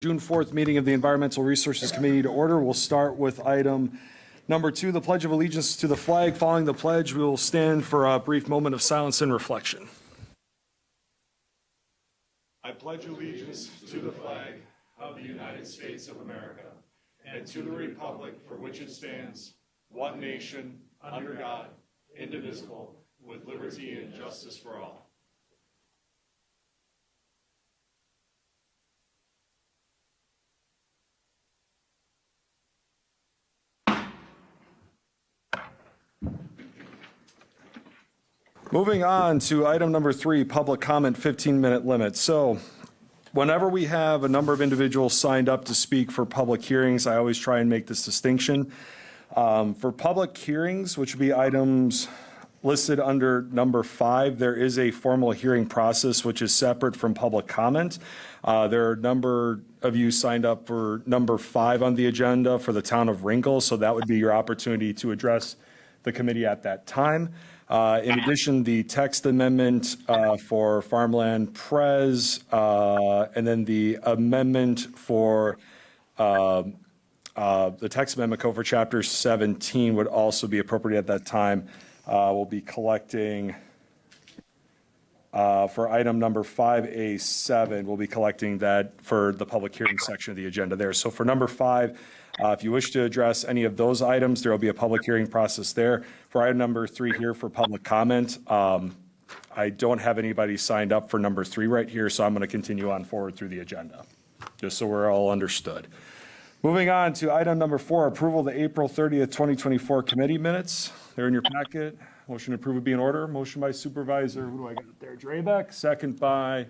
June 4th meeting of the Environmental Resources Committee to order. We'll start with item number 2, the Pledge of Allegiance to the flag. Following the pledge, we will stand for a brief moment of silence and reflection. I pledge allegiance to the flag of the United States of America and to the republic for which it stands, one nation, under God, indivisible, with liberty and justice for all. Moving on to item number 3, public comment, 15-minute limit. So whenever we have a number of individuals signed up to speak for public hearings, I always try and make this distinction. For public hearings, which would be items listed under number 5, there is a formal hearing process which is separate from public comment. There are a number of you signed up for number 5 on the agenda for the town of Ringgold, so that would be your opportunity to address the committee at that time. In addition, the text amendment for farmland pres, and then the amendment for the text amendment code for chapter 17 would also be appropriate at that time. We'll be collecting for item number 5A7, we'll be collecting that for the public hearing section of the agenda there. So for number 5, if you wish to address any of those items, there will be a public hearing process there. For item number 3 here for public comment, I don't have anybody signed up for number 3 right here, so I'm going to continue on forward through the agenda, just so we're all understood. Moving on to item number 4, approval of the April 30th, 2024 committee minutes. They're in your packet. Motion to approve would be in order. Motion by Supervisor, who do I got there? Drabek, second by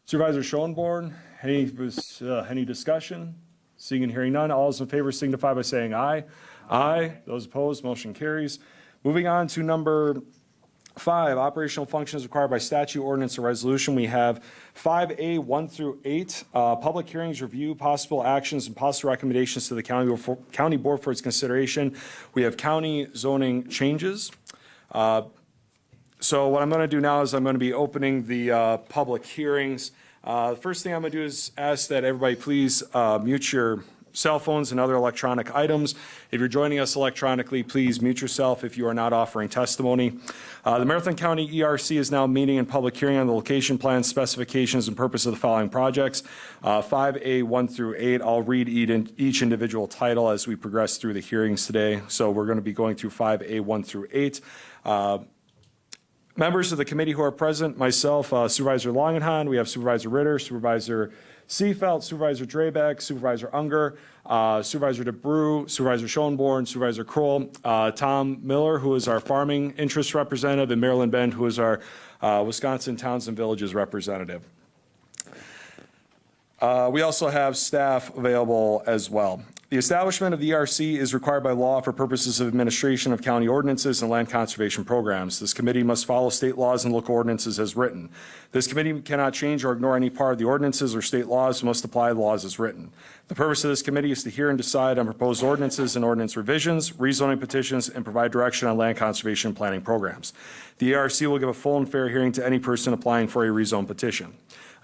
Supervisor Schoenborn. Any discussion? Seeing and hearing none, all those in favor signify by saying aye. Aye. Those opposed, motion carries. Moving on to number 5, operational functions required by statute, ordinance, or resolution. We have 5A, 1 through 8, public hearings, review, possible actions, and possible recommendations to the county board for its consideration. We have county zoning changes. So what I'm going to do now is I'm going to be opening the public hearings. The first thing I'm going to do is ask that everybody please mute your cell phones and other electronic items. If you're joining us electronically, please mute yourself if you are not offering testimony. The Marathon County ERC is now meeting in public hearing on the location plans, specifications, and purpose of the following projects. 5A, 1 through 8, I'll read each individual title as we progress through the hearings today. So we're going to be going through 5A, 1 through 8. Members of the committee who are present, myself, Supervisor Longenhan, we have Supervisor Ritter, Supervisor Seefeld, Supervisor Drabek, Supervisor Unger, Supervisor DeBrew, Supervisor Schoenborn, Supervisor Kroll, Tom Miller, who is our farming interest representative, and Marilyn Bend, who is our Wisconsin Towns and Villages representative. We also have staff available as well. The establishment of the ERC is required by law for purposes of administration of county ordinances and land conservation programs. This committee must follow state laws and local ordinances as written. This committee cannot change or ignore any part of the ordinances or state laws and must apply the laws as written. The purpose of this committee is to hear and decide on proposed ordinances and ordinance revisions, rezoning petitions, and provide direction on land conservation and planning programs. The ERC will give a full and fair hearing to any person applying for a rezone petition.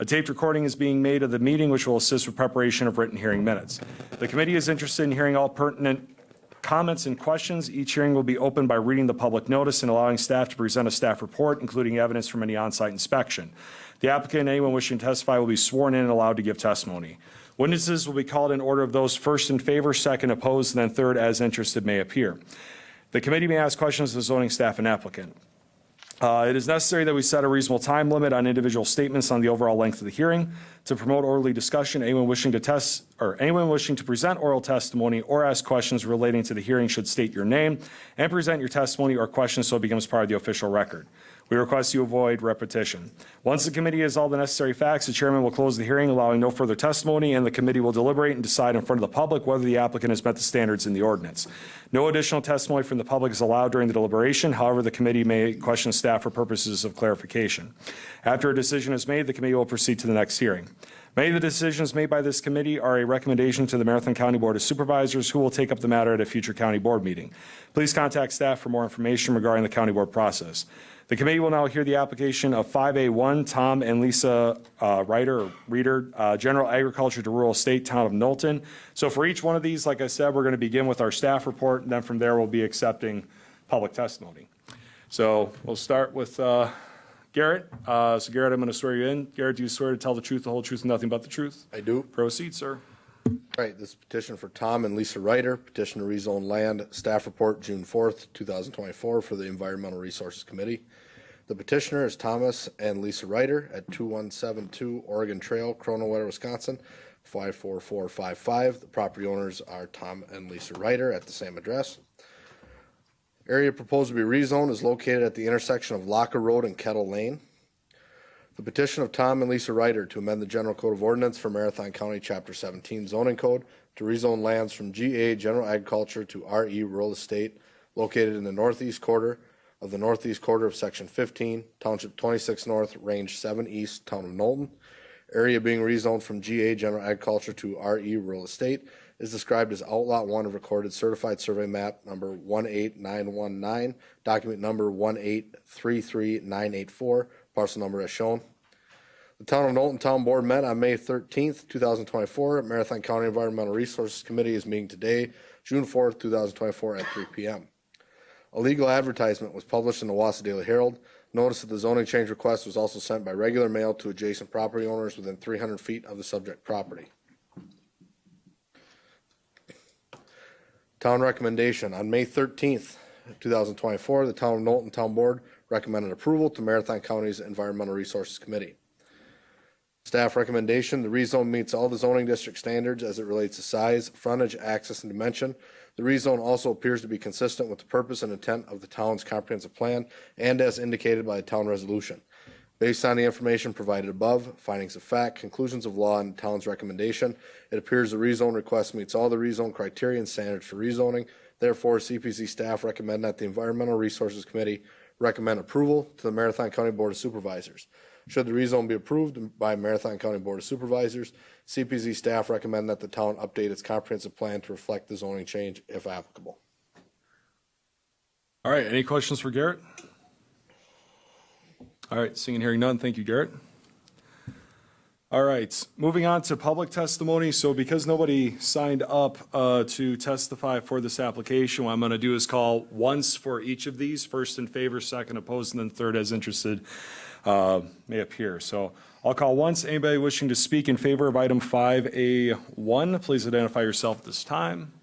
A taped recording is being made of the meeting, which will assist with preparation of written hearing minutes. The committee is interested in hearing all pertinent comments and questions. Each hearing will be opened by reading the public notice and allowing staff to present a staff report, including evidence from any on-site inspection. The applicant and anyone wishing to testify will be sworn in and allowed to give testimony. Witnesses will be called in order of those first in favor, second opposed, and then third as interested may appear. The committee may ask questions of the zoning staff and applicant. It is necessary that we set a reasonable time limit on individual statements on the overall length of the hearing. To promote orderly discussion, anyone wishing to present oral testimony or ask questions relating to the hearing should state your name and present your testimony or questions so it becomes part of the official record. We request you avoid repetition. Once the committee has all the necessary facts, the chairman will close the hearing, allowing no further testimony, and the committee will deliberate and decide in front of the public whether the applicant has met the standards in the ordinance. No additional testimony from the public is allowed during the deliberation. However, the committee may question staff for purposes of clarification. After a decision is made, the committee will proceed to the next hearing. Many of the decisions made by this committee are a recommendation to the Marathon County Board of Supervisors, who will take up the matter at a future county board meeting. Please contact staff for more information regarding the county board process. The committee will now hear the application of 5A1, Tom and Lisa Reeder, General Agriculture to Rural Estate, Town of Knowlton. So for each one of these, like I said, we're going to begin with our staff report, and then from there we'll be accepting public testimony. So we'll start with Garrett. So Garrett, I'm going to swear you in. Garrett, do you swear to tell the truth, the whole truth, and nothing but the truth? I do. Proceed, sir. All right, this petition for Tom and Lisa Ryder, petition to rezone land, staff report June 4th, 2024 for the Environmental Resources Committee. The petitioner is Thomas and Lisa Ryder at 2172 Oregon Trail, Kronowetter, Wisconsin, 54455. The property owners are Tom and Lisa Ryder at the same address. Area proposed to be rezoned is located at the intersection of Locker Road and Kettle Lane. The petition of Tom and Lisa Ryder to amend the General Code of Ordinance for Marathon County Chapter 17 zoning code to rezone lands from GA General Agriculture to RE Rural Estate located in the northeast quarter of Section 15, Township 26 North, Range 7 East, Town of Knowlton. Area being rezoned from GA General Agriculture to RE Rural Estate is described as Outlot 1 of recorded certified survey map number 18919, document number 1833984, parcel number as shown. The Town of Knowlton Town Board met on May 13th, 2024. Marathon County Environmental Resources Committee is meeting today, June 4th, 2024 at 3 p.m. A legal advertisement was published in the Wausau Daily Herald. Notice of the zoning change request was also sent by regular mail to adjacent property owners within 300 feet of the subject property. Town recommendation. On May 13th, 2024, the Town of Knowlton Town Board recommended approval to Marathon County's Environmental Resources Committee. Staff recommendation, the rezone meets all the zoning district standards as it relates to size, frontage, access, and dimension. The rezone also appears to be consistent with the purpose and intent of the town's comprehensive plan and as indicated by the town resolution. Based on the information provided above, findings of fact, conclusions of law, and the town's recommendation, it appears the rezone request meets all the rezone criteria and standards for rezoning. Therefore, CPC staff recommend that the Environmental Resources Committee recommend approval to the Marathon County Board of Supervisors. Should the rezone be approved by Marathon County Board of Supervisors, CPC staff recommend that the town update its comprehensive plan to reflect the zoning change if applicable. All right, any questions for Garrett? All right, seeing and hearing none, thank you, Garrett. All right, moving on to public testimony. So because nobody signed up to testify for this application, what I'm going to do is call once for each of these, first in favor, second opposed, and then third as interested may appear. So I'll call once. Anybody wishing to speak in favor of item 5A1, please identify yourself at this time.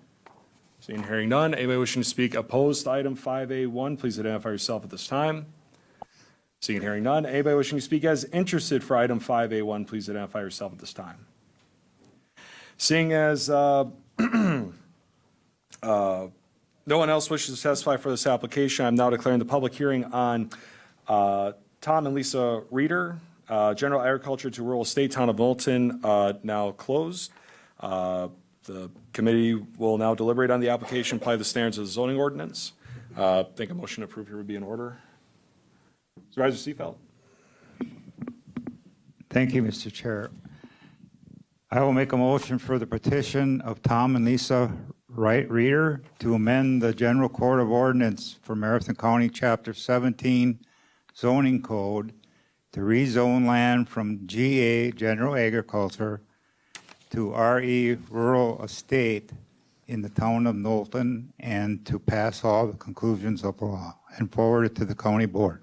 Seeing and hearing none. Anybody wishing to speak opposed to item 5A1, please identify yourself at this time. Seeing and hearing none. Anybody wishing to speak as interested for item 5A1, please identify yourself at this time. Seeing as no one else wishes to testify for this application, I'm now declaring the public hearing on Tom and Lisa Reeder, General Agriculture to Rural Estate, Town of Knowlton, now closed. The committee will now deliberate on the application, apply the standards of the zoning ordinance. I think a motion to approve here would be in order. Supervisor Seefeld. Thank you, Mr. Chair. I will make a motion for the petition of Tom and Lisa Reeder to amend the General Code of Ordinance for Marathon County Chapter 17 zoning code to rezone land from GA General Agriculture to RE Rural Estate in the town of Knowlton and to pass all the conclusions of law and forward it to the county board.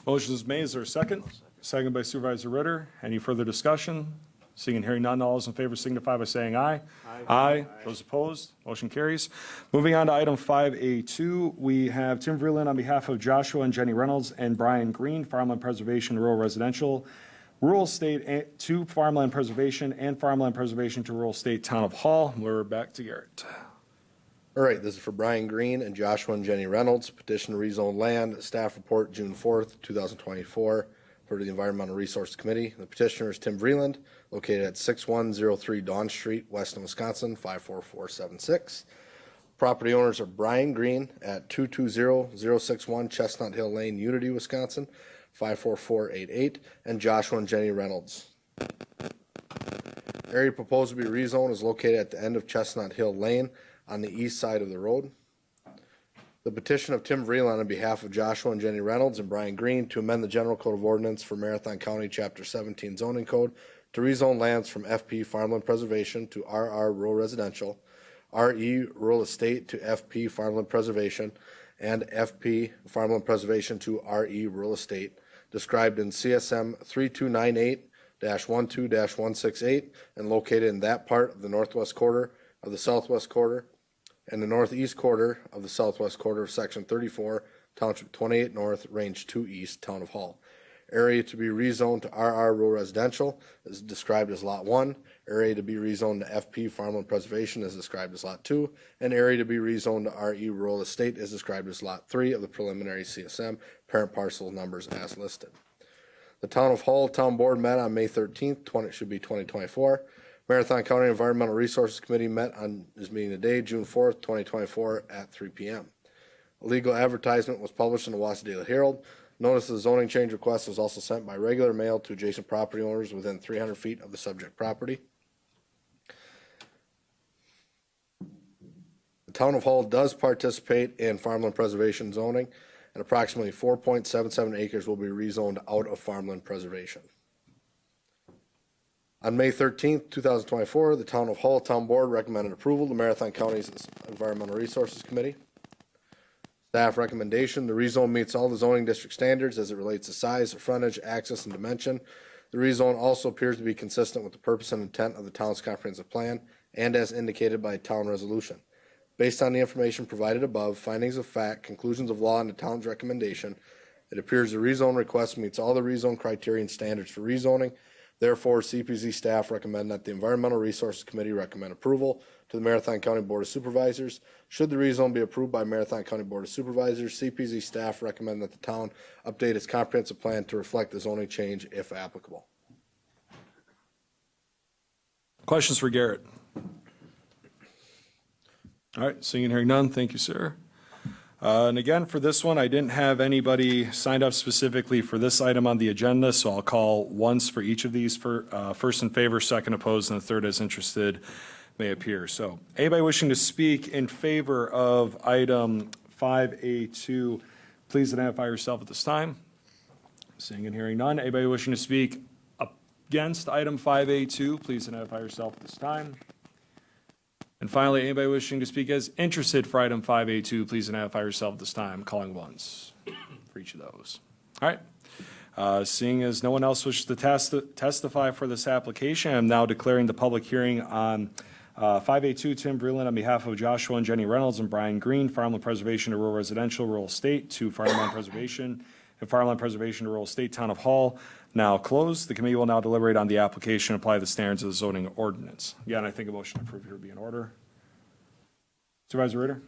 Motion is made. Is there a second? Second by Supervisor Ritter. Any further discussion? Seeing and hearing none, all those in favor signify by saying aye. Aye. Those opposed, motion carries. Moving on to item 5A2, we have Tim Vreeland on behalf of Joshua and Jenny Reynolds and Brian Green, Farmland Preservation, Rural Residential, Rural Estate to Farmland Preservation, and Farmland Preservation to Rural Estate, Town of Hall. We're back to Garrett. All right, this is for Brian Green and Joshua and Jenny Reynolds, petition to rezone land, staff report June 4th, 2024, for the Environmental Resources Committee. The petitioner is Tim Vreeland, located at 6103 Dawn Street, Weston, Wisconsin, 54476. Property owners are Brian Green at 220061 Chestnut Hill Lane, Unity, Wisconsin, 54488, and Joshua and Jenny Reynolds. Area proposed to be rezoned is located at the end of Chestnut Hill Lane on the east side of the road. The petition of Tim Vreeland on behalf of Joshua and Jenny Reynolds and Brian Green to amend the General Code of Ordinance for Marathon County, Chapter 17 zoning code to rezone lands from FP Farmland Preservation to RR Rural Residential, RE Rural Estate to FP Farmland Preservation, and FP Farmland Preservation to RE Rural Estate, described in CSM 3298-12-168 and located in that part of the northwest quarter of the southwest quarter and the northeast quarter of the southwest quarter of Section 34, Township 28 North, Range 2 East, Town of Hall. Area to be rezoned to RR Rural Residential is described as Lot 1. Area to be rezoned to FP Farmland Preservation is described as Lot 2. And area to be rezoned to RE Rural Estate is described as Lot 3 of the preliminary CSM, parent parcel numbers as listed. The Town of Hall Town Board met on May 13th, 2024. Marathon County Environmental Resources Committee met on this meeting today, June 4th, 2024 at 3 p.m. A legal advertisement was published in the Wausau Daily Herald. Notice of the zoning change request was also sent by regular mail to adjacent property owners within 300 feet of the subject property. The Town of Hall does participate in farmland preservation zoning, and approximately 4.77 acres will be rezoned out of farmland preservation. On May 13th, 2024, the Town of Hall Town Board recommended approval to Marathon County's Environmental Resources Committee. Staff recommendation: the rezone meets all the zoning district standards as it relates to size, frontage, access, and dimension. The rezone also appears to be consistent with the purpose and intent of the town's comprehensive plan and as indicated by a town resolution. Based on the information provided above, findings of fact, conclusions of law, and the town's recommendation, it appears the rezone request meets all the rezone criteria and standards for rezoning. Therefore, CPZ staff recommend that the Environmental Resources Committee recommend approval to the Marathon County Board of Supervisors. Should the rezone be approved by Marathon County Board of Supervisors, CPZ staff recommend that the town update its comprehensive plan to reflect the zoning change if applicable. Questions for Garrett? All right, seeing and hearing none, thank you, sir. And again, for this one, I didn't have anybody signed up specifically for this item on the agenda, so I'll call once for each of these. First in favor, second opposed, and the third as interested may appear. So anybody wishing to speak in favor of item 5A2, please identify yourself at this time. Seeing and hearing none. Anybody wishing to speak against item 5A2, please identify yourself at this time. And finally, anybody wishing to speak as interested for item 5A2, please identify yourself at this time, calling once for each of those. All right. Seeing as no one else wishes to testify for this application, I'm now declaring the public hearing on 5A2, Tim Vreeland on behalf of Joshua and Jenny Reynolds and Brian Green, Farmland Preservation to Rural Residential, Rural Estate to Farmland Preservation, and Farmland Preservation to Rural Estate, Town of Hall, now closed. The committee will now deliberate on the application and apply the standards of the zoning ordinance. Again, I think a motion to approve here would be in order. Supervisor Ritter?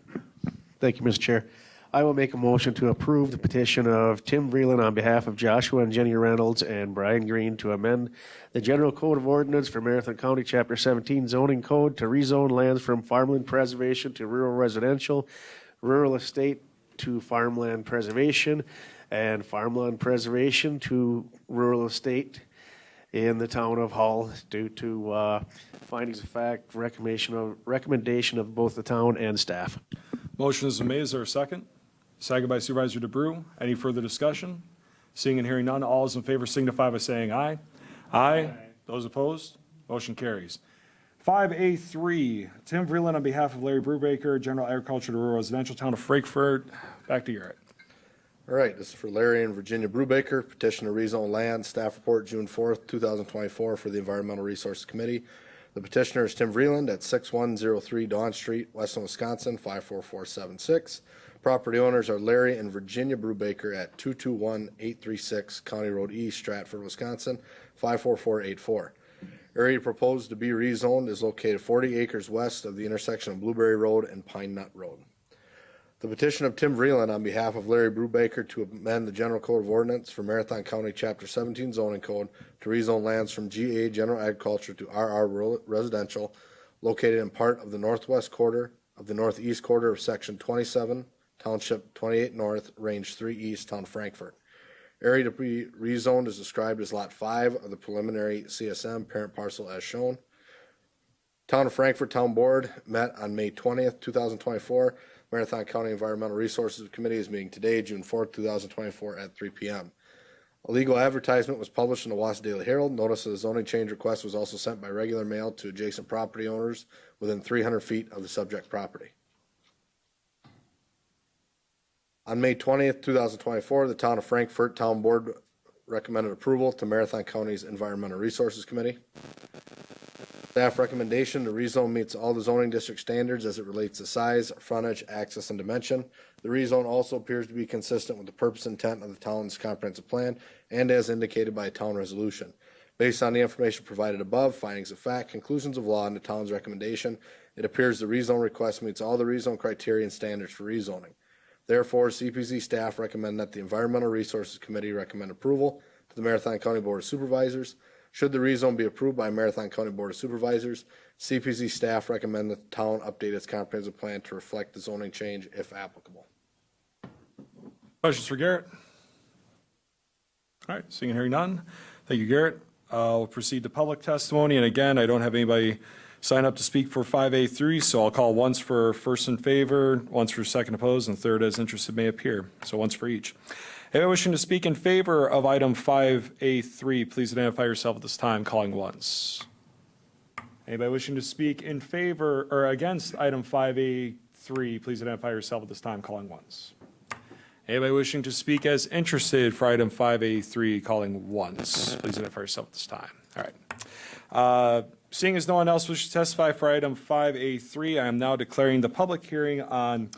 Thank you, Mr. Chair. I will make a motion to approve the petition of Tim Vreeland on behalf of Joshua and Jenny Reynolds and Brian Green to amend the General Code of Ordinance for Marathon County, Chapter 17 zoning code to rezone lands from farmland preservation to rural residential, rural estate to farmland preservation, and farmland preservation to rural estate in the town of Hull due to findings of fact, recommendation of both the town and staff. Motion is made. Is there a second? Second by Supervisor DeBrew. Any further discussion? Seeing and hearing none, all those in favor signify by saying aye. Aye. Those opposed? Motion carries. 5A3, Tim Vreeland on behalf of Larry Brubaker, General Agriculture to Rural Residential, Town of Frankfort. Back to Garrett. All right, this is for Larry and Virginia Brubaker, petition to rezone land, staff report June 4th, 2024 for the Environmental Resources Committee. The petitioner is Tim Vreeland at 6103 Dawn Street, Weston, Wisconsin, 54476. Property owners are Larry and Virginia Brubaker at 221836 County Road East, Stratford, Wisconsin, 54484. Area proposed to be rezoned is located 40 acres west of the intersection of Blueberry Road and Pine Nut Road. The petition of Tim Vreeland on behalf of Larry Brubaker to amend the General Code of Ordinance for Marathon County Chapter 17 zoning code to rezone lands from GA General Agriculture to RR Rural Residential located in part of the northwest quarter of the northeast quarter of Section 27, Township 28 North, Range 3 East, Town of Frankfort. Area to be rezoned is described as Lot 5 of the preliminary CSM parent parcel as shown. Town of Frankfurt Town Board met on May 20th, 2024. Marathon County Environmental Resources Committee is meeting today, June 4th, 2024 at 3 p.m. A legal advertisement was published in the Wausau Daily Herald. Notice of the zoning change request was also sent by regular mail to adjacent property owners within 300 feet of the subject property. On May 20th, 2024, the Town of Frankfurt Town Board recommended approval to Marathon County's Environmental Resources Committee. Staff recommendation, the rezone meets all the zoning district standards as it relates to size, frontage, access, and dimension. The rezone also appears to be consistent with the purpose and intent of the town's comprehensive plan and as indicated by a town resolution. Based on the information provided above, findings of fact, conclusions of law, and the town's recommendation, it appears the rezone request meets all the rezone criteria and standards for rezoning. Therefore, CPZ staff recommend that the Environmental Resources Committee recommend approval to the Marathon County Board of Supervisors. Should the rezone be approved by Marathon County Board of Supervisors, CPZ staff recommend that the town update its comprehensive plan to reflect the zoning change if applicable. Questions for Garrett? All right, seeing and hearing none. Thank you, Garrett. We'll proceed to public testimony. And again, I don't have anybody sign up to speak for 5A3, so I'll call once for first in favor, once for second opposed, and third as interested may appear. So once for each. Anyone wishing to speak in favor of item 5A3, please identify yourself at this time, calling once. Anybody wishing to speak in favor or against item 5A3, please identify yourself at this time, calling once. Anybody wishing to speak as interested for item 5A3, calling once, please identify yourself at this time. All right. Seeing as no one else wishes to testify for item 5A3, I am now declaring the public hearing on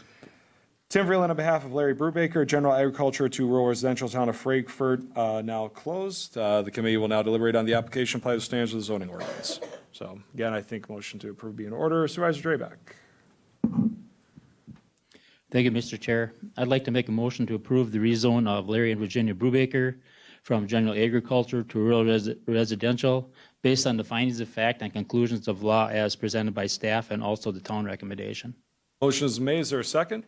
Tim Vreeland on behalf of Larry Brubaker, General Agriculture to Rural Residential Town of Frankfurt, now closed. The committee will now deliberate on the application, apply the standards of the zoning ordinance. So again, I think motion to approve be in order. Supervisor Drayback. Thank you, Mr. Chair. I'd like to make a motion to approve the rezone of Larry and Virginia Brubaker from general agriculture to rural residential based on the findings of fact and conclusions of law as presented by staff and also the town recommendation. Motion is made. Is there a second?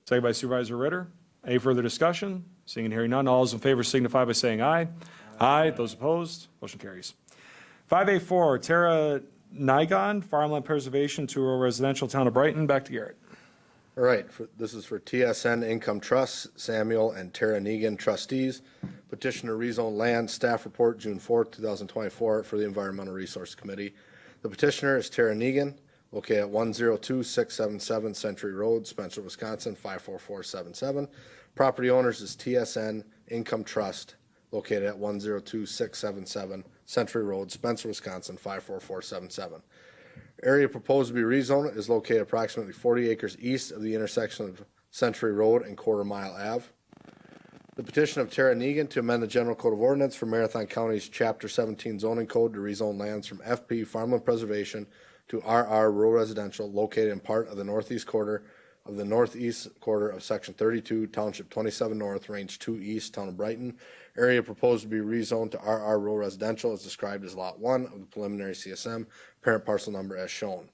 Second by Supervisor Ritter. Any further discussion? Seeing and hearing none, all those in favor signify by saying aye. Aye. Those opposed, motion carries. 5A4, Tara Nigon, Farmland Preservation to Rural Residential Town of Brighton. Back to Garrett. All right, this is for TSN Income Trust, Samuel and Tara Negan trustees. Petition to rezone land, staff report, June 4th, 2024 for the Environmental Resource Committee. The petitioner is Tara Negan, located at 102-677 Century Road, Spencer, Wisconsin, 54477. Property owners is TSN Income Trust, located at 102-677 Century Road, Spencer, Wisconsin, 54477. Area proposed to be rezoned is located approximately 40 acres east of the intersection of Century Road and Quarter Mile Ave. The petition of Tara Negan to amend the General Code of Ordinance for Marathon County's Chapter 17 zoning code to rezone lands from FP Farmland Preservation to RR Rural Residential located in part of the northeast quarter of Section 32, Township 27 North, Range 2 East, Town of Brighton. Area proposed to be rezoned to RR Rural Residential as described as Lot 1 of the preliminary CSM, parent parcel number as shown.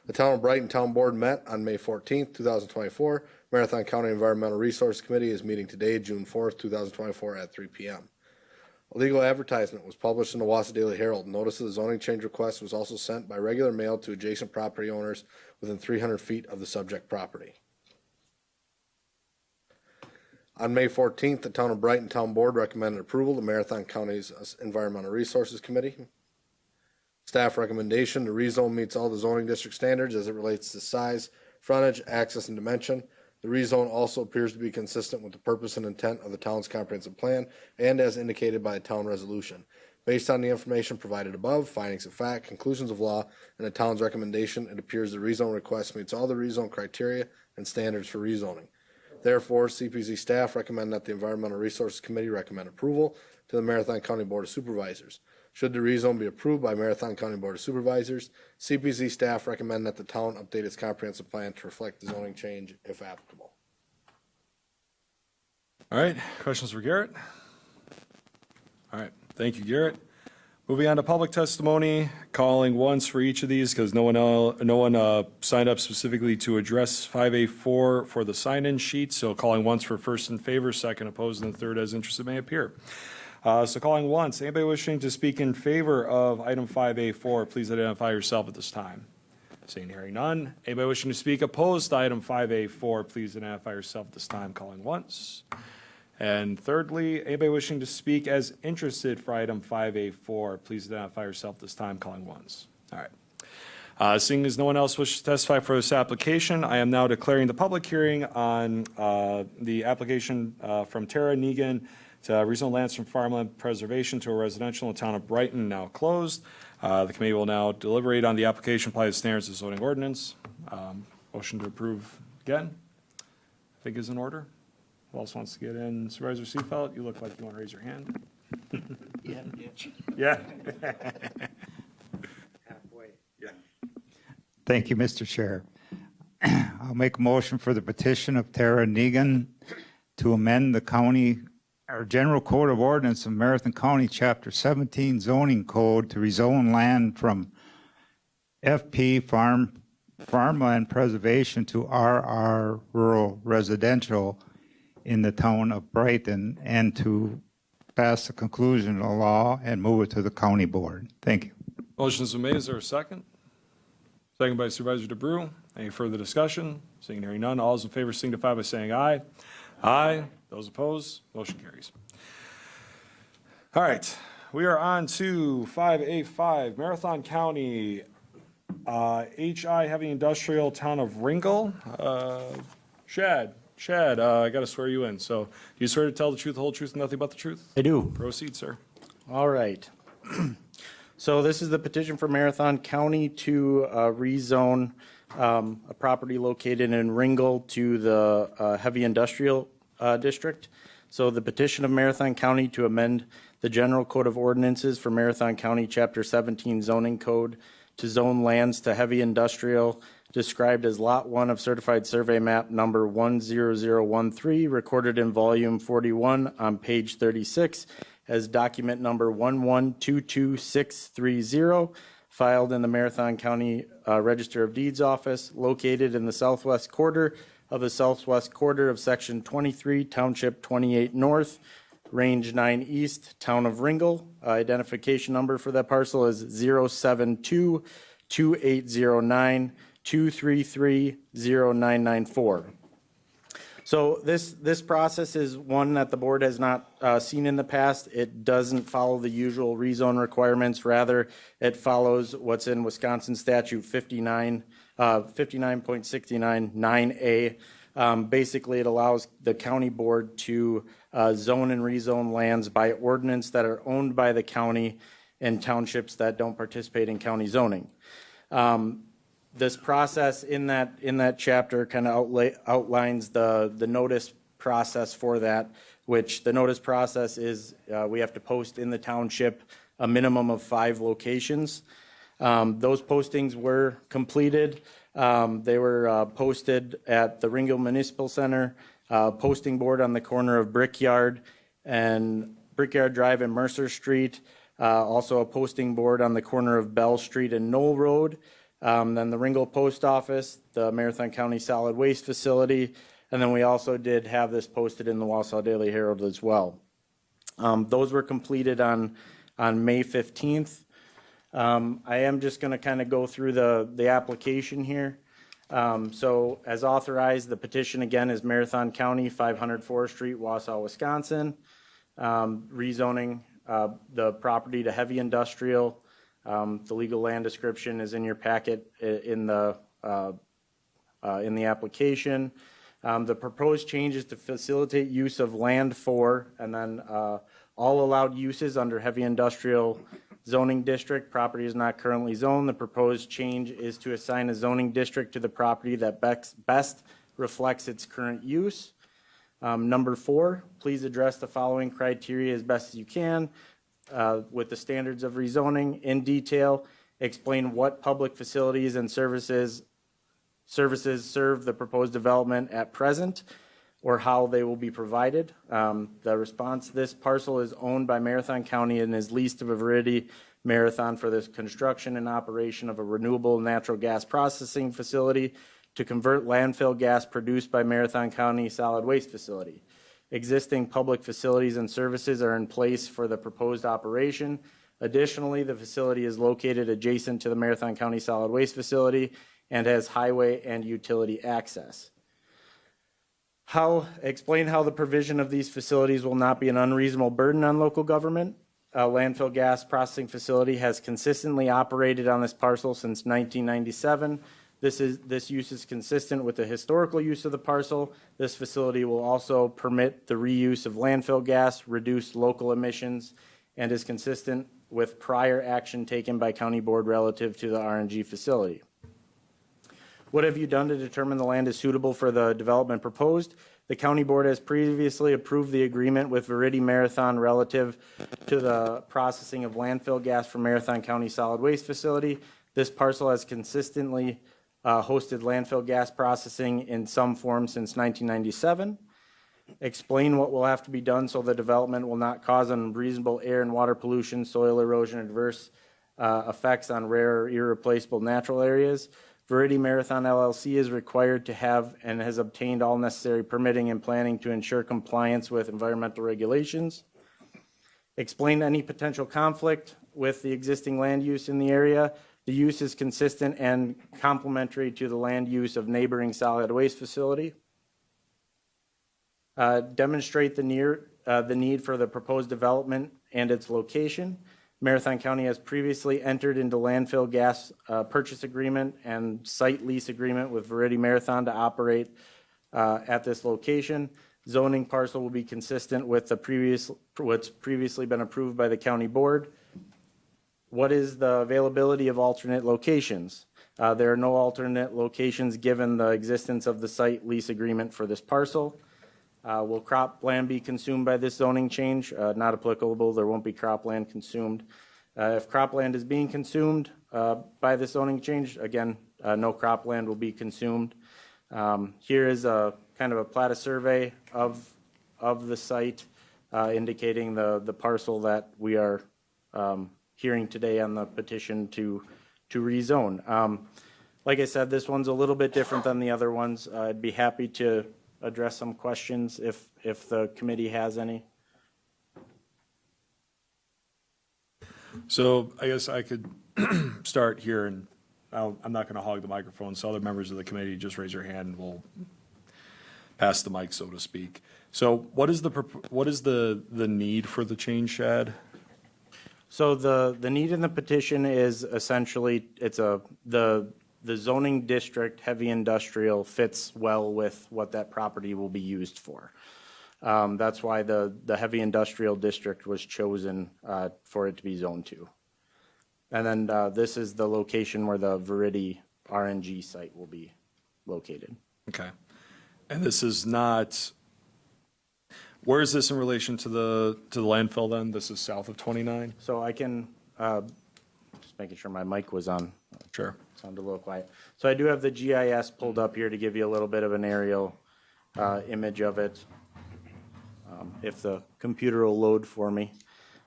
The Town of Brighton Town Board met on May 14th, 2024. Marathon County Environmental Resource Committee is meeting today, June 4th, 2024 at 3 p.m. A legal advertisement was published in the Wausau Daily Herald. Notice of the zoning change request was also sent by regular mail to adjacent property owners within 300 feet of the subject property. On May 14th, the Town of Brighton Town Board recommended approval to Marathon County's Environmental Resources Committee. Staff recommendation, the rezone meets all the zoning district standards as it relates to size, frontage, access, and dimension. The rezone also appears to be consistent with the purpose and intent of the town's comprehensive plan and as indicated by a town resolution. Based on the information provided above, findings of fact, conclusions of law, and the town's recommendation, it appears the rezone request meets all the rezone criteria and standards for rezoning. Therefore, CPZ staff recommend that the Environmental Resources Committee recommend approval to the Marathon County Board of Supervisors. Should the rezone be approved by Marathon County Board of Supervisors, CPZ staff recommend that the town update its comprehensive plan to reflect the zoning change if applicable. All right, questions for Garrett? All right, thank you, Garrett. Moving on to public testimony, calling once for each of these because no one signed up specifically to address 5A4 for the sign-in sheet. So calling once for first in favor, second opposed, and third as interested may appear. So calling once, anybody wishing to speak in favor of item 5A4, please identify yourself at this time. Seeing and hearing none. Anybody wishing to speak opposed to item 5A4, please identify yourself at this time, calling once. And thirdly, anybody wishing to speak as interested for item 5A4, please identify yourself at this time, calling once. All right. Seeing as no one else wishes to testify for this application, I am now declaring the public hearing on the application from Tara Negan to rezone lands from farmland preservation to a residential in the town of Brighton now closed. The committee will now deliberate on the application, apply the standards of zoning ordinance. Motion to approve again, I think is in order. Who else wants to get in? Supervisor Seefeld, you look like you want to raise your hand. Yeah. Thank you, Mr. Chair. I'll make a motion for the petition of Tara Negan to amend the county or General Code of Ordinance of Marathon County, Chapter 17 zoning code to rezone land from FP farmland preservation to RR rural residential in the town of Brighton, and to pass the conclusion of the law and move it to the county board. Thank you. Motion has been made. Is there a second? Second by Supervisor DeBrew. Any further discussion? Seeing and hearing none, all those in favor signify by saying aye. Aye. Those opposed, motion carries. All right, we are on to 5A5, Marathon County, HI Heavy Industrial, Town of Ringel. Shad, I got to swear you in. So do you swear to tell the truth, the whole truth, and nothing but the truth? I do. Proceed, sir. All right. So this is the petition for Marathon County to rezone a property located in Ringel to the heavy industrial district. So the petition of Marathon County to amend the General Code of Ordinances for Marathon County, Chapter 17 zoning code to zone lands to heavy industrial described as Lot 1 of Certified Survey Map number 10013, recorded in Volume 41 on page 36 as document number 1122630, filed in the Marathon County Register of Deeds office, located in the southwest quarter of the southwest quarter of Section 23, Township 28 North, Range 9 East, Town of Ringel. Identification number for that parcel is 072-2809-233-0994. So this process is one that the board has not seen in the past. It doesn't follow the usual rezone requirements. Rather, it follows what's in Wisconsin Statute 59.69(9A). Basically, it allows the county board to zone and rezone lands by ordinance that are owned by the county and townships that don't participate in county zoning. This process in that chapter kind of outlines the notice process for that, which the notice process is we have to post in the township a minimum of 5 locations. Those postings were completed. They were posted at the Ringel Municipal Center, posting board on the corner of Brickyard Drive and Mercer Street, also a posting board on the corner of Bell Street and Knoll Road, then the Ringel Post Office, the Marathon County Solid Waste Facility, and then we also did have this posted in the Wausau Daily Herald as well. Those were completed on May 15th. I am just going to kind of go through the application here. So as authorized, the petition again is Marathon County, 500 Forest Street, Wausau, Wisconsin, rezoning the property to heavy industrial. The legal land description is in your packet in the application. The proposed changes to facilitate use of land for, and then all allowed uses under heavy industrial zoning district. Property is not currently zoned. The proposed change is to assign a zoning district to the property that best reflects its current use. Number 4, please address the following criteria as best as you can with the standards of rezoning in detail. Explain what public facilities and services serve the proposed development at present, or how they will be provided. The response: this parcel is owned by Marathon County and is leased to Viverity Marathon for the construction and operation of a renewable natural gas processing facility to convert landfill gas produced by Marathon County Solid Waste Facility. Existing public facilities and services are in place for the proposed operation. Additionally, the facility is located adjacent to the Marathon County Solid Waste Facility and has highway and utility access. Explain how the provision of these facilities will not be an unreasonable burden on local government. A landfill gas processing facility has consistently operated on this parcel since 1997. This use is consistent with the historical use of the parcel. This facility will also permit the reuse of landfill gas, reduce local emissions, and is consistent with prior action taken by County Board relative to the RNG facility. What have you done to determine the land is suitable for the development proposed? The County Board has previously approved the agreement with Verity Marathon relative to the processing of landfill gas from Marathon County Solid Waste Facility. This parcel has consistently hosted landfill gas processing in some form since 1997. Explain what will have to be done so the development will not cause unreasonable air and water pollution, soil erosion, and adverse effects on rare or irreplaceable natural areas. Verity Marathon LLC is required to have and has obtained all necessary permitting and planning to ensure compliance with environmental regulations. Explain any potential conflict with the existing land use in the area. The use is consistent and complementary to the land use of neighboring solid waste facility. Demonstrate the need for the proposed development and its location. Marathon County has previously entered into landfill gas purchase agreement and site lease agreement with Verity Marathon to operate at this location. Zoning parcel will be consistent with what's previously been approved by the county board. What is the availability of alternate locations? There are no alternate locations given the existence of the site lease agreement for this parcel. Will cropland be consumed by this zoning change? Not applicable. There won't be cropland consumed. If cropland is being consumed by this zoning change, again, no cropland will be consumed. Here is a kind of a plat of survey of the site indicating the parcel that we are hearing today on the petition to rezone. Like I said, this one's a little bit different than the other ones. I'd be happy to address some questions if the committee has any. So I guess I could start here, and I'm not going to hog the microphone, so other members of the committee, just raise your hand and we'll pass the mic, so to speak. So what is the need for the change, Shad? So the need in the petition is essentially, the zoning district, heavy industrial, fits well with what that property will be used for. That's why the heavy industrial district was chosen for it to be zoned to. And then this is the location where the Verity RNG site will be located. Okay. And this is not, where is this in relation to the landfill then? This is south of 29? So I can, just making sure my mic was on. Sure. Sounded a little quiet. So I do have the GIS pulled up here to give you a little bit of an aerial image of it, if the computer will load for me.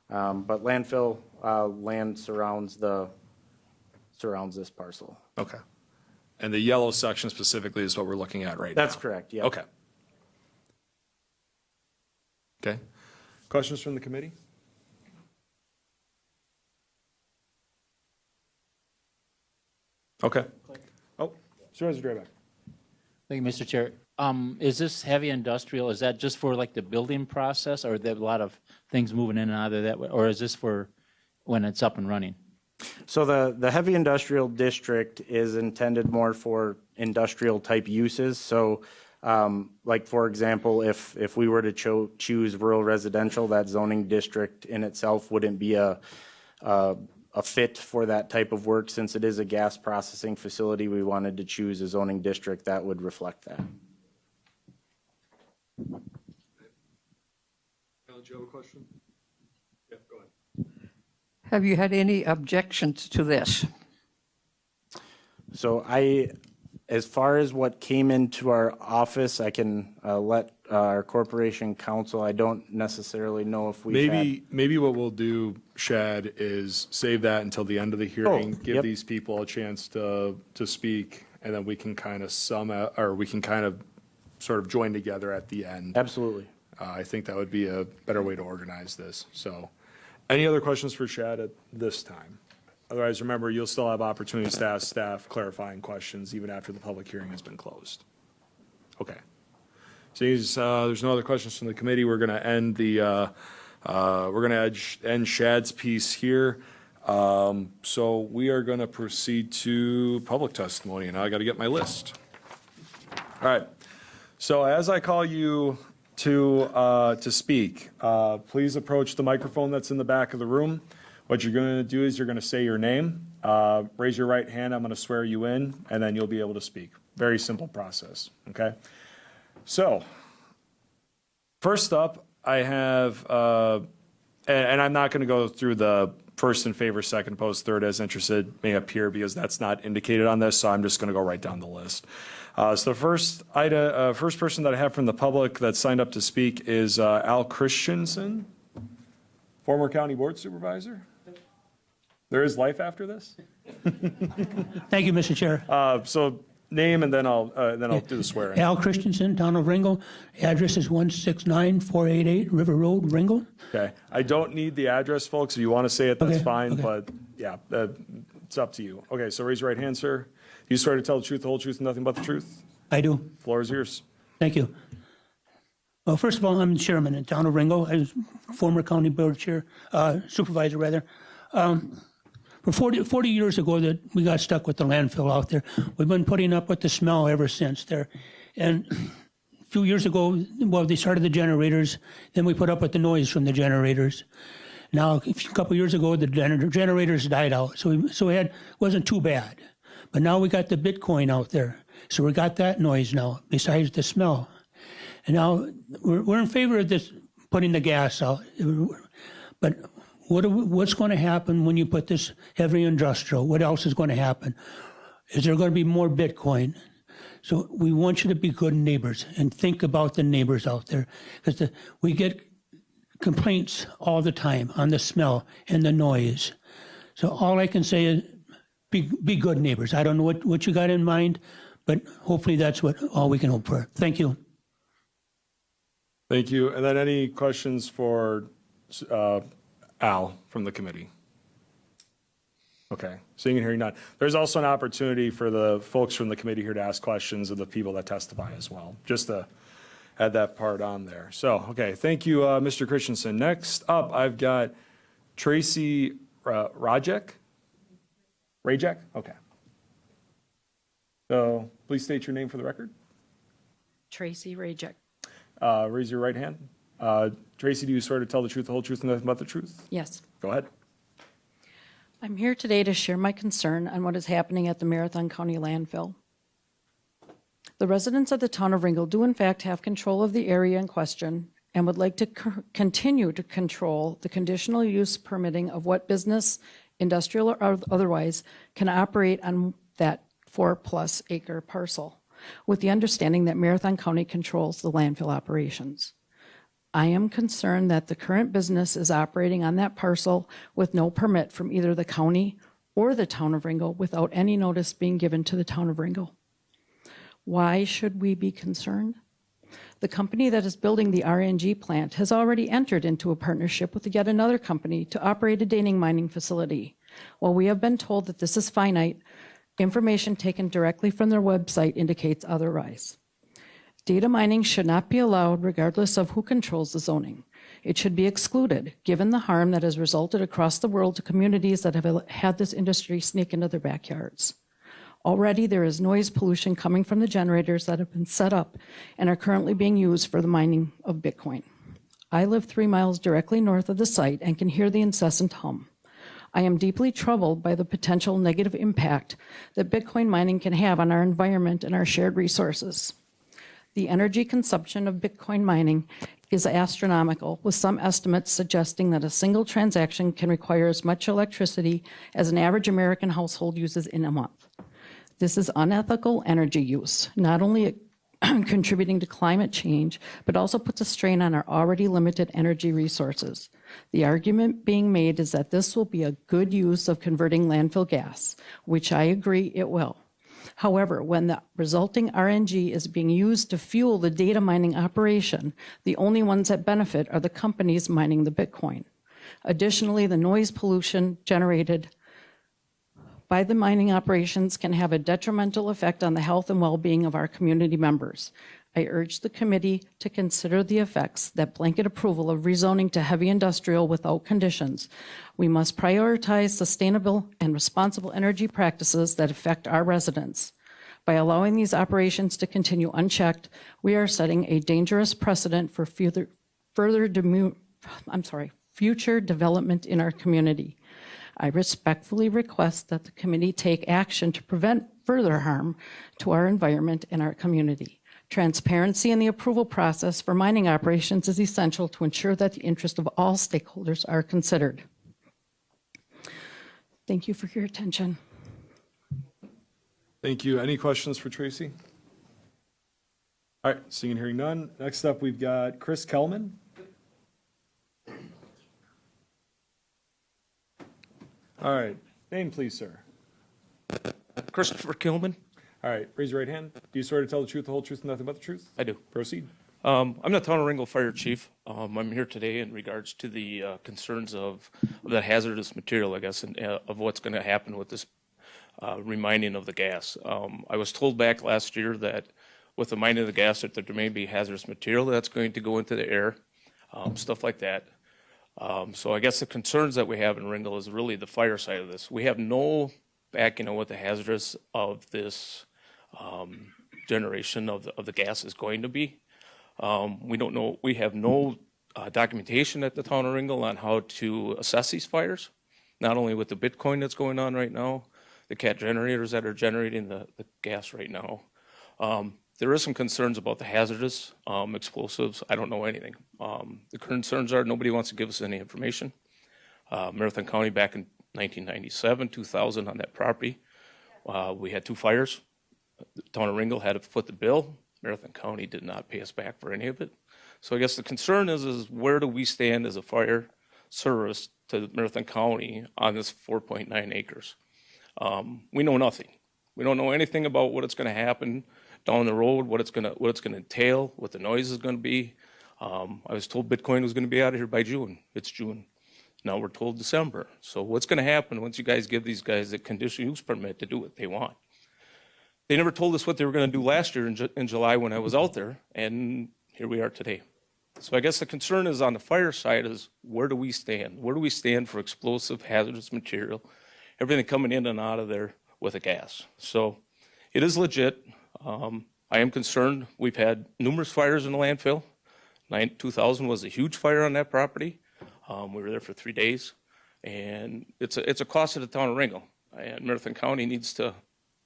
But landfill land surrounds this parcel. Okay. And the yellow section specifically is what we're looking at right now? That's correct, yeah. Okay. Okay. Questions from the committee? Okay. Oh, Supervisor Drayback. Thank you, Mr. Chair. Is this heavy industrial, is that just for like the building process, or are there a lot of things moving in and out of that, or is this for when it's up and running? So the heavy industrial district is intended more for industrial type uses. So like, for example, if we were to choose rural residential, that zoning district in itself wouldn't be a fit for that type of work. Since it is a gas processing facility, we wanted to choose a zoning district that would reflect that. Alan, do you have a question? Yeah, go ahead. Have you had any objections to this? So as far as what came into our office, I can let our corporation counsel. I don't necessarily know if we've had. Maybe what we'll do, Shad, is save that until the end of the hearing. Give yep. these people a chance to speak, and then we can kind of sort of join together at the end. Absolutely. I think that would be a better way to organize this. So, any other questions for Chad at this time? Otherwise, remember, you'll still have opportunities to ask staff clarifying questions even after the public hearing has been closed. Okay. Seeing there's no other questions from the committee, we're going to end end Chad's piece here. So we are going to proceed to public testimony, and now I got to get my list. All right. So as I call you to speak, please approach the microphone that's in the back of the room. What you're going to do is you're going to say your name, raise your right hand, I'm going to swear you in, and then you'll be able to speak. Very simple process, okay? So, first up, I have, and I'm not going to go through the first in favor, second opposed, third as interested may appear because that's not indicated on this, so I'm just going to go right down the list. So the first person that I have from the public that signed up to speak is Al Christensen, former county board supervisor. There is life after this? Thank you, Mr. Chair. So name and then I'll do the swearing. Al Christensen, Town of Ringel. Address is 169-488 River Road, Ringel. Okay. I don't need the address, folks. If you want to say it, that's Okay, fine, okay. but yeah, it's up to you. Okay, so raise your right hand, sir. Do you swear to tell the truth, the whole truth, and nothing but the truth? I do. Floor is yours. Thank you. Well, first of all, I'm the chairman in Town of Ringel. I was former county board chair, supervisor rather. For 40 years ago that we got stuck with the landfill out there. We've been putting up with the smell ever since there. And a few years ago, well, they started the generators, then we put up with the noise from the generators. Now, a couple years ago, the generators died out, so it wasn't too bad. But now we got the Bitcoin out there, so we got that noise now, besides the smell. And now we're in favor of this, putting the gas out. But what's going to happen when you put this heavy industrial? What else is going to happen? Is there going to be more Bitcoin? So we want you to be good neighbors and think about the neighbors out there, because we get complaints all the time on the smell and the noise. So all I can say is be good neighbors. I don't know what you got in mind, but hopefully that's all we can hope for. Thank you. Thank you. And then any questions for Al from the committee? Okay, seeing and hearing none. There's also an opportunity for the folks from the committee here to ask questions of the people that testify as well, just to add that part on there. So, okay, thank you, Mr. Christensen. Next up, I've got Tracy Rajek? Okay. So please state your name for the record. Tracy Rajek. Raise your right hand. Tracy, do you swear to tell the truth, the whole truth, and nothing but the truth? Yes. Go ahead. I'm here today to share my concern on what is happening at the Marathon County landfill. The residents of the town of Ringel do in fact have control of the area in question and would like to continue to control the conditional use permitting of what business, industrial or otherwise, can operate on that 4+ acre parcel, with the understanding that Marathon County controls the landfill operations. I am concerned that the current business is operating on that parcel with no permit from either the county or the town of Ringel without any notice being given to the town of Ringel. Why should we be concerned? The company that is building the RNG plant has already entered into a partnership with yet another company to operate a Daning mining facility. While we have been told that this is finite, information taken directly from their website indicates otherwise. Data mining should not be allowed regardless of who controls the zoning. It should be excluded, given the harm that has resulted across the world to communities that have had this industry sneak into their backyards. Already there is noise pollution coming from the generators that have been set up and are currently being used for the mining of Bitcoin. I live 3 miles directly north of the site and can hear the incessant hum. I am deeply troubled by the potential negative impact that Bitcoin mining can have on our environment and our shared resources. The energy consumption of Bitcoin mining is astronomical, with some estimates suggesting that a single transaction can require as much electricity as an average American household uses in a month. This is unethical energy use, not only contributing to climate change, but also puts a strain on our already limited energy resources. The argument being made is that this will be a good use of converting landfill gas, which I agree it will. However, when the resulting RNG is being used to fuel the data mining operation, the only ones that benefit are the companies mining the Bitcoin. Additionally, the noise pollution generated by the mining operations can have a detrimental effect on the health and well-being of our community members. I urge the committee to consider the effects that blanket approval of rezoning to heavy industrial without conditions. We must prioritize sustainable and responsible energy practices that affect our residents. By allowing these operations to continue unchecked, we are setting a dangerous precedent for future development in our community. I respectfully request that the committee take action to prevent further harm to our environment and our community. Transparency in the approval process for mining operations is essential to ensure that the interests of all stakeholders are considered. Thank you for your attention. Thank you. Any questions for Tracy? All right, seeing and hearing none. Next up, we've got Chris Kellman. All right, name please, sir. Christopher Kilman. All right, raise your right hand. Do you swear to tell the truth, the whole truth, and nothing but the truth? I do. Proceed. I'm the Town of Ringgold Fire Chief. I'm here today in regards to the concerns of the hazardous material, I guess, and of what's going to happen with this remining of the gas. I was told back last year that with the mining of the gas that there may be hazardous material that's going to go into the air, stuff like that. So I guess the concerns that we have in Ringgold is really the fire side of this. We have no backing on what the hazardous of this generation of the gas is going to be. We don't know. We have no documentation at the town of Ringgold on how to assess these fires. Not only with the Bitcoin that's going on right now, the cat generators that are generating the gas right now. There is some concerns about the hazardous explosives. I don't know anything. The concerns are nobody wants to give us any information. Marathon County back in 1997, 2000 on that property, we had 2 fires. The town of Ringgold had to foot the bill. Marathon County did not pay us back for any of it. So I guess the concern is where do we stand as a fire service to Marathon County on this 4.9 acres? We know nothing. We don't know anything about what it's going to happen down the road, what it's going to entail, what the noise is going to be. I was told Bitcoin was going to be out of here by June. It's June. Now we're told December. So what's going to happen once you guys give these guys a conditional use permit to do what they want? They never told us what they were going to do last year in July when I was out there, and here we are today. So I guess the concern is on the fire side is where do we stand? Where do we stand for explosive, hazardous material, everything coming in and out of there with a gas? So it is legit. I am concerned. We've had numerous fires in the landfill. 2000 was a huge fire on that property. We were there for 3 days, and it's a cost to the town of Ringgold, and Marathon County needs to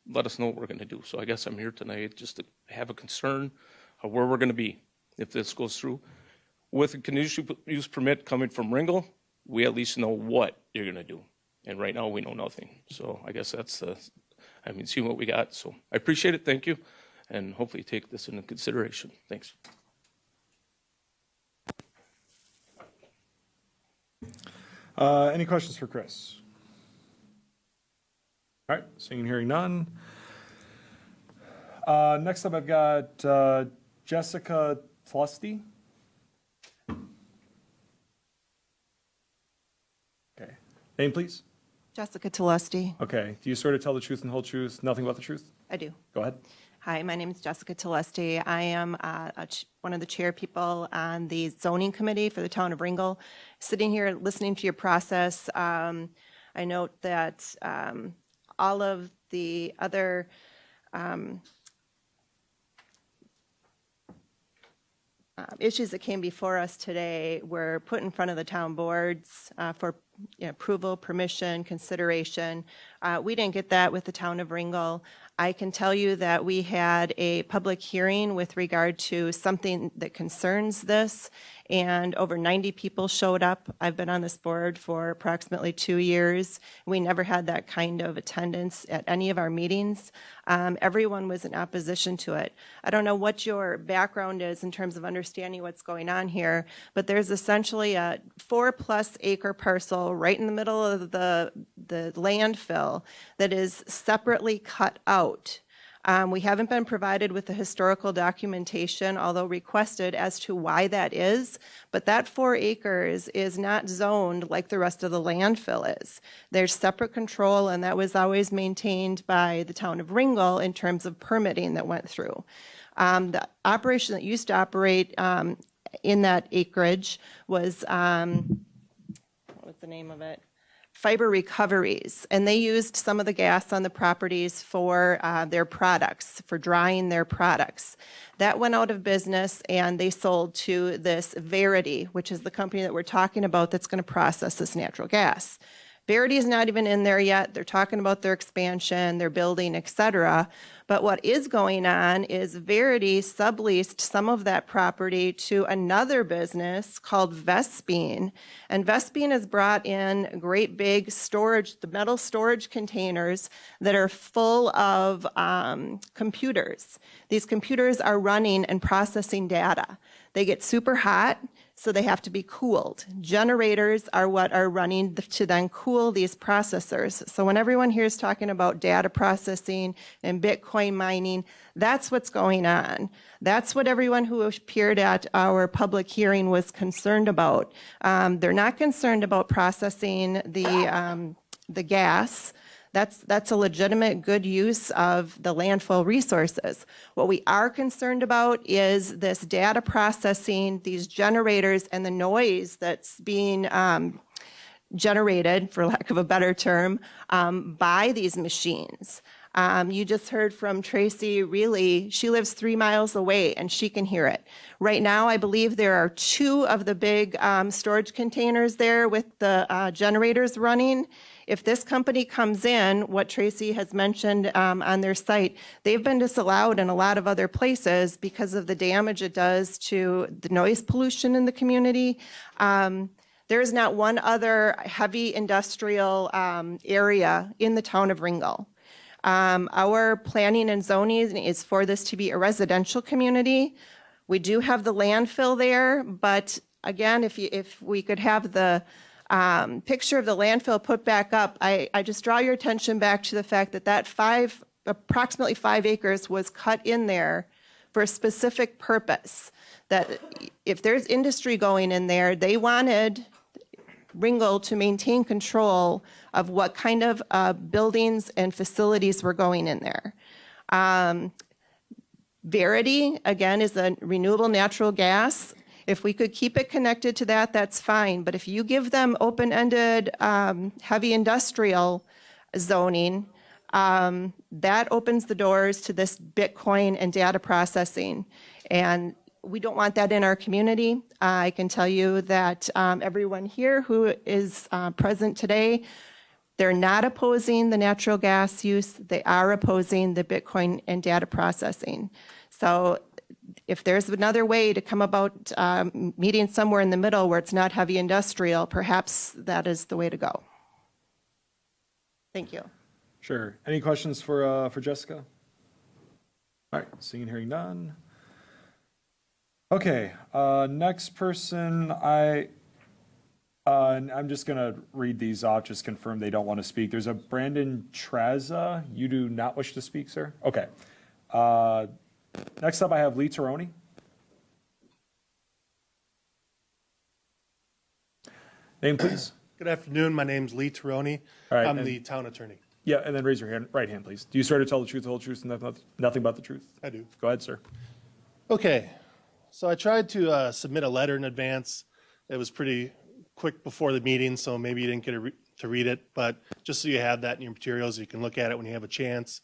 let us know what we're going to do. So I guess I'm here tonight just to have a concern of where we're going to be if this goes through. With a conditional use permit coming from Ringgold, we at least know what you're going to do, and right now we know nothing. So I guess that's see what we got. So I appreciate it. Thank you, and hopefully take this into consideration. Thanks. Any questions for Chris? All right, seeing and hearing none. Next up, I've got Jessica Tlusty. Okay, name please. Jessica Telesti. Okay, do you swear to tell the truth and the whole truth, nothing but the truth? I do. Go ahead. Hi, my name is Jessica Telesti. I am one of the chair people on the zoning committee for the town of Ringgold. Sitting here listening to your process, I note that all of the other issues that came before us today were put in front of the town boards for approval, permission, consideration. We didn't get that with the town of Ringgold. I can tell you that we had a public hearing with regard to something that concerns this, and over 90 people showed up. I've been on this board for approximately 2 years. We never had that kind of attendance at any of our meetings. Everyone was in opposition to it. I don't know what your background is in terms of understanding what's going on here, but there's essentially a 4+ acre parcel right in the middle of the landfill that is separately cut out We haven't been provided with the historical documentation, although requested, as to why that is, but that 4 acres is not zoned like the rest of the landfill is. There's separate control, and that was always maintained by the town of Ringgold in terms of permitting that went through. The operation that used to operate in that acreage was, what's the name of it? Fiber Recoveries, and they used some of the gas on the properties for their products, for drying their products. That went out of business, and they sold to this Verity, which is the company that we're talking about that's going to process this natural gas. Verity is not even in there yet. They're talking about their expansion, their building, et cetera. But what is going on is Verity subleased some of that property to another business called Vespine. And Vespine has brought in great big storage, the metal storage containers that are full of computers. These computers are running and processing data. They get super hot, so they have to be cooled. Generators are what are running to then cool these processors. So when everyone here is talking about data processing and Bitcoin mining, that's what's going on. That's what everyone who appeared at our public hearing was concerned about. They're not concerned about processing the gas. That's a legitimate good use of the landfill resources. What we are concerned about is this data processing, these generators, and the noise that's being generated, for lack of a better term, by these machines. You just heard from Tracy Reilly. She lives 3 miles away, and she can hear it. Right now, I believe there are 2 of the big storage containers there with the generators running. If this company comes in, what Tracy has mentioned on their site, they've been disallowed in a lot of other places because of the damage it does to the noise pollution in the community. There is not one other heavy industrial area in the town of Ringgold. Our planning and zoning is for this to be a residential community. We do have the landfill there, but again, if we could have the picture of the landfill put back up, I just draw your attention back to the fact that approximately 5 acres was cut in there for a specific purpose. That if there's industry going in there, they wanted Ringgold to maintain control of what kind of buildings and facilities were going in there. Verity, again, is a renewable natural gas. If we could keep it connected to that, that's fine. But if you give them open-ended heavy industrial zoning, that opens the doors to this Bitcoin and data processing. And we don't want that in our community. I can tell you that everyone here who is present today, they're not opposing the natural gas use. They are opposing the Bitcoin and data processing. So if there's another way to come about meeting somewhere in the middle where it's not heavy industrial, perhaps that is the way to go. Thank you. Sure. Any questions for Jessica? All right, seeing and hearing none. Okay, next person, I'm just going to read these off, just confirm they don't want to speak. There's a Brandon Traza. You do not wish to speak, sir? Okay. Next up, I have Lee Taroni. Name, please. Good afternoon. My name's Lee Taroni. All right, I'm the town attorney. Yeah, and then raise your right hand, please. Do you swear to tell the truth, the whole truth, and nothing but the truth? I do. Go ahead, sir. Okay. So I tried to submit a letter in advance. It was pretty quick before the meeting, so maybe you didn't get to read it. But just so you have that in your materials, you can look at it when you have a chance.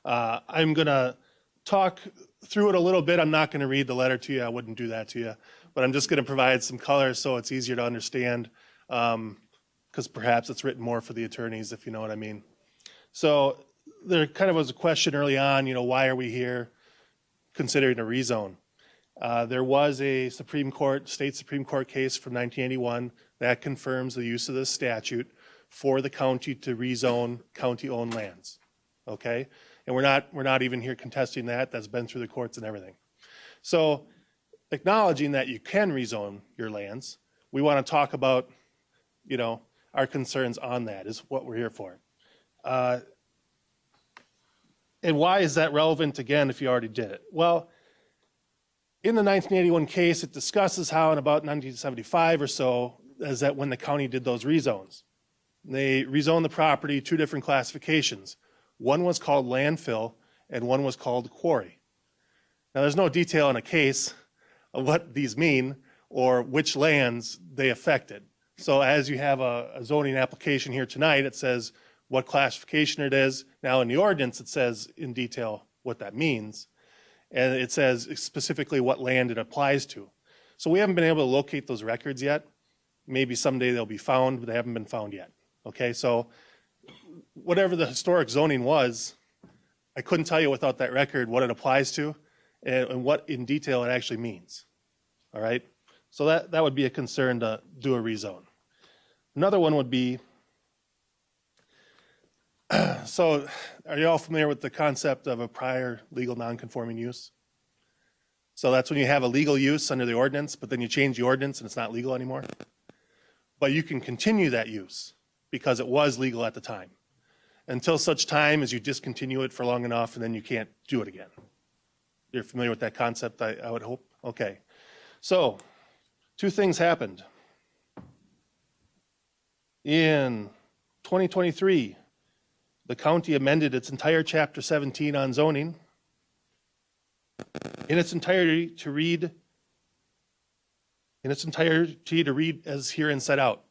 I'm going to talk through it a little bit. I'm not going to read the letter to you. I wouldn't do that to you. But I'm just going to provide some color so it's easier to understand, because perhaps it's written more for the attorneys, if you know what I mean. So there kind of was a question early on, why are we here considering a rezone? There was a state Supreme Court case from 1981 that confirms the use of this statute for the county to rezone county-owned lands. Okay? And we're not even here contesting that. That's been through the courts and everything. So acknowledging that you can rezone your lands, we want to talk about, our concerns on that is what we're here for. And why is that relevant again if you already did it? Well, in the 1981 case, it discusses how in about 1975 or so, is that when the county did those rezones. They rezoned the property, two different classifications. One was called landfill and one was called quarry. Now, there's no detail in a case of what these mean or which lands they affected. So as you have a zoning application here tonight, it says what classification it is. Now in the ordinance, it says in detail what that means. And it says specifically what land it applies to. So we haven't been able to locate those records yet. Maybe someday they'll be found, but they haven't been found yet. Okay, so whatever the historic zoning was, I couldn't tell you without that record what it applies to and what in detail it actually means. All right, so that would be a concern to do a rezone. Another one would be, so are you all familiar with the concept of a prior legal nonconforming use? So that's when you have a legal use under the ordinance, but then you change the ordinance and it's not legal anymore. But you can continue that use because it was legal at the time until such time as you discontinue it for long enough and then you can't do it again. You're familiar with that concept, I would hope? Okay. So, two things happened. In 2023, the county amended its entire Chapter 17 on zoning in its entirety to read as herein set out.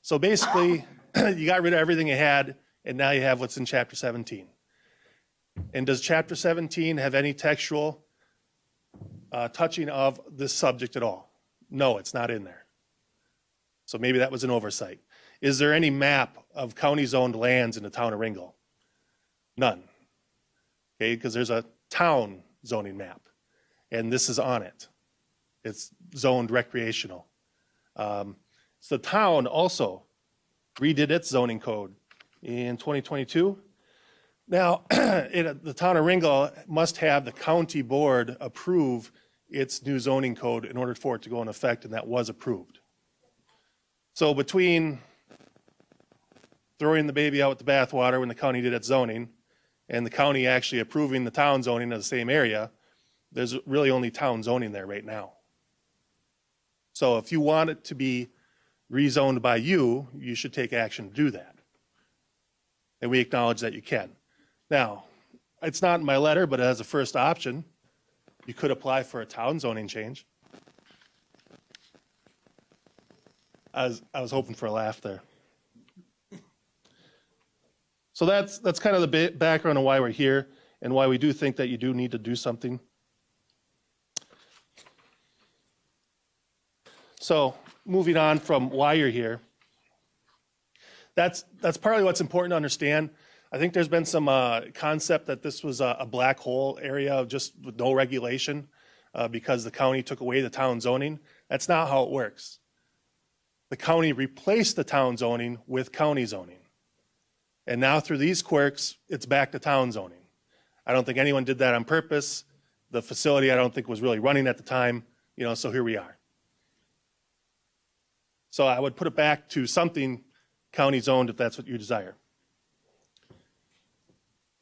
So basically, you got rid of everything you had, and now you have what's in Chapter 17. And does Chapter 17 have any textual touching of this subject at all? No, it's not in there. So maybe that was an oversight. Is there any map of county-zoned lands in the town of Ringgold? None. Okay, because there's a town zoning map, and this is on it. It's zoned recreational. So the town also redid its zoning code in 2022. Now, the town of Ringgold must have the county board approve its new zoning code in order for it to go in effect, and that was approved. So between throwing the baby out with the bathwater when the county did its zoning and the county actually approving the town zoning of the same area, there's really only town zoning there right now. So if you want it to be rezoned by you, you should take action to do that. And we acknowledge that you can. Now, it's not in my letter, but as a first option, you could apply for a town zoning change. I was hoping for a laugh there. So that's kind of the background of why we're here and why we do think that you do need to do something. So moving on from why you're here, that's partly what's important to understand. I think there's been some concept that this was a black hole area just with no regulation because the county took away the town zoning. That's not how it works. The county replaced the town zoning with county zoning. And now through these quirks, it's back to town zoning. I don't think anyone did that on purpose. The facility I don't think was really running at the time, so here we are. So I would put it back to something county zoned if that's what you desire.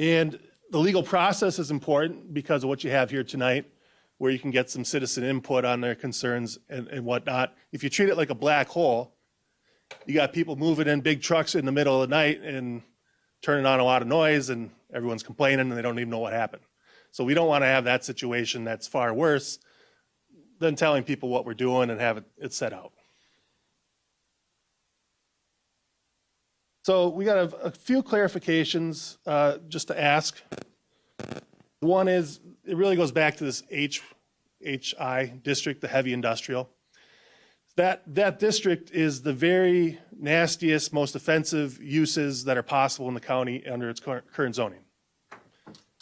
And the legal process is important because of what you have here tonight, where you can get some citizen input on their concerns and whatnot. If you treat it like a black hole, you got people moving in big trucks in the middle of the night and turning on a lot of noise and everyone's complaining and they don't even know what happened. So we don't want to have that situation. That's far worse than telling people what we're doing and have it set out. So we got a few clarifications just to ask. One is, it really goes back to this HI district, the heavy industrial. That district is the very nastiest, most offensive uses that are possible in the county under its current zoning.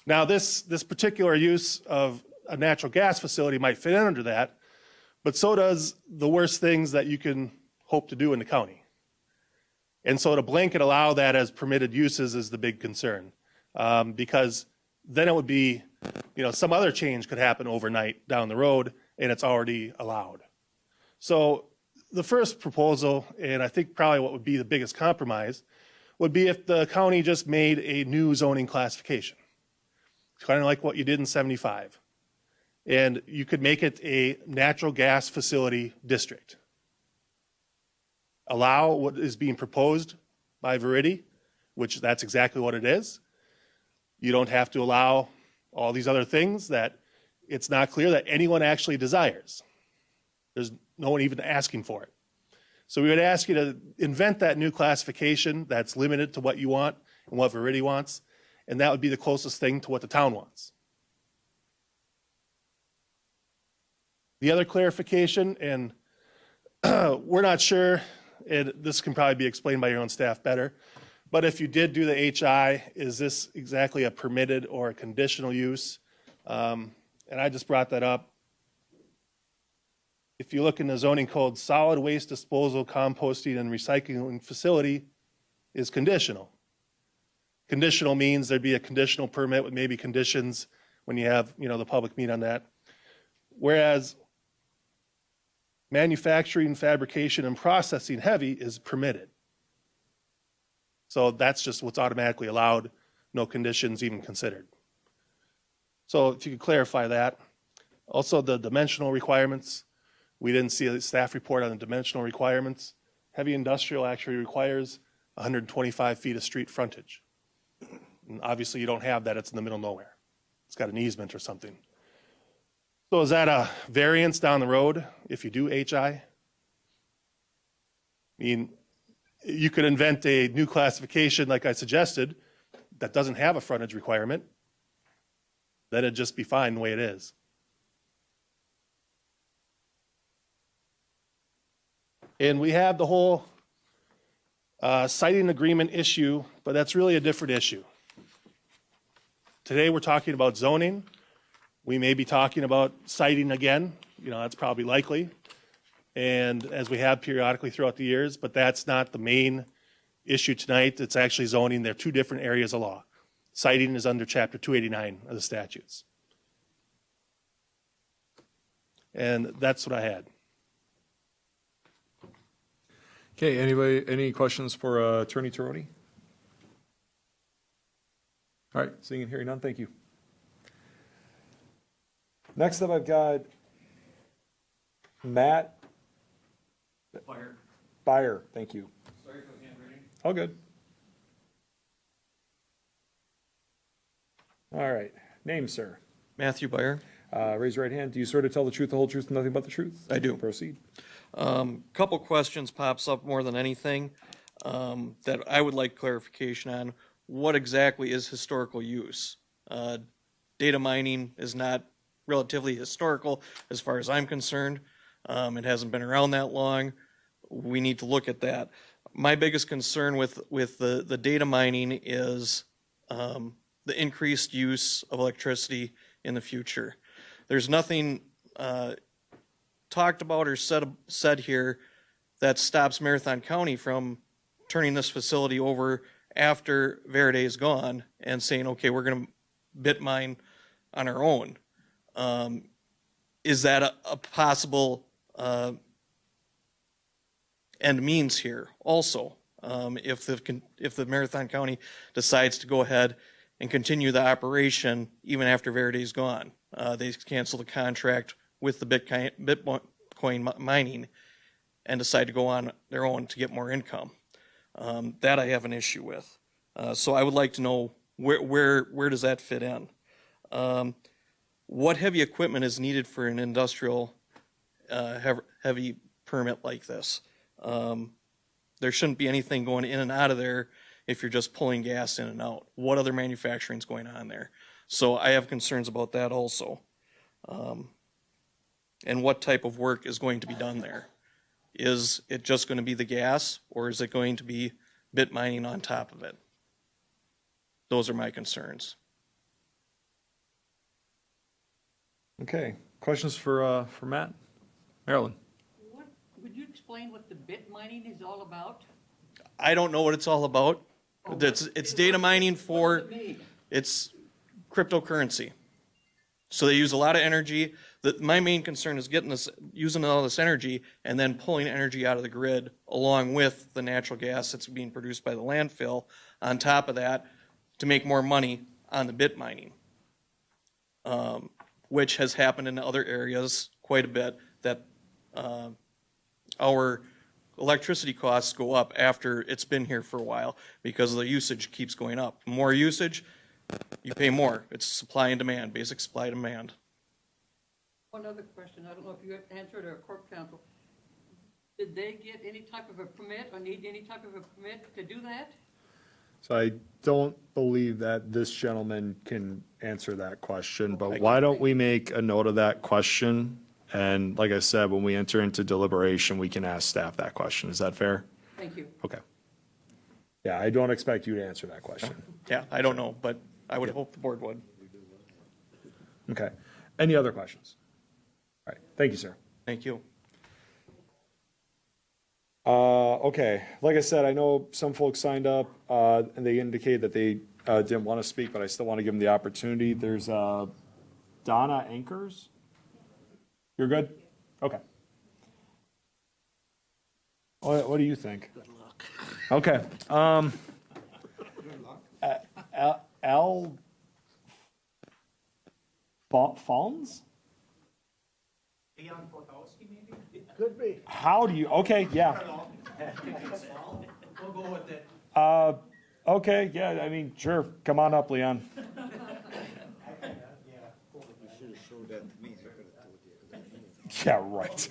Now, this particular use of a natural gas facility might fit in under that, but so does the worst things that you can hope to do in the county. And so to blanket allow that as permitted uses is the big concern, because then it would be, some other change could happen overnight down the road and it's already allowed. So the first proposal, and I think probably what would be the biggest compromise, would be if the county just made a new zoning classification. kind of like what you did in 75. And you could make it a natural gas facility district. Allow what is being proposed by Verity, which that's exactly what it is. You don't have to allow all these other things that it's not clear that anyone actually desires. There's no one even asking for it. So we would ask you to invent that new classification that's limited to what you want and what Verity wants, and that would be the closest thing to what the town wants. The other clarification, and we're not sure, and this can probably be explained by your own staff better, but if you did do the HI, is this exactly a permitted or a conditional use? And I just brought that up. If you look in the zoning code, solid waste disposal, composting, and recycling facility is conditional. Conditional means there'd be a conditional permit with maybe conditions when you have, the public meet on that. Whereas manufacturing, fabrication, and processing heavy is permitted. So that's just what's automatically allowed, no conditions even considered. So if you could clarify that. Also, the dimensional requirements. We didn't see a staff report on the dimensional requirements. Heavy industrial actually requires 125 feet of street frontage. And obviously you don't have that, it's in the middle of nowhere. It's got an easement or something. So is that a variance down the road if you do HI? I mean, you could invent a new classification like I suggested that doesn't have a frontage requirement. Then it'd just be fine the way it is. And we have the whole siting agreement issue, but that's really a different issue. Today we're talking about zoning. We may be talking about siting again. That's probably likely. And as we have periodically throughout the years, but that's not the main issue tonight. It's actually zoning. They're two different areas of law. Siting is under Chapter 289 of the statutes. And that's what I had. Okay, any questions for Attorney Tironi? All right, seeing and hearing none, thank you. Next up, I've got Matt Byer, thank you. Sorry for the handwriting. All good. All right, name, sir. Matthew Byer. Raise your right hand. Do you swear to tell the truth, the whole truth, and nothing but the truth? I do. Proceed. Couple questions pops up more than anything that I would like clarification on. What exactly is historical use? Data mining is not relatively historical as far as I'm concerned. It hasn't been around that long. We need to look at that. My biggest concern with the data mining is the increased use of electricity in the future. There's nothing talked about or said here that stops Marathon County from turning this facility over after Verity is gone and saying, okay, we're going to bit mine on our own. Is that a possible end means here also? If the Marathon County decides to go ahead and continue the operation even after Verity is gone, they cancel the contract with the Bitcoin mining and decide to go on their own to get more income. That I have an issue with. So I would like to know where does that fit in? What heavy equipment is needed for an industrial heavy permit like this? There shouldn't be anything going in and out of there if you're just pulling gas in and out. What other manufacturing is going on there? So I have concerns about that also. And what type of work is going to be done there? Is it just going to be the gas, or is it going to be bit mining on top of it? Those are my concerns. Okay, questions for Matt? Marilyn? Would you explain what the bit mining is all about? I don't know what it's all about. It's data mining for, it's cryptocurrency. So they use a lot of energy. My main concern is using all this energy and then pulling energy out of the grid along with the natural gas that's being produced by the landfill on top of that to make more money on the bit mining. which has happened in other areas quite a bit, that our electricity costs go up after it's been here for a while because the usage keeps going up. More usage, you pay more. It's supply and demand, basic supply and demand. One other question, I don't know if you answered or Corp Counsel. Did they get any type of a permit or need any type of a permit to do that? So I don't believe that this gentleman can answer that question, but why don't we make a note of that question? And like I said, when we enter into deliberation, we can ask staff that question. Is that fair? Thank you. Okay. Yeah, I don't expect you to answer that question. Yeah, I don't know, but I would hope the board would. Okay. Any other questions? All right. Thank you, sir. Thank you. Okay, like I said, I know some folks signed up, and they indicated that they didn't want to speak, but I still want to give them the opportunity. There's Donna Ankers. You're good? Okay. What do you think? Good luck. Okay. Al Fawns? Leon Forkowski, maybe? Could be. How do you, okay, yeah. We'll go with it. Okay, yeah, I mean, sure, come on up, Leon. Yeah, right.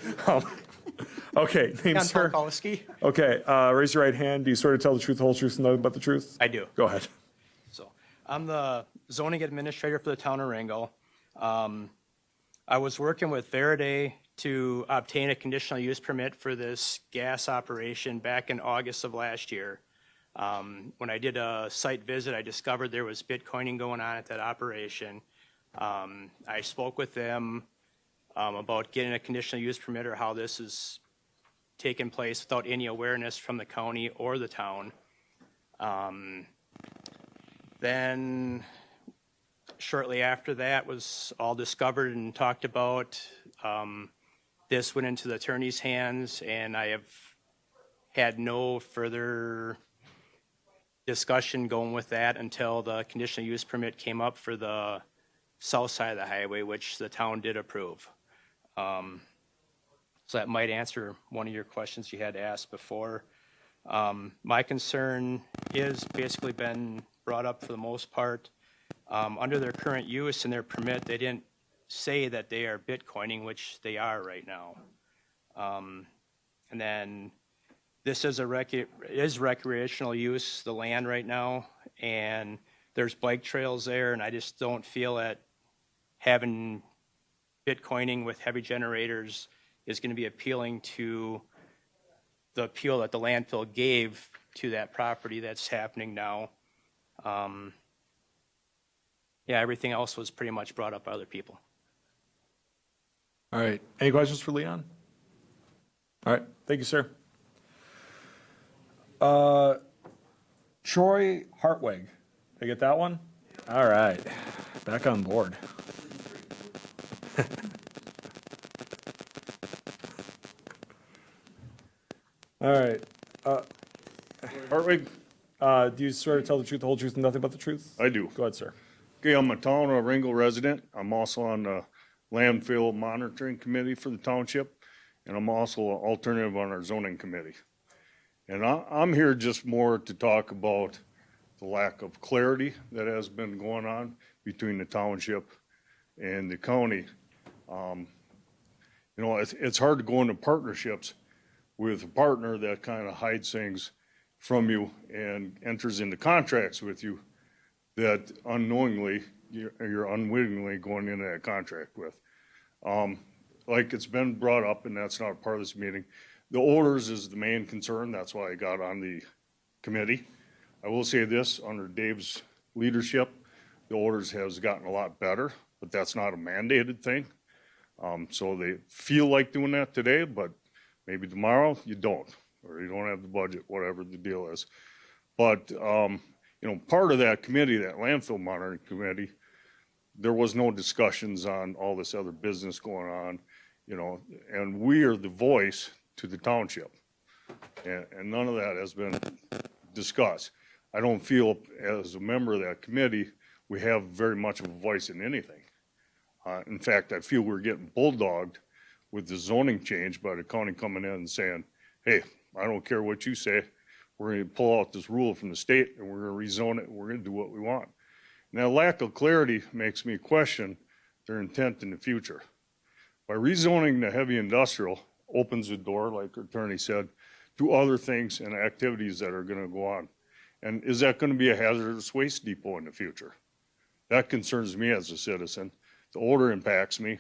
Okay, name, Leon sir. Forkowski. Okay, raise your right hand. Do you swear to tell the truth, the whole truth, and nothing but the truth? I do. Go ahead. So, I'm the zoning administrator for the town of Ringo. I was working with Faraday to obtain a conditional use permit for this gas operation back in August of last year. When I did a site visit, I discovered there was Bitcoining going on at that operation. I spoke with them about getting a conditional use permit or how this is taking place without any awareness from the county or the town. Then shortly after that was all discovered and talked about. This went into the attorney's hands, and I have had no further discussion going with that until the conditional use permit came up for the south side of the highway, which the town did approve. So that might answer one of your questions you had asked before. My concern is basically been brought up for the most part. Under their current use and their permit, they didn't say that they are Bitcoining, which they are right now. And then this is recreational use, the land right now, and there's bike trails there, and I just don't feel that having Bitcoining with heavy generators is going to be appealing to the appeal that the landfill gave to that property that's happening now. Yeah, everything else was pretty much brought up by other people. All right. Any questions for Leon? All right. Thank you, sir. Troy Hartwig. Did I get that one? All right. Back on board. All right. Hartwig, do you swear to tell the truth, the whole truth, and nothing but the truth? I do. Go ahead, sir. Okay, I'm a town of Ringo resident. I'm also on the landfill monitoring committee for the township, and I'm also an alternative on our zoning committee. And I'm here just more to talk about the lack of clarity that has been going on between the township and the county. You know, it's hard to go into partnerships with a partner that kind of hides things from you and enters into contracts with you that unknowingly, you're unwittingly going into that contract with. Like it's been brought up, and that's not part of this meeting, the odors is the main concern. That's why I got on the committee. I will say this, under Dave's leadership, the odors has gotten a lot better, but that's not a mandated thing. So they feel like doing that today, but maybe tomorrow you don't, or you don't have the budget, whatever the deal is. But, you know, part of that committee, that landfill monitoring committee, there was no discussions on all this other business going on, you know, and we are the voice to the township. And none of that has been discussed. I don't feel as a member of that committee, we have very much of a voice in anything. In fact, I feel we're getting bulldogged with the zoning change by the county coming in and saying, hey, I don't care what you say. We're going to pull out this rule from the state and we're going to rezone it and we're going to do what we want. And that lack of clarity makes me question their intent in the future. By rezoning the heavy industrial opens the door, like the attorney said, to other things and activities that are going to go on. And is that going to be a hazardous waste depot in the future? That concerns me as a citizen. The odor impacts me.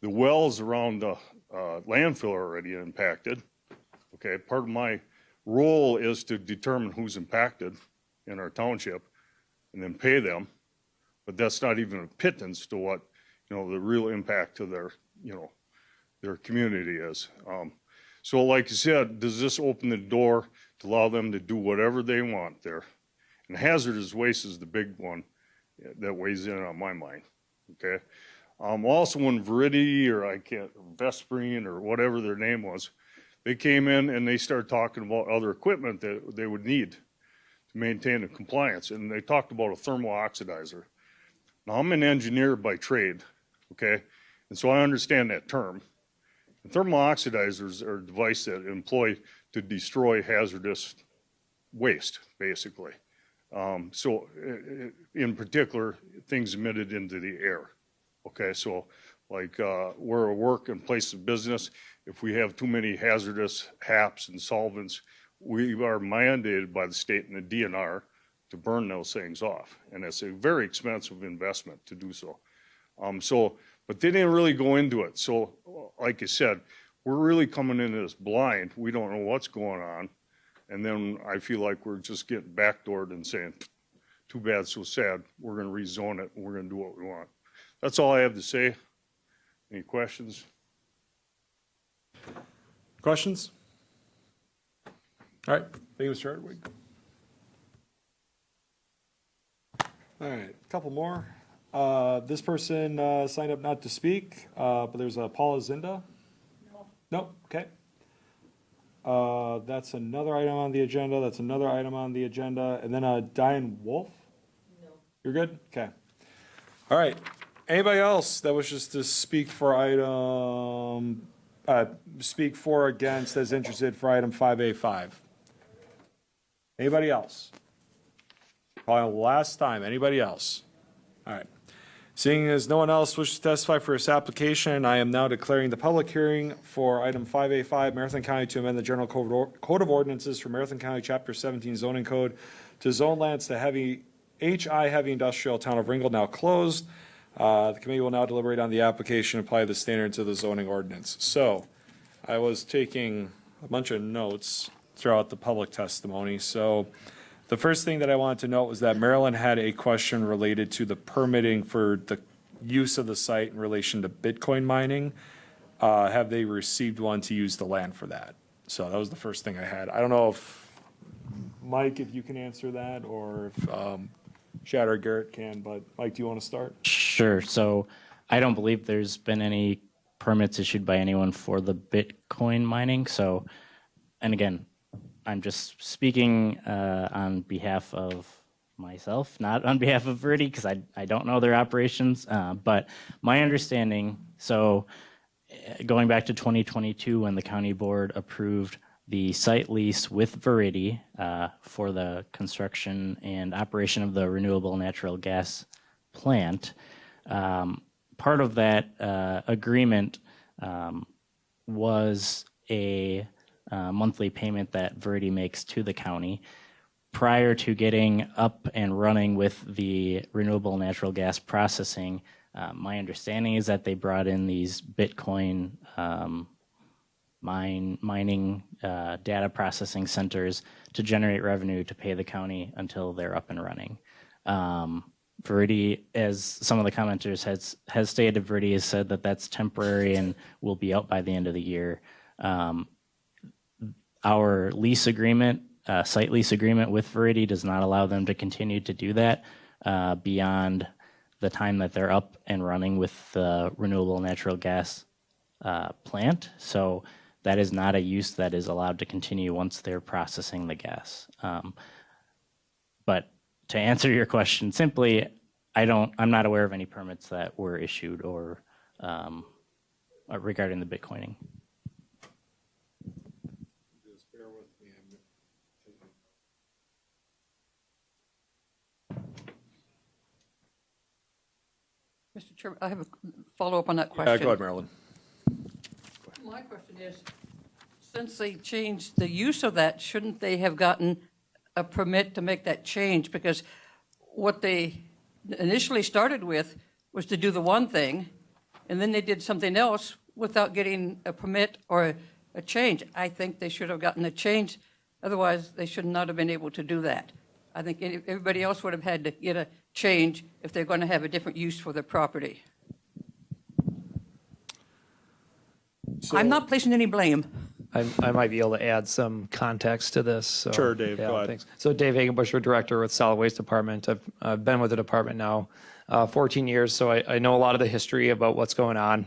The wells around the landfill are already impacted. Okay, part of my role is to determine who's impacted in our township and then pay them. But that's not even a pittance to what, the real impact to their, their community is. So like you said, does this open the door to allow them to do whatever they want there? And hazardous waste is the big one that weighs in on my mind, okay? Also when Verity or Vesprine or whatever their name was, they came in and they started talking about other equipment that they would need to maintain the compliance. And they talked about a thermal oxidizer. Now I'm an engineer by trade, okay? And so I understand that term. And thermal oxidizers are a device that employ to destroy hazardous waste, basically. So in particular, things emitted into the air. Okay, so like where I work and place of business, if we have too many hazardous HAPs and solvents, we are mandated by the state and the DNR to burn those things off. And it's a very expensive investment to do so. But they didn't really go into it. So like I said, we're really coming into this blind. We don't know what's going on. And then I feel like we're just getting backdoored and saying, too bad, so sad. We're going to rezone it and we're going to do what we want. That's all I have to say. Any questions? Questions? All right, thank you, Mr. Hardwick. All right, a couple more. This person signed up not to speak, but there's a Paula Zinda. No, okay. That's another item on the agenda. That's another item on the agenda. And then Diane Wolf? No. You're good? Okay. All right. Anybody else that wishes to speak for item, speak for or against as interested for item 5A5? Anybody else? Probably last time. Anybody else? All right. Seeing as no one else wishes to testify for this application, I am now declaring the public hearing for item 5A5, Marathon County to amend the General Code of Ordinances for Marathon County Chapter 17 zoning code to zone lands to heavy industrial town of Ringgold now closed. The committee will now deliberate on the application and apply the standards of the zoning ordinance. So I was taking a bunch of notes throughout the public testimony. So the first thing that I wanted to note was that Marilyn had a question related to the permitting for the use of the site in relation to Bitcoin mining. Have they received one to use the land for that? So that was the first thing I had. I don't know if, Mike, if you can answer that, or if Chad or Garrett can, but Mike, do you want to start? Sure. So I don't believe there's been any permits issued by anyone for the Bitcoin mining. So, and again, I'm just speaking on behalf of myself, not on behalf of Verity, because I don't know their operations. But my understanding, so going back to 2022 when the county board approved the site lease with Verity for the construction and operation of the renewable natural gas plant, part of that agreement was a monthly payment that Verity makes to the county. Prior to getting up and running with the renewable natural gas processing, my understanding is that they brought in these Bitcoin mining data processing centers to generate revenue to pay the county until they're up and running. Verity, as some of the commenters has stated, Verity has said that that's temporary and will be out by the end of the year. Our lease agreement, site lease agreement with Verity does not allow them to continue to do that beyond the time that they're up and running with the renewable natural gas plant. So that is not a use that is allowed to continue once they're processing the gas. But to answer your question simply, I'm not aware of any permits that were issued or regarding the Bitcoining. Mr. Chairman, I have a follow-up on that Yeah, question. go ahead, Marilyn. My question is, since they changed the use of that, shouldn't they have gotten a permit to make that change? Because what they initially started with was to do the one thing, and then they did something else without getting a permit or a change. I think they should have gotten a change. Otherwise, they should not have been able to do that. I think everybody else would have had to get a change if they're going to have a different use for their property. I'm not placing any blame. I might be able to add some context to this. So, Sure, Dave, go ahead. Thanks. So Dave Hagenbusher, Director with Solid Waste Department. I've been with the department now 14 years, so I know a lot of the history about what's going on.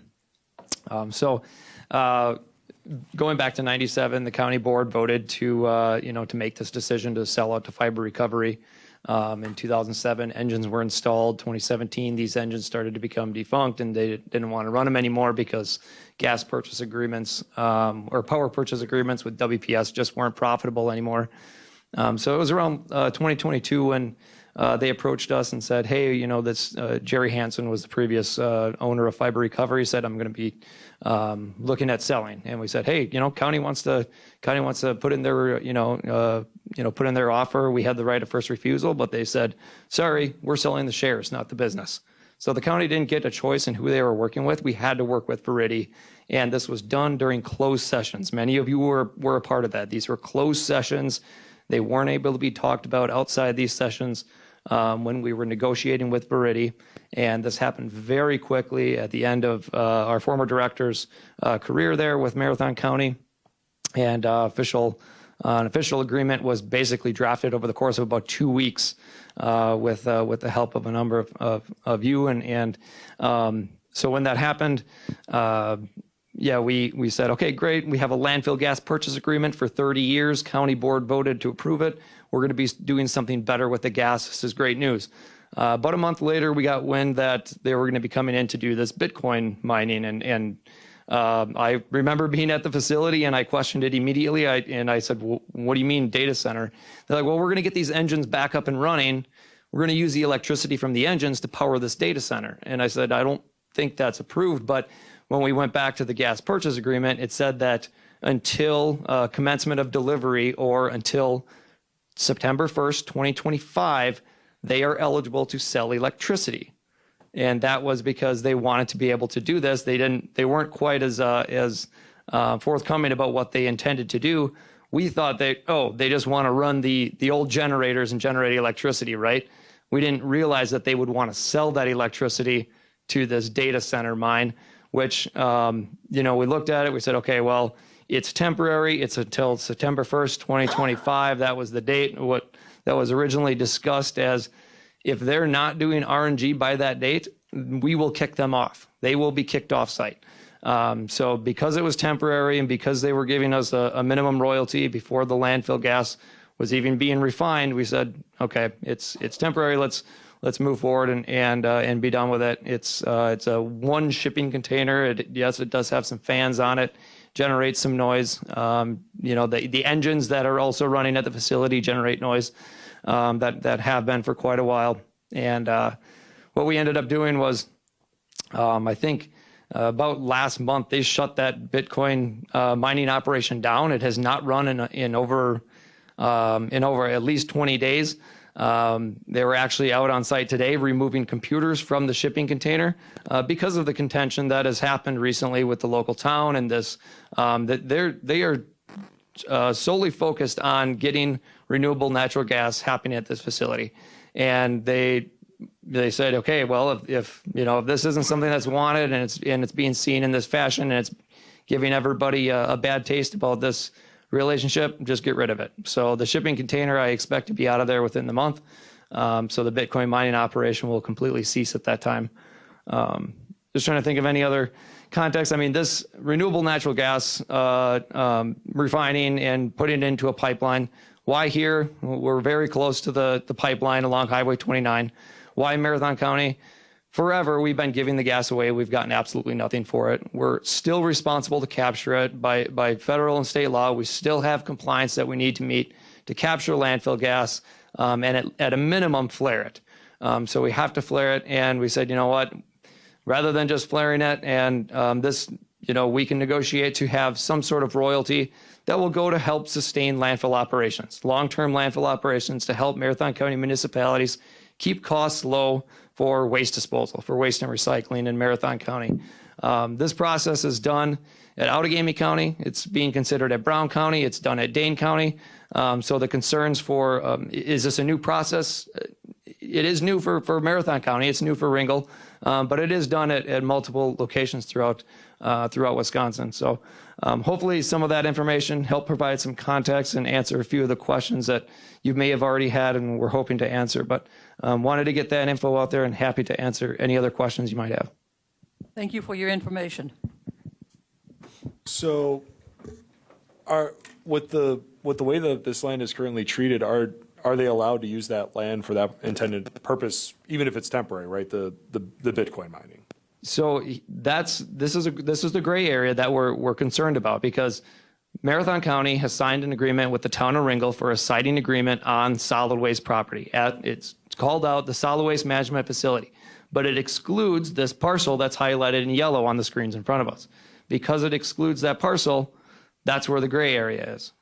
Going back to '97, the county board voted to make this decision to sell out to Fiber Recovery. In 2007, engines were installed. 2017, these engines started to become defunct, and they didn't want to run them anymore because gas purchase agreements or power purchase agreements with WPS just weren't profitable anymore. So it was around 2022 when they approached us and said, hey, this Jerry Hansen was the previous owner of Fiber Recovery, said, I'm going to be looking at selling. And we said, hey, county wants to put in their, put in their offer. We had the right of first refusal, but they said, sorry, we're selling the shares, not the business. So the county didn't get a choice in who they were working with. We had to work with Verity, and this was done during closed sessions. Many of you were a part of that. These were closed sessions. They weren't able to be talked about outside these sessions when we were negotiating with Verity, and this happened very quickly at the end of our former director's career there with Marathon County, and an official agreement was basically drafted over the course of about 2 weeks with the help of a number of you, and so when that happened, we said, okay, great. We have a landfill gas purchase agreement for 30 years. County board voted to approve it. We're going to be doing something better with the gas. This is great news. About a month later, we got wind that they were going to be coming in to do this Bitcoin mining. And I remember being at the facility, and I questioned it immediately. I said, well, what do you mean data center? They're like, well, we're going to get these engines back up and running. We're going to use the electricity from the engines to power this data center. And I said, I don't think that's approved. But when we went back to the gas purchase agreement, it said that until commencement of delivery or until September 1st, 2025, they are eligible to sell electricity. And that was because they wanted to be able to do this. They weren't quite as forthcoming about what they intended to do. We thought they just want to run the old generators and generate electricity, right? We didn't realize that they would want to sell that electricity to this data center mine, which, we looked at it, we said, okay, well, it's temporary. It's until September 1st, 2025. That was the date. What that was originally discussed as, if they're not doing RNG by that date, we will kick them off. They will be kicked off site. So because it was temporary and because they were giving us a minimum royalty before the landfill gas was even being refined, we said, okay, it's temporary. Let's move forward and be done with it. It's a one shipping container. Yes, it does have some fans on it, generates some noise. The engines that are also running at the facility generate noise that have been for quite a while. And what we ended up doing was, I think about last month, they shut that Bitcoin mining operation down. It has not run in over at least 20 days. They were actually out on site today removing computers from the shipping container because of the contention that has happened recently with the local town and this. That they are solely focused on getting renewable natural gas happening at this facility, and they said, okay, well, if this isn't something that's wanted and it's being seen in this fashion and it's giving everybody a bad taste about this relationship, just get rid of it. So the shipping container, I expect to be out of there within the month. So the Bitcoin mining operation will completely cease at that time. Just trying to think of any other context. I mean, this renewable natural gas refining and putting it into a pipeline. Why here? We're very close to the pipeline along Highway 29. Why Marathon County? Forever, we've been giving the gas away. We've gotten absolutely nothing for it. We're still responsible to capture it by federal and state law. We still have compliance that we need to meet to capture landfill gas and at a minimum flare it. So we have to flare it. And we said, you know what, rather than just flaring it and this, we can negotiate to have some sort of royalty that will go to help sustain landfill operations, long-term landfill operations to help Marathon County municipalities keep costs low for waste disposal, for waste and recycling in Marathon County. This process is done at Outagamie County. It's being considered at Brown County. It's done at Dane County. So the concerns for, is this a new process? It is new for Marathon County. It's new for Ringgold, but it is done at multiple locations throughout Wisconsin. So hopefully some of that information help provide some context and answer a few of the questions that you may have already had and we're hoping to answer. But wanted to get that info out there and happy to answer any other questions you might have. Thank you for your information. So, with the way that this land is currently treated, are they allowed to use that land for that intended purpose, even if it's temporary, right? The Bitcoin mining. So this is the gray area that we're concerned about, because Marathon County has signed an agreement with the town of Ringgold for a siting agreement on solid waste property. It's called out the solid waste management facility, but it excludes this parcel that's highlighted in yellow on the screens in front of us. Because it excludes that parcel, that's where the gray area is.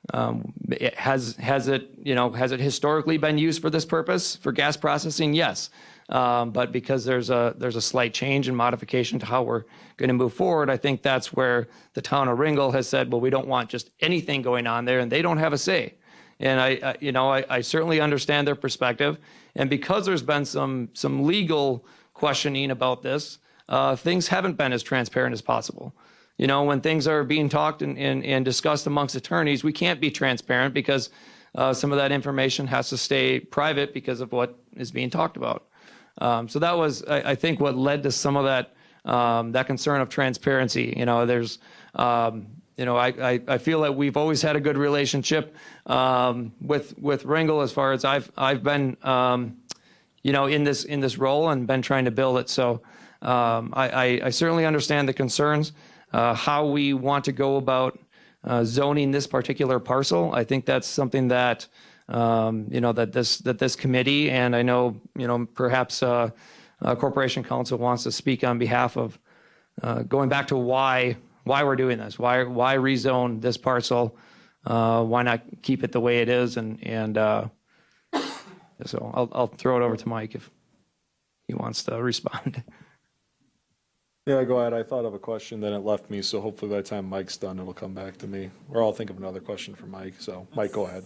Has it historically been used for this purpose, for gas processing? Yes. But because there's a slight change and modification to how we're going to move forward, I think that's where the town of Ringgold has said, well, we don't want just anything going on there, and they don't have a say. And I certainly understand their perspective. And because there's been some legal questioning about this, things haven't been as transparent as possible. When things are being talked and discussed amongst attorneys, we can't be transparent because some of that information has to stay private because of what is being talked about. So that was, I think, what led to some of that concern of transparency. There's, I feel that we've always had a good relationship with Ringgold as far as I've been, in this role and been trying to build it. So I certainly understand the concerns. How we want to go about zoning this particular parcel, I think that's something that that this committee, and I know perhaps Corporation Council wants to speak on behalf of going back to why we're doing this, why rezone this parcel, why not keep it the way it is, and so I'll throw it over to Mike if he wants to respond. Yeah, go ahead. I thought of a question, then it left me, so hopefully by the time Mike's done, it'll come back to me. Or I'll think of another question for Mike. So, Mike, go ahead.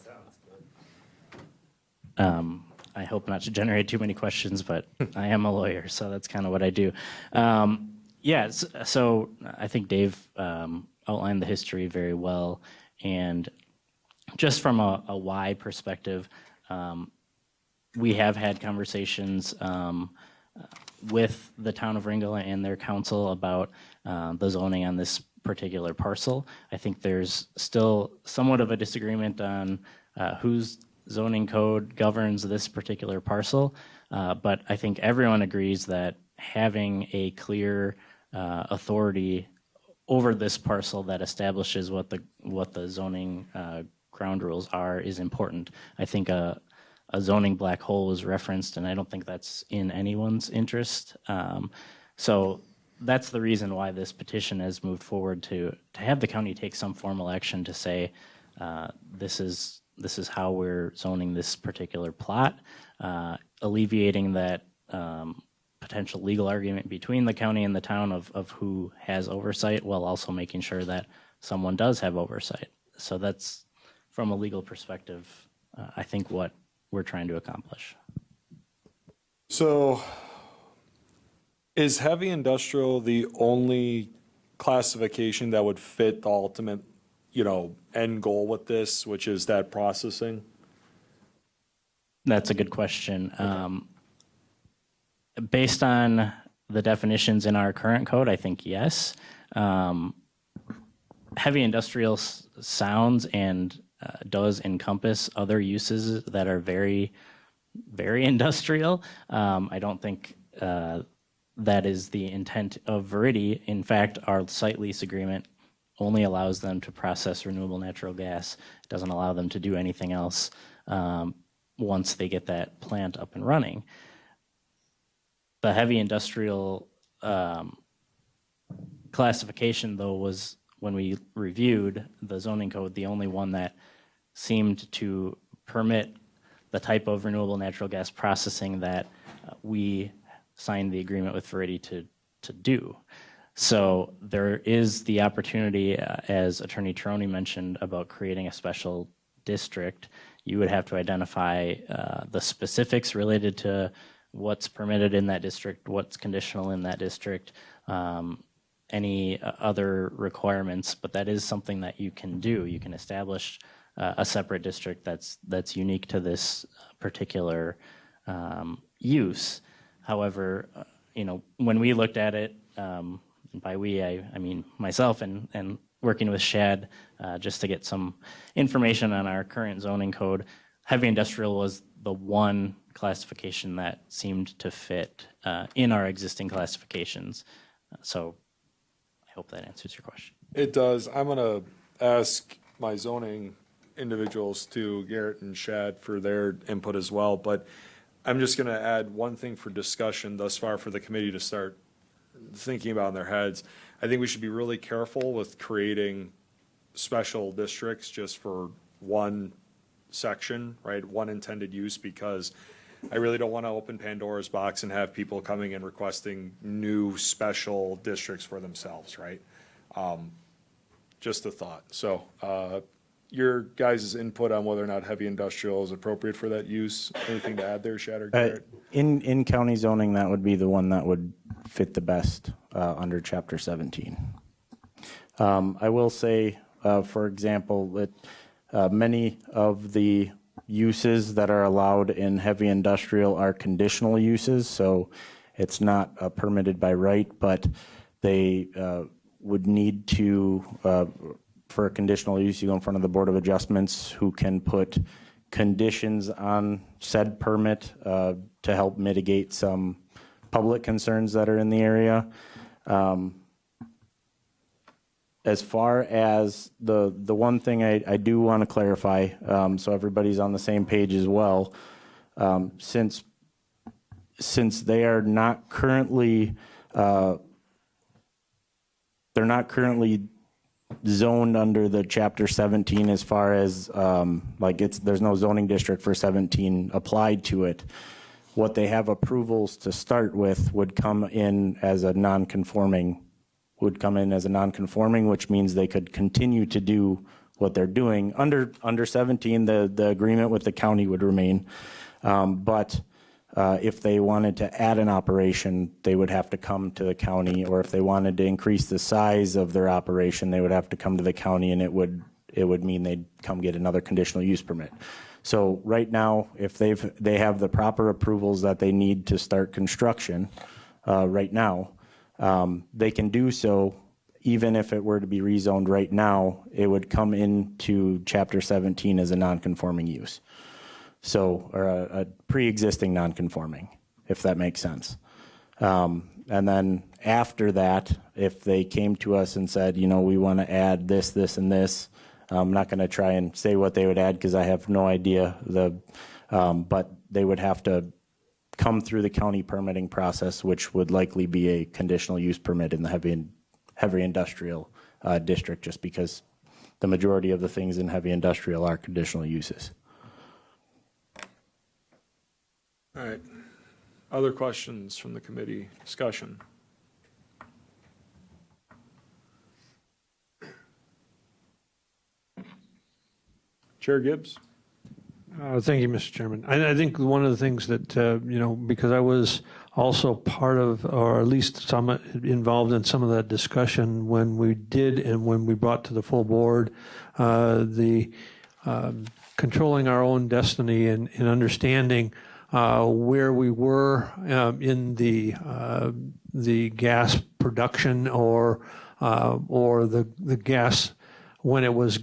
I hope not to generate too many questions, but I am a lawyer, so that's kind of what I do. So I think Dave outlined the history very well. And just from a why perspective, we have had conversations with the town of Ringgold and their council about the zoning on this particular parcel. I think there's still somewhat of a disagreement on whose zoning code governs this particular parcel, but I think everyone agrees that having a clear authority over this parcel that establishes what the zoning ground rules are is important. I think a zoning black hole was referenced, and I don't think that's in anyone's interest. So that's the reason why this petition has moved forward to have the county take some formal action to say this is how we're zoning this particular plot, alleviating that potential legal argument between the county and the town of who has oversight, while also making sure that someone does have oversight. So that's, from a legal perspective, I think what we're trying to accomplish. So, is heavy industrial the only classification that would fit the ultimate, end goal with this, which is that processing? That's a good question. Based on the definitions in our current code, I think yes. Heavy industrial sounds and does encompass other uses that are very very industrial. I don't think that is the intent of Verity. In fact, our site lease agreement only allows them to process renewable natural gas. It doesn't allow them to do anything else once they get that plant up and running. The heavy industrial classification, though, was, when we reviewed the zoning code, the only one that seemed to permit the type of renewable natural gas processing that we signed the agreement with Verity to do. So there is the opportunity, as Attorney Troney mentioned, about creating a special district. You would have to identify the specifics related to what's permitted in that district, what's conditional in that district, any other requirements, but that is something that you can do. You can establish a separate district that's unique to this particular use. However, when we looked at it, and by we, I mean myself and working with Shad just to get some information on our current zoning code, heavy industrial was the one classification that seemed to fit in our existing classifications. So I hope that answers your question. It does. I'm going to ask my zoning individuals to Garrett and Shad for their input as well, but I'm just going to add one thing for discussion thus far for the committee to start thinking about in their heads. I think we should be really careful with creating special districts just for one section, right? One intended use, because I really don't want to open Pandora's box and have people coming and requesting new special districts for themselves, right? Just a thought. So your guys' input on whether or not heavy industrial is appropriate for that use. Anything to add there, Shad or Garrett? In county zoning, that would be the one that would fit the best under Chapter 17. I will say, for example, that many of the uses that are allowed in heavy industrial are conditional uses, so it's not permitted by right, but they would need to, for a conditional use, you go in front of the Board of Adjustments, who can put conditions on said permit to help mitigate some public concerns that are in the area. As far as the one thing I do want to clarify, so everybody's on the same page as well, since they are not currently zoned under the Chapter 17 as far as there's no zoning district for 17 applied to it. What they have approvals to start with would come in as a non-conforming, which means they could continue to do what they're doing. Under 17, the agreement with the county would remain. But if they wanted to add an operation, they would have to come to the county, or if they wanted to increase the size of their operation, they would have to come to the county, and it would mean they'd come get another conditional use permit. So right now, if they have the proper approvals that they need to start construction right now, they can do so. Even if it were to be rezoned right now, it would come into Chapter 17 as a non-conforming use. So, or a pre-existing non-conforming, if that makes sense. And then after that, if they came to us and said, we want to add this, this, and this, I'm not going to try and say what they would add because I have no idea. But they would have to come through the county permitting process, which would likely be a conditional use permit in the heavy industrial district, just because the majority of the things in heavy industrial are conditional uses. All right. Other questions from the committee? Discussion? Chair Gibbs? Thank you, Mr. Chairman. I think one of the things that, because I was also part of, or at least some involved in some of that discussion when we did and when we brought to the full board the controlling our own destiny and understanding where we were in the gas production or the gas when it was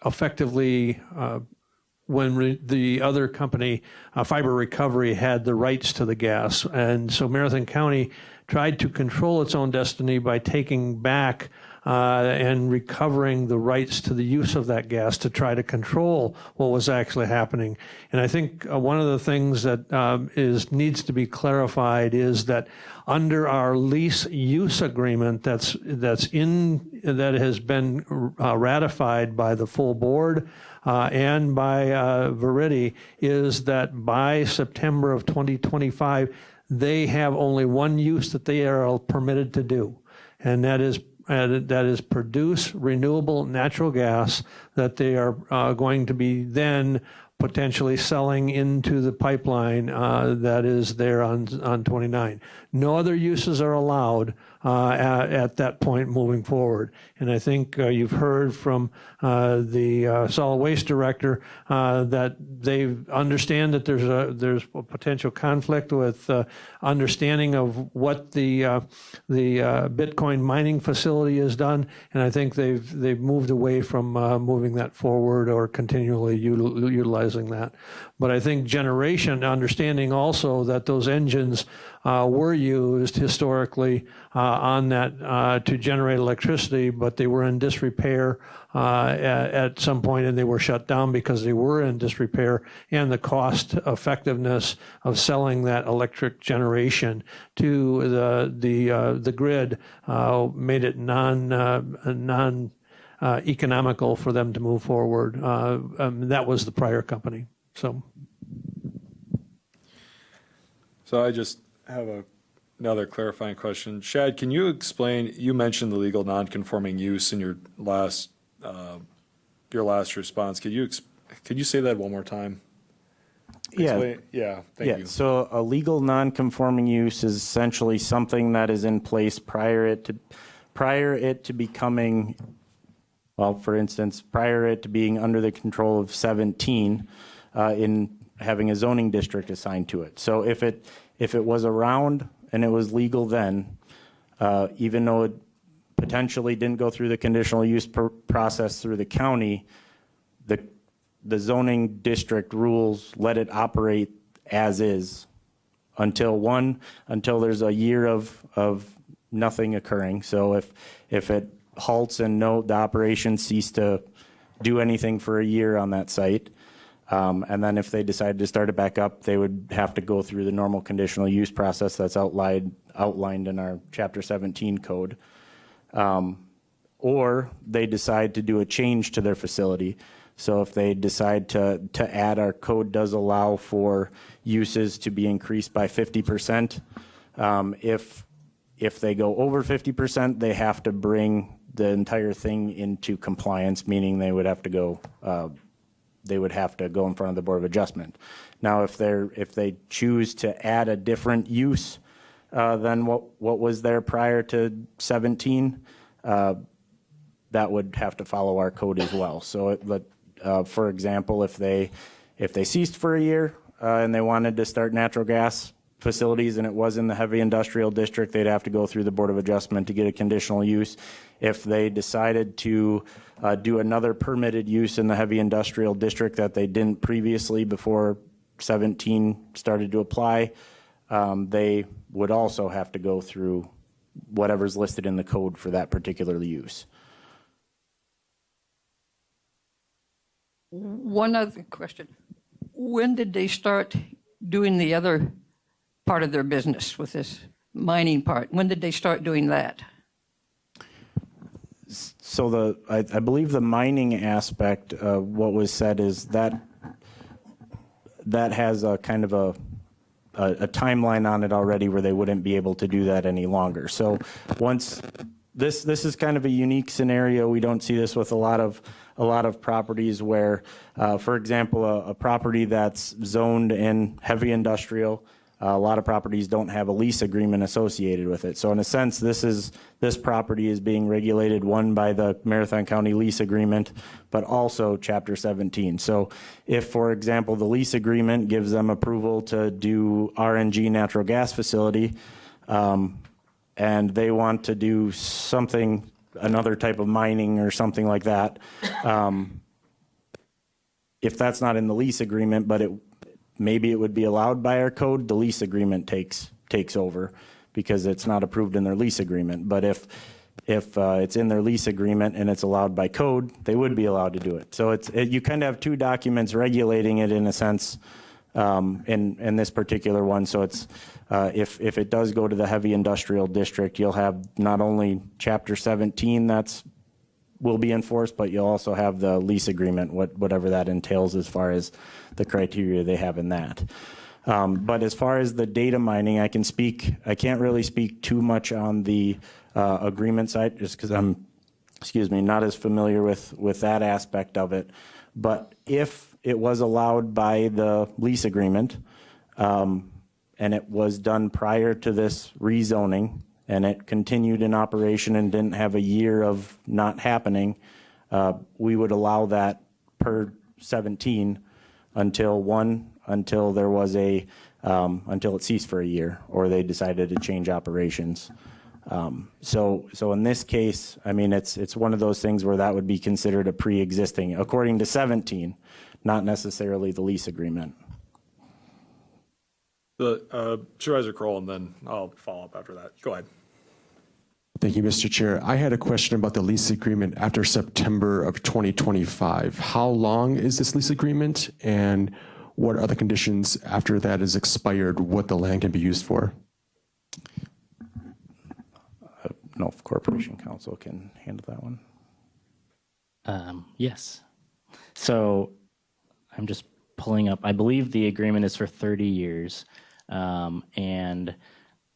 effectively when the other company, Fiber Recovery, had the rights to the gas. And so Marathon County tried to control its own destiny by taking back and recovering the rights to the use of that gas to try to control what was actually happening. And I think one of the things that needs to be clarified is that under our lease use agreement that has been ratified by the full board and by Verity, is that by September of 2025, they have only one use that they are permitted to do, and that is produce renewable natural gas that they are going to be then potentially selling into the pipeline that is there on 29. No other uses are allowed at that point moving forward. And I think you've heard from the solid waste director that they understand that there's a potential conflict with understanding of what the Bitcoin mining facility has done, and I think they've moved away from moving that forward or continually utilizing that. But I think generation, understanding also that those engines were used historically on that to generate electricity, but they were in disrepair at some point, and they were shut down because they were in disrepair, and the cost effectiveness of selling that electric generation to the grid made it non economical for them to move forward. That was the prior company. So I just have another clarifying question. Shad, can you explain, you mentioned the legal nonconforming use in your last response. Could you say that one more time? Thank you. So a legal nonconforming use is essentially something that is in place prior it to becoming, well, for instance, prior it to being under the control of 17 in having a zoning district assigned to it. So if it was around and it was legal then, even though it potentially didn't go through the conditional use process through the county, the zoning district rules let it operate as is until there's a year of nothing occurring. So if it halts and the operation ceased to do anything for a year on that site, and then if they decided to start it back up, they would have to go through the normal conditional use process that's outlined in our Chapter 17 code. Or they decide to do a change to their facility. So if they decide to add, our code does allow for uses to be increased by 50%. If they go over 50%, they have to bring the entire thing into compliance, meaning they would have to go in front of the Board of Adjustment. Now, if they choose to add a different use than what was there prior to 17, that would have to follow our code as well. So, for example, if they ceased for a year and they wanted to start natural gas facilities and it was in the heavy industrial district, they'd have to go through the Board of Adjustment to get a conditional use. If they decided to do another permitted use in the heavy industrial district that they didn't previously before 17 started to apply, they would also have to go through whatever's listed in the code for that particular use. One other question. When did they start doing the other part of their business with this mining part? When did they start doing that? So I believe the mining aspect of what was said is that has a kind of a timeline on it already where they wouldn't be able to do that any longer. So once this is kind of a unique scenario. We don't see this with a lot of properties where, for example, a property that's zoned in heavy industrial, a lot of properties don't have a lease agreement associated with it. So in a sense, this property is being regulated, one, by the Marathon County lease agreement, but also Chapter 17. So if, for example, the lease agreement gives them approval to do RNG natural gas facility, and they want to do something, another type of mining or something like that, if that's not in the lease agreement, but maybe it would be allowed by our code, the lease agreement takes over because it's not approved in their lease agreement. But if it's in their lease agreement and it's allowed by code, they would be allowed to do it. So you kind of have two documents regulating it in a sense in this particular one. So it's if it does go to the heavy industrial district, you'll have not only Chapter 17 will be enforced, but you'll also have the lease agreement, whatever that entails as far as the criteria they have in that. But as far as the data mining, I can't really speak too much on the agreement side just because I'm, not as familiar with that aspect of it. But if it was allowed by the lease agreement, and it was done prior to this rezoning, and it continued in operation and didn't have a year of not happening, we would allow that per 17 until there was until it ceased for a year or they decided to change operations. So in this case, I mean, it's one of those things where that would be considered a pre-existing, according to 17, not necessarily the lease agreement. Supervisor Kroll, and then I'll follow up after that. Go ahead. Thank you, Mr. Chair. I had a question about the lease agreement after September of 2025. How long is this lease agreement, and what are the conditions after that is expired, what the land can be used for? I don't know if Corporation Counsel can handle that one. Yes. So I'm just pulling up. I believe the agreement is for 30 years. And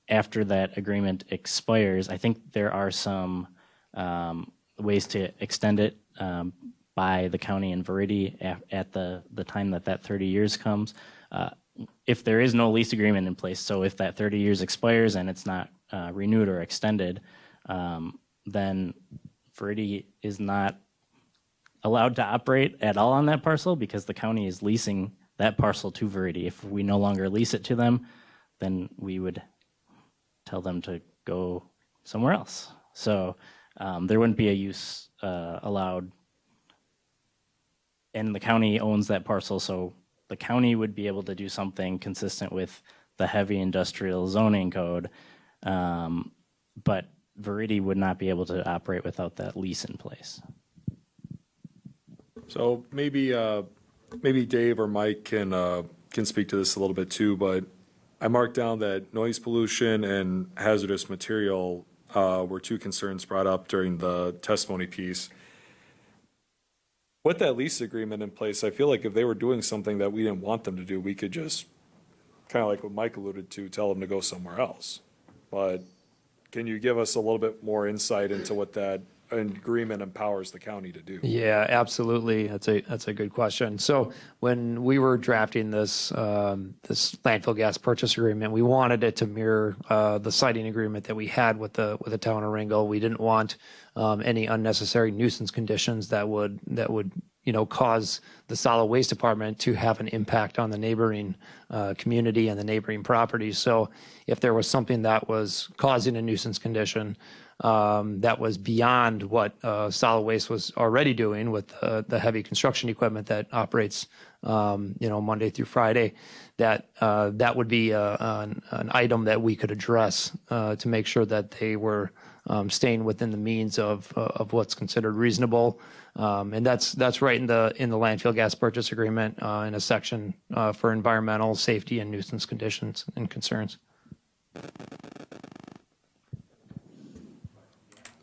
after that agreement expires, I think there are some ways to extend it by the county and Verity at the time that 30 years comes. If there is no lease agreement in place, so if that 30 years expires and it's not renewed or extended, then Verity is not allowed to operate at all on that parcel because the county is leasing that parcel to Verity. If we no longer lease it to them, then we would tell them to go somewhere else. So there wouldn't be a use allowed. And the county owns that parcel, so the county would be able to do something consistent with the heavy industrial zoning code, but Verity would not be able to operate without that lease in place. So maybe Dave or Mike can speak to this a little bit too, but I marked down that noise pollution and hazardous material were two concerns brought up during the testimony piece. With that lease agreement in place, I feel like if they were doing something that we didn't want them to do, we could just, kind of like what Mike alluded to, tell them to go somewhere else. But can you give us a little bit more insight into what that agreement empowers the county to do? Yeah, absolutely. That's a good question. So when we were drafting this landfill gas purchase agreement, we wanted it to mirror the siting agreement that we had with the town of Ringgold. We didn't want any unnecessary nuisance conditions that would cause the solid waste department to have an impact on the neighboring community and the neighboring properties. So if there was something that was causing a nuisance condition that was beyond what solid waste was already doing with the heavy construction equipment that operates, Monday through Friday, that would be an item that we could address to make sure that they were staying within the means of what's considered reasonable. And that's right in the landfill gas purchase agreement in a section for environmental safety and nuisance conditions and concerns.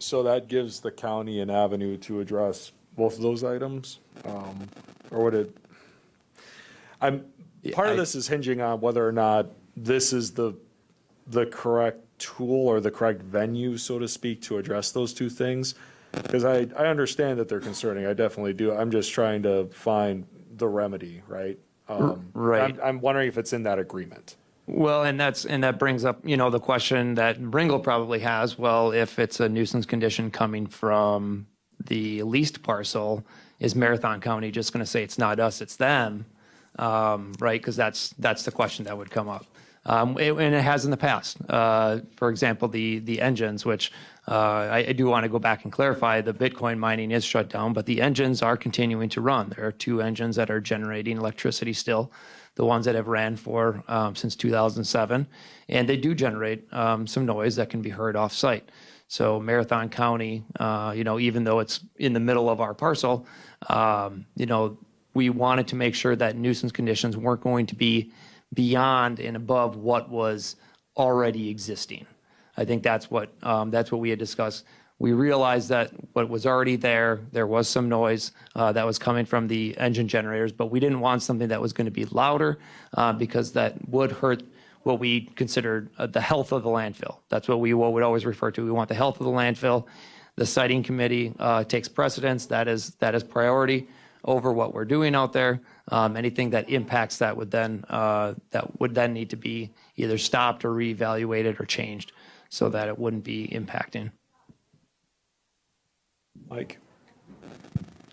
So that gives the county an avenue to address both of those items, or would it? Part of this is hinging on whether or not this is the correct tool or the correct venue, so to speak, to address those two things. Because I understand that they're concerning. I definitely do. I'm just trying to find the remedy, right? Right. I'm wondering if it's in that agreement. Well, and that brings up, the question that Ringgold probably has. Well, if it's a nuisance condition coming from the leased parcel, is Marathon County just going to say it's not us, it's them, right? Because that's the question that would come up. and it has in the past. For example, the engines, which I do want to go back and clarify, the Bitcoin mining is shut down, but the engines are continuing to run. There are 2 engines that are generating electricity still, the ones that have ran for since 2007, and they do generate some noise that can be heard off-site. So Marathon County, even though it's in the middle of our parcel, we wanted to make sure that nuisance conditions weren't going to be beyond and above what was already existing. I think that's what we had discussed. We realized that what was already there was some noise that was coming from the engine generators, but we didn't want something that was going to be louder because that would hurt what we considered the health of the landfill. That's what we would always refer to. We want the health of the landfill. The siting committee takes precedence. That is priority over what we're doing out there. Anything that impacts that would then need to be either stopped or reevaluated or changed so that it wouldn't be impacting. Mike?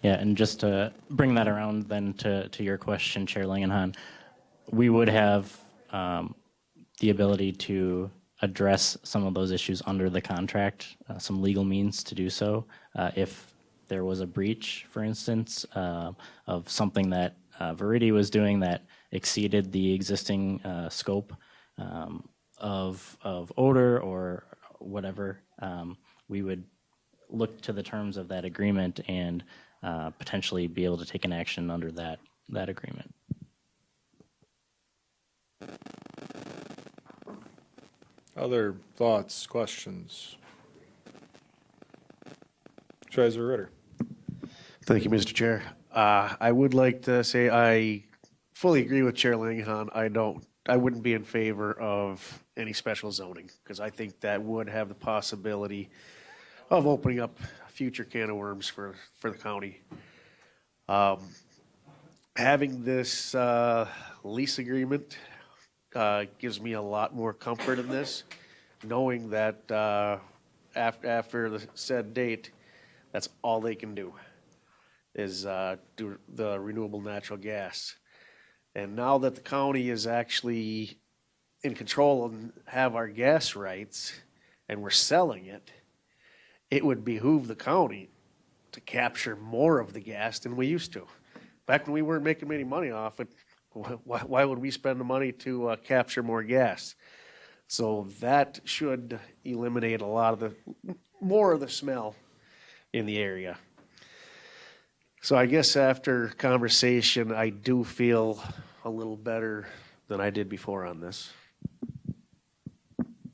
Yeah, and just to bring that around then to your question, Chair Langenhahn, we would have the ability to address some of those issues under the contract, some legal means to do so. If there was a breach, for instance, of something that Verity was doing that exceeded the existing scope of odor or whatever, we would look to the terms of that agreement and potentially be able to take an action under that agreement. Other thoughts, questions? Treasurer Ritter. Thank you, Mr. Chair. I would like to say I fully agree with Chair Langenhahn. I wouldn't be in favor of any special zoning because I think that would have the possibility of opening up a future can of worms for the county. Having this lease agreement gives me a lot more comfort in this, knowing that after the said date, that's all they can do is do the renewable natural gas. And now that the county is actually in control and have our gas rights and we're selling it, it would behoove the county to capture more of the gas than we used to. Back when we weren't making any money off it, why would we spend the money to capture more gas? So that should eliminate a lot of more of the smell in the area. So I guess after conversation, I do feel a little better than I did before on this.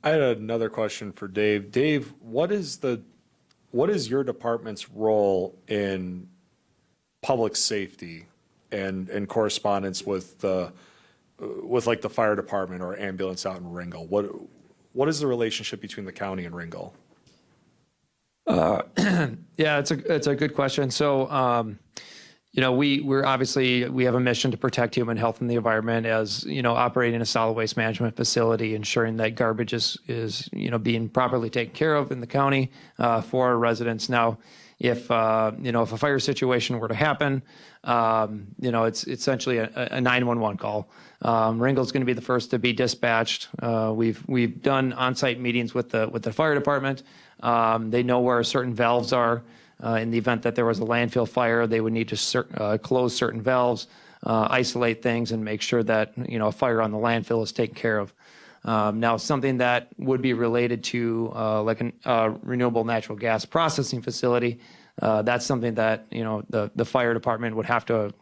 I had another question for Dave. Dave, what is your department's role in public safety and correspondence with like the fire department or ambulance out in Ringgold? What is the relationship between the county and Ringgold? Yeah, it's a good question. So, we're obviously, we have a mission to protect human health and the environment as, operating a solid waste management facility, ensuring that garbage is being properly taken care of in the county for our residents. Now, if a fire situation were to happen, it's essentially a 911 call. Ringgold's going to be the first to be dispatched. We've done on-site meetings with the fire department. They know where certain valves are. In the event that there was a landfill fire, they would need to close certain valves, isolate things, and make sure that a fire on the landfill is taken care of. Now, something that would be related to like a renewable natural gas processing facility, that's something that the fire department would have to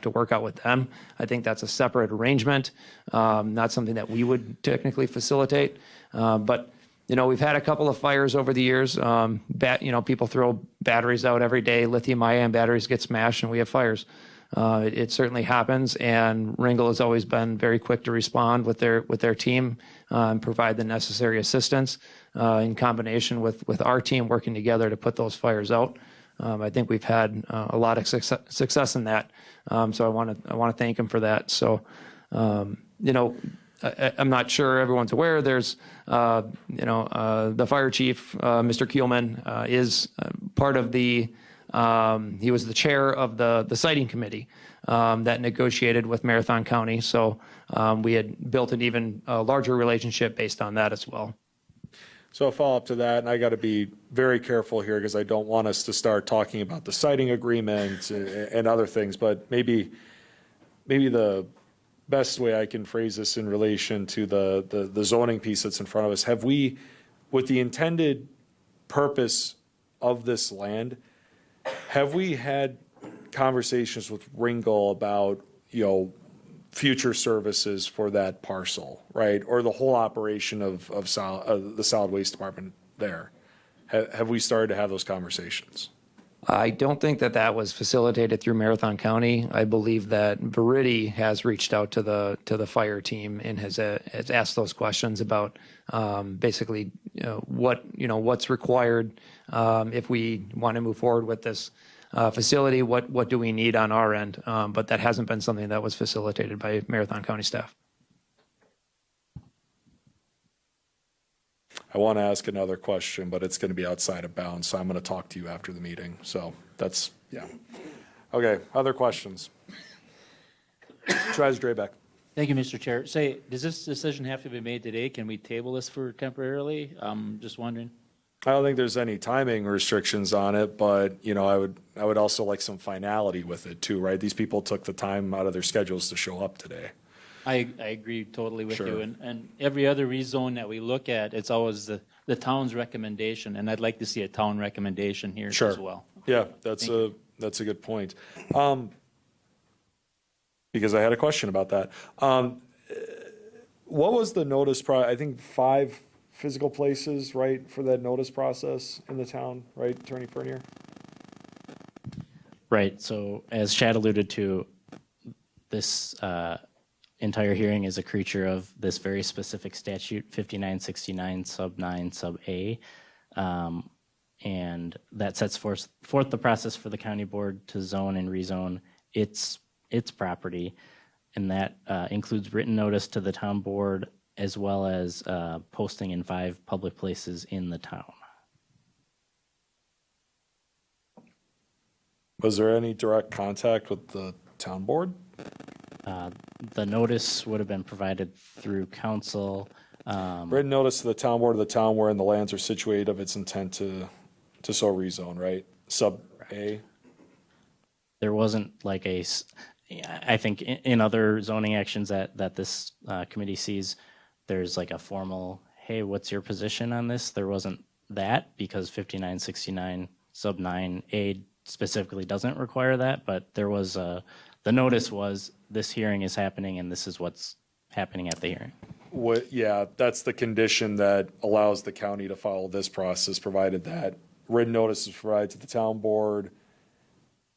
work out with them. I think that's a separate arrangement, not something that we would technically facilitate, but. We've had a couple of fires over the years. People throw batteries out every day. Lithium-ion batteries get smashed, and we have fires. It certainly happens, and Ringgold has always been very quick to respond with their team and provide the necessary assistance in combination with our team working together to put those fires out. I think we've had a lot of success in that. So I want to thank them for that. So, I'm not sure everyone's aware. There's, the fire chief, Mr. Kuehlman, is part of the He was the chair of the siting committee that negotiated with Marathon County. So we had built an even larger relationship based on that as well. So a follow-up to that, and I got to be very careful here because I don't want us to start talking about the siting agreement and other things, but maybe the best way I can phrase this in relation to the zoning piece that's in front of us, have we, with the intended purpose of this land, have we had conversations with Ringgold about, future services for that parcel, right? Or the whole operation of the solid waste department there? Have we started to have those conversations? I don't think that was facilitated through Marathon County. I believe that Verity has reached out to the fire team and has asked those questions about basically what's required if we want to move forward with this facility. What do we need on our end? But that hasn't been something that was facilitated by Marathon County staff. I want to ask another question, but it's going to be outside of bounds, so I'm going to talk to you after the meeting. So that's, yeah. Okay, other questions? Supervisor Draybeck. Thank you, Mr. Chair. Say, does this decision have to be made today? Can we table this for temporarily? Just wondering. I don't think there's any timing restrictions on it, but, I would also like some finality with it too, right? These people took the time out of their schedules to show up today. I agree totally with Sure. you. And every other rezone that we look at, it's always the town's recommendation, and I'd like to see a town recommendation here Sure. as well. Yeah, that's a good point. Because I had a question about that. What was the notice I think 5 physical places, right, for that notice process in the town, right, Attorney Pernier? Right, so as Chad alluded to, this entire hearing is a creature of this very specific statute, 5969 sub 9 sub A. And that sets forth the process for the county board to zone and rezone its property. And that includes written notice to the town board as well as posting in 5 public places in the town. Was there any direct contact with the town board? The notice would have been provided through council. Written notice to the town board of the town wherein the lands are situated of its intent to so rezone, right? Sub A? There wasn't like I think in other zoning actions that this committee sees, there's like a formal, hey, what's your position on this? There wasn't that because 5969 sub 9A specifically doesn't require that, but there was the notice was this hearing is happening and this is what's happening at the hearing. Yeah, that's the condition that allows the county to follow this process, provided that written notice is provided to the town board,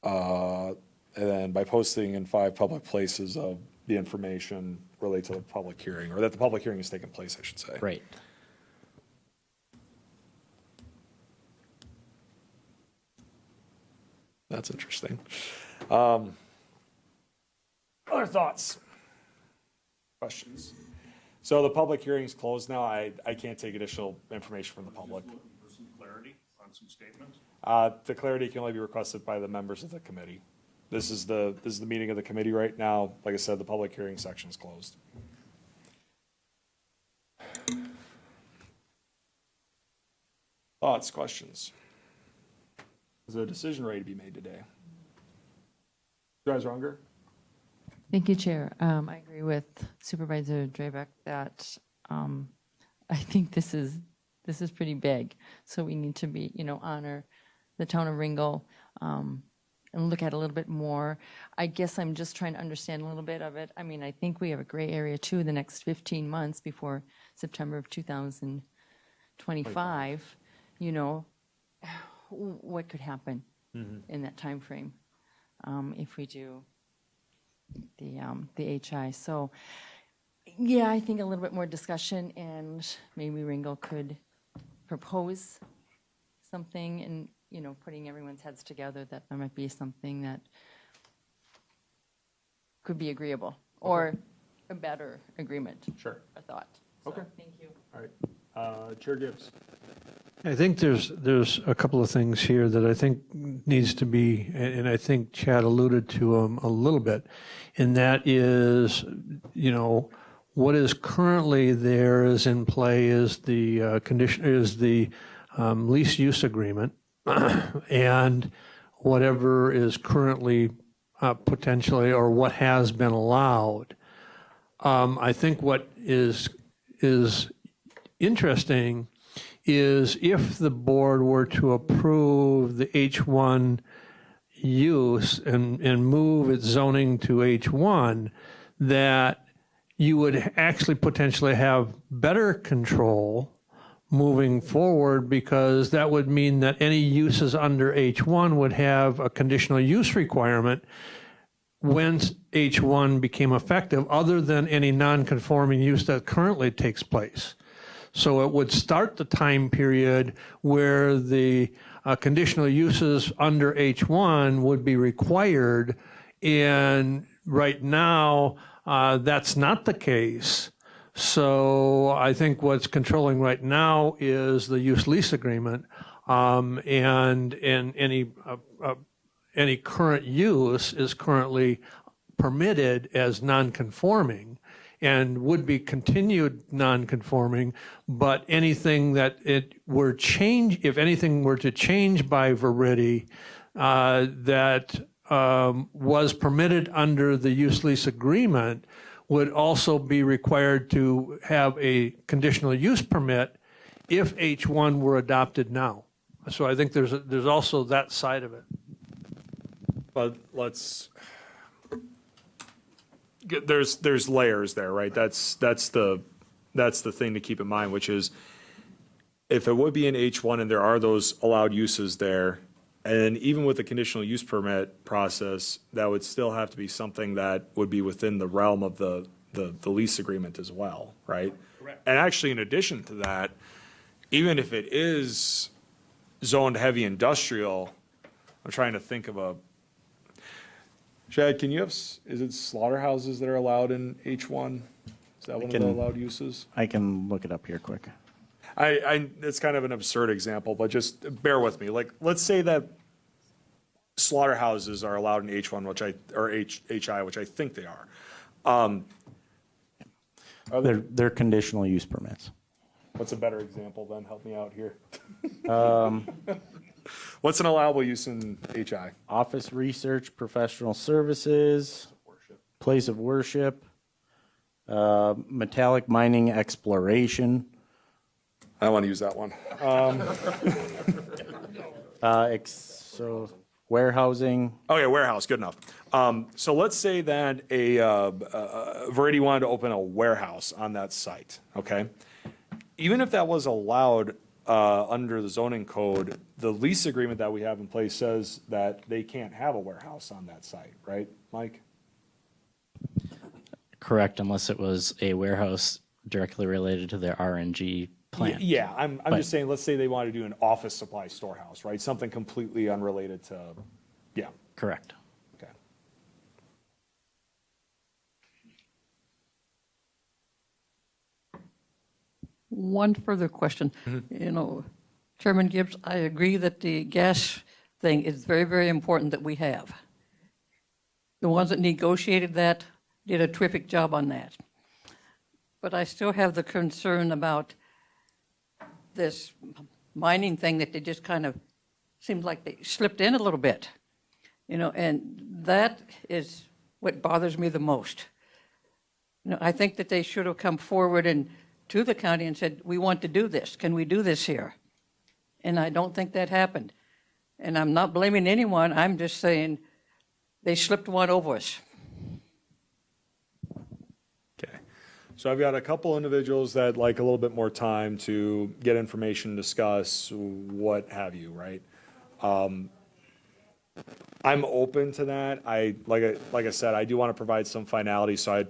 and then by posting in 5 public places of the information related to the public hearing, or that the public hearing is taking place, I should say. Right. That's interesting. Other thoughts? Questions? So the public hearing is closed now. I can't take additional information from the public. Looking for some clarity on some statements. The clarity can only be requested by the members of the committee. This is the meeting of the committee right now. Like I said, the public hearing section is closed. Thoughts, questions? Is a decision ready to be made today? Supervisor Unger? Thank you, Chair. I agree with Supervisor Draybeck that I think this is pretty big. So we need to be, honor the town of Ringgold and look at it a little bit more. I guess I'm just trying to understand a little bit of it. I mean, I think we have a gray area too the next 15 months before September of 2025. What could happen in that time frame if we do the HI. So, yeah, I think a little bit more discussion, and maybe Ringgold could propose something, and putting everyone's heads together, that there might be something that could be agreeable or a better agreement. Sure. A thought. So, Okay. Thank you. All right. Chair Gibbs. I think there's a couple of things here that I think needs to be, and I think Chad alluded to them a little bit, and that is, what is currently there is in play is the lease use agreement, and whatever is currently potentially or what has been allowed. I think what is interesting is if the board were to approve the H1 use and move its zoning to H1, that you would actually potentially have better control moving forward, because that would mean that any uses under H1 would have a conditional use requirement when H1 became effective, other than any non-conforming use that currently takes place. So it would start the time period where the conditional uses under H1 would be required, and right now that's not the case. So I think what's controlling right now is the use lease agreement, and any current use is currently permitted as non-conforming and would be continued non-conforming, but anything that if anything were to change by Verity that was permitted under the use lease agreement would also be required to have a conditional use permit if H1 were adopted now. So I think there's also that side of it. But there's layers there, right? That's the thing to keep in mind, which is if it would be in H1 and there are those allowed uses there, and even with the conditional use permit process, that would still have to be something that would be within the realm of the lease agreement as well, right? Correct. And actually, in addition to that, even if it is zoned heavy industrial, I'm trying to think of Chad, can you have, is it slaughterhouses that are allowed in H1? Is that one of the allowed uses? I can look it up here quick. It's kind of an absurd example, but just bear with me. Like, let's say that slaughterhouses are allowed in H1, or HI, which I think they are. They're conditional use permits. What's a better example then? Help me out here. What's an allowable use in HI? Office research, professional services, place of worship, metallic mining exploration. I don't want to use that one. So warehousing. Oh yeah, warehouse, good enough. So let's say that Verity wanted to open a warehouse on that site, okay? Even if that was allowed under the zoning code, the lease agreement that we have in place says that they can't have a warehouse on that site, right, Mike? Correct, unless it was a warehouse directly related to their RNG plant. Yeah, I'm just saying, let's say they want to do an office supply storehouse, right? Something completely unrelated to, yeah. Correct. Okay. One further question. Chairman Gibbs, I agree that the gas thing is very, very important that we have. The ones that negotiated that did a terrific job on that. But I still have the concern about this mining thing that they just kind of seemed like they slipped in a little bit. And that is what bothers me the most. I think that they should have come forward and to the county and said, we want to do this. Can we do this here? And I don't think that happened. And I'm not blaming anyone. I'm just saying they slipped one over us. Okay. So I've got a couple individuals that like a little bit more time to get information, discuss, what have you, right? I'm open to that. Like I said, I do want to provide some finality. So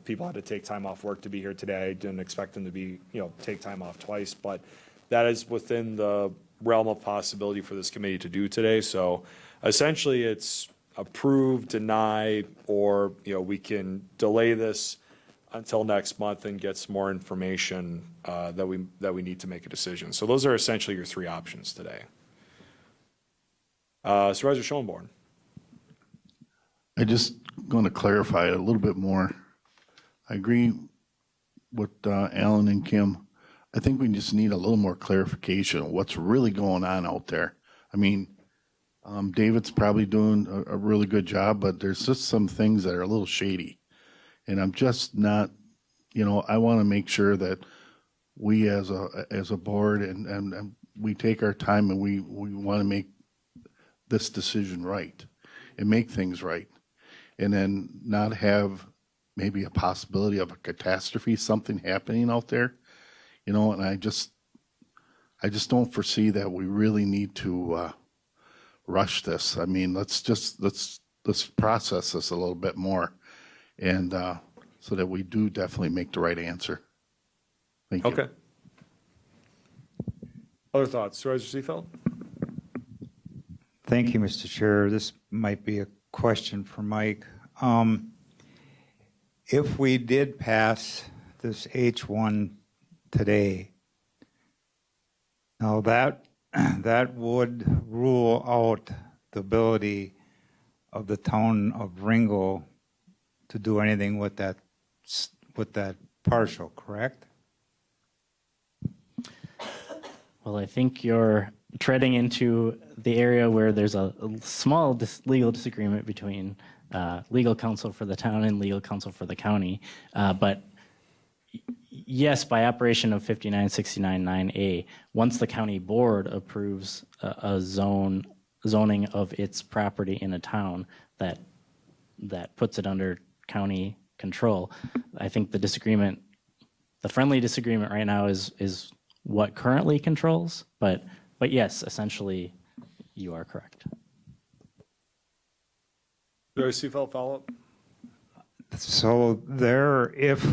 people had to take time off work to be here today. I didn't expect them to take time off twice, but that is within the realm of possibility for this committee to do today. So essentially it's approve, deny, or, we can delay this until next month and get some more information that we need to make a decision. So those are essentially your three options today. Supervisor Schoenborn. I just going to clarify it a little bit more. I agree with Alan and Kim. I think we just need a little more clarification of what's really going on out there. I mean, David's probably doing a really good job, but there's just some things that are a little shady. And I'm just not, I want to make sure that we as a board and we take our time and we want to make this decision right and make things right. And then not have maybe a possibility of a catastrophe, something happening out there, and I just don't foresee that we really need to rush this. I mean, let's process this a little bit more, and so that we do definitely make the right answer. Thank you. Okay. Other thoughts, Supervisor Seefeld? Thank you, Mr. Chair. This might be a question for Mike. If we did pass this H1 today, now that would rule out the ability of the town of Ringgold to do anything with that partial, correct? Well, I think you're treading into the area where there's a small legal disagreement between legal counsel for the town and legal counsel for the county. But yes, by operation of 5969-9A, once the county board approves a zoning of its property in a town that puts it under county control, I think the friendly disagreement right now is what currently controls, but yes, essentially, you are correct. Supervisor Seefeld, follow-up? So if,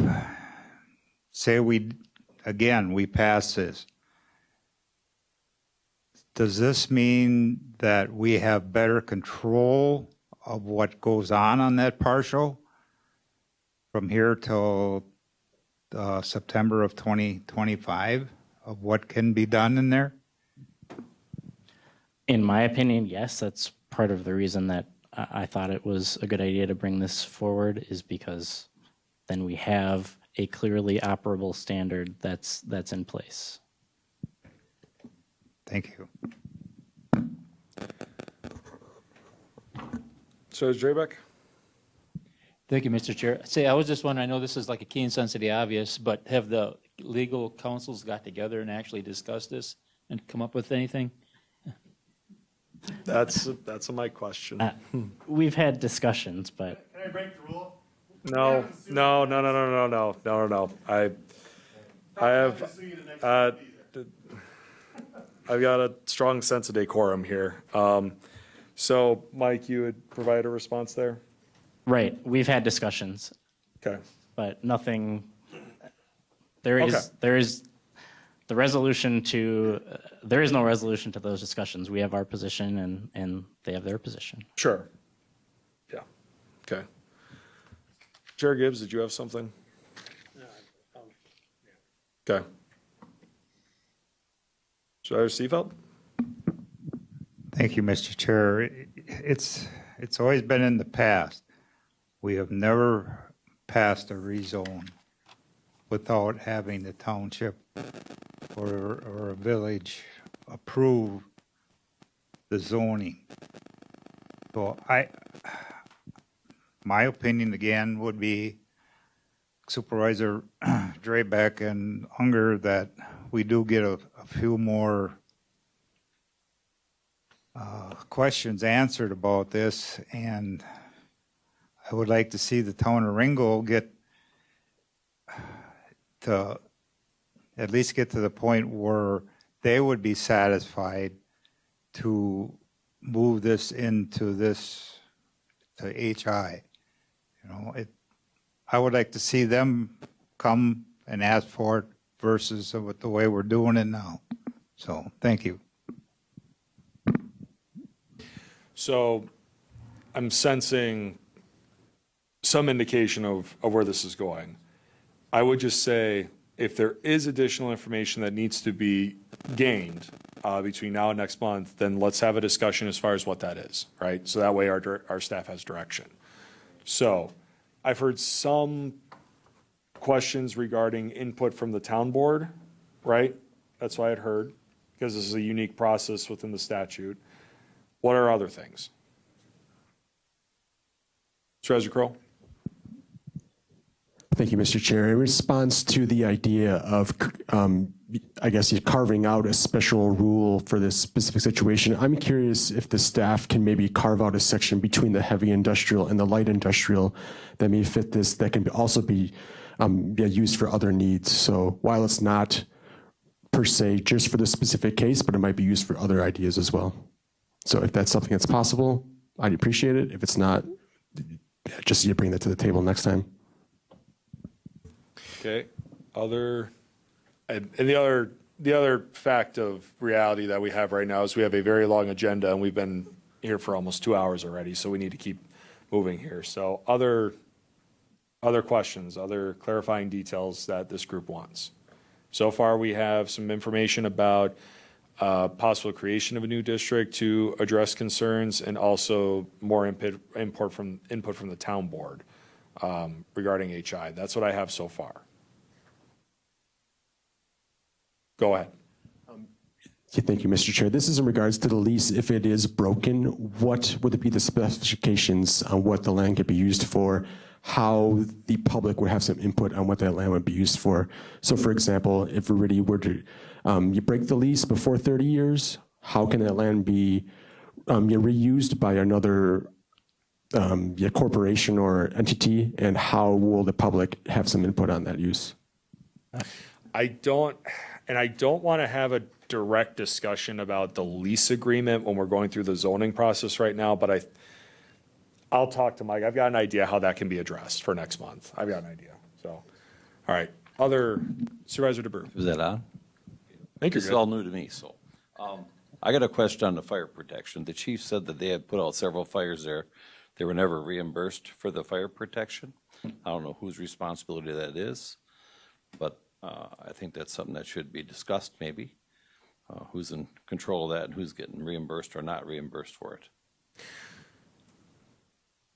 say we pass this, does this mean that we have better control of what goes on that partial from here till September of 2025, of what can be done in there? In my opinion, yes, that's part of the reason that I thought it was a good idea to bring this forward, is because then we have a clearly operable standard that's in place. Thank you. Supervisor Drabeck? Thank you, Mr. Chair. I was just wondering, I know this is like a keen sense of the obvious, but have the legal counsels got together and actually discussed this and come up with anything? That's a Mike question. We've had discussions, but Can I break the rule? No. I've got a strong sense of decorum here. So, Mike, you would provide a response there? right, we've had discussions. Okay. But nothing, there is the resolution to, there is no resolution to those discussions. We have our position and they have their position. Sure. Yeah. Okay. Chair Gibbs, did you have something? Okay. Supervisor Seefeld? Thank you, Mr. Chair. It's always been in the past. We have never passed a rezone without having the township or a village approve the zoning. So my opinion again would be Supervisor Drabeck and Unger, that we do get a few more questions answered about this, and I would like to see the town of Ringgold at least get to the point where they would be satisfied to move this into to HI. You know, I would like to see them come and ask for it versus with the way we're doing it now. So, thank you. So I'm sensing some indication of where this is going. I would just say, if there is additional information that needs to be gained between now and next month, then let's have a discussion as far as what that is, right? So that way our staff has direction. So I've heard some questions regarding input from the town board, right? That's what I had heard, because this is a unique process within the statute. What are other things? Treasurer Kroll? Thank you, Mr. Chair. In response to the idea of, I guess, you're carving out a special rule for this specific situation, I'm curious if the staff can maybe carve out a section between the heavy industrial and the light industrial that may fit this, that can also be used for other needs. So while it's not per se just for the specific case, but it might be used for other ideas as well. So if that's something that's possible, I'd appreciate it. If it's not, just you bring that to the table next time. Okay, and the other fact of reality that we have right now is we have a very long agenda, and we've been here for almost 2 hours already, so we need to keep moving here. So other questions, other clarifying details that this group wants. So far, we have some information about possible creation of a new district to address concerns, and also more input from the town board regarding HI. That's what I have so far. Go ahead. Thank you, Mr. Chair. This is in regards to the lease. If it is broken, what would be the specifications on what the land could be used for, how the public would have some input on what that land would be used for? So for example, if we really were to, you break the lease before 30 years, how can that land be reused by another corporation or entity, and how will the public have some input on that use? I don't want to have a direct discussion about the lease agreement when we're going through the zoning process right now, but I'll talk to Mike. I've got an idea how that can be addressed for next month. I've got an idea. So, all right. Other Supervisor DeBrew. Is that on? Thank you. This is all new to me, so. I got a question on the fire protection. The chief said that they had put out several fires there. They were never reimbursed for the fire protection. I don't know whose responsibility that is, but I think that's something that should be discussed maybe. Who's in control of that and who's getting reimbursed or not reimbursed for it.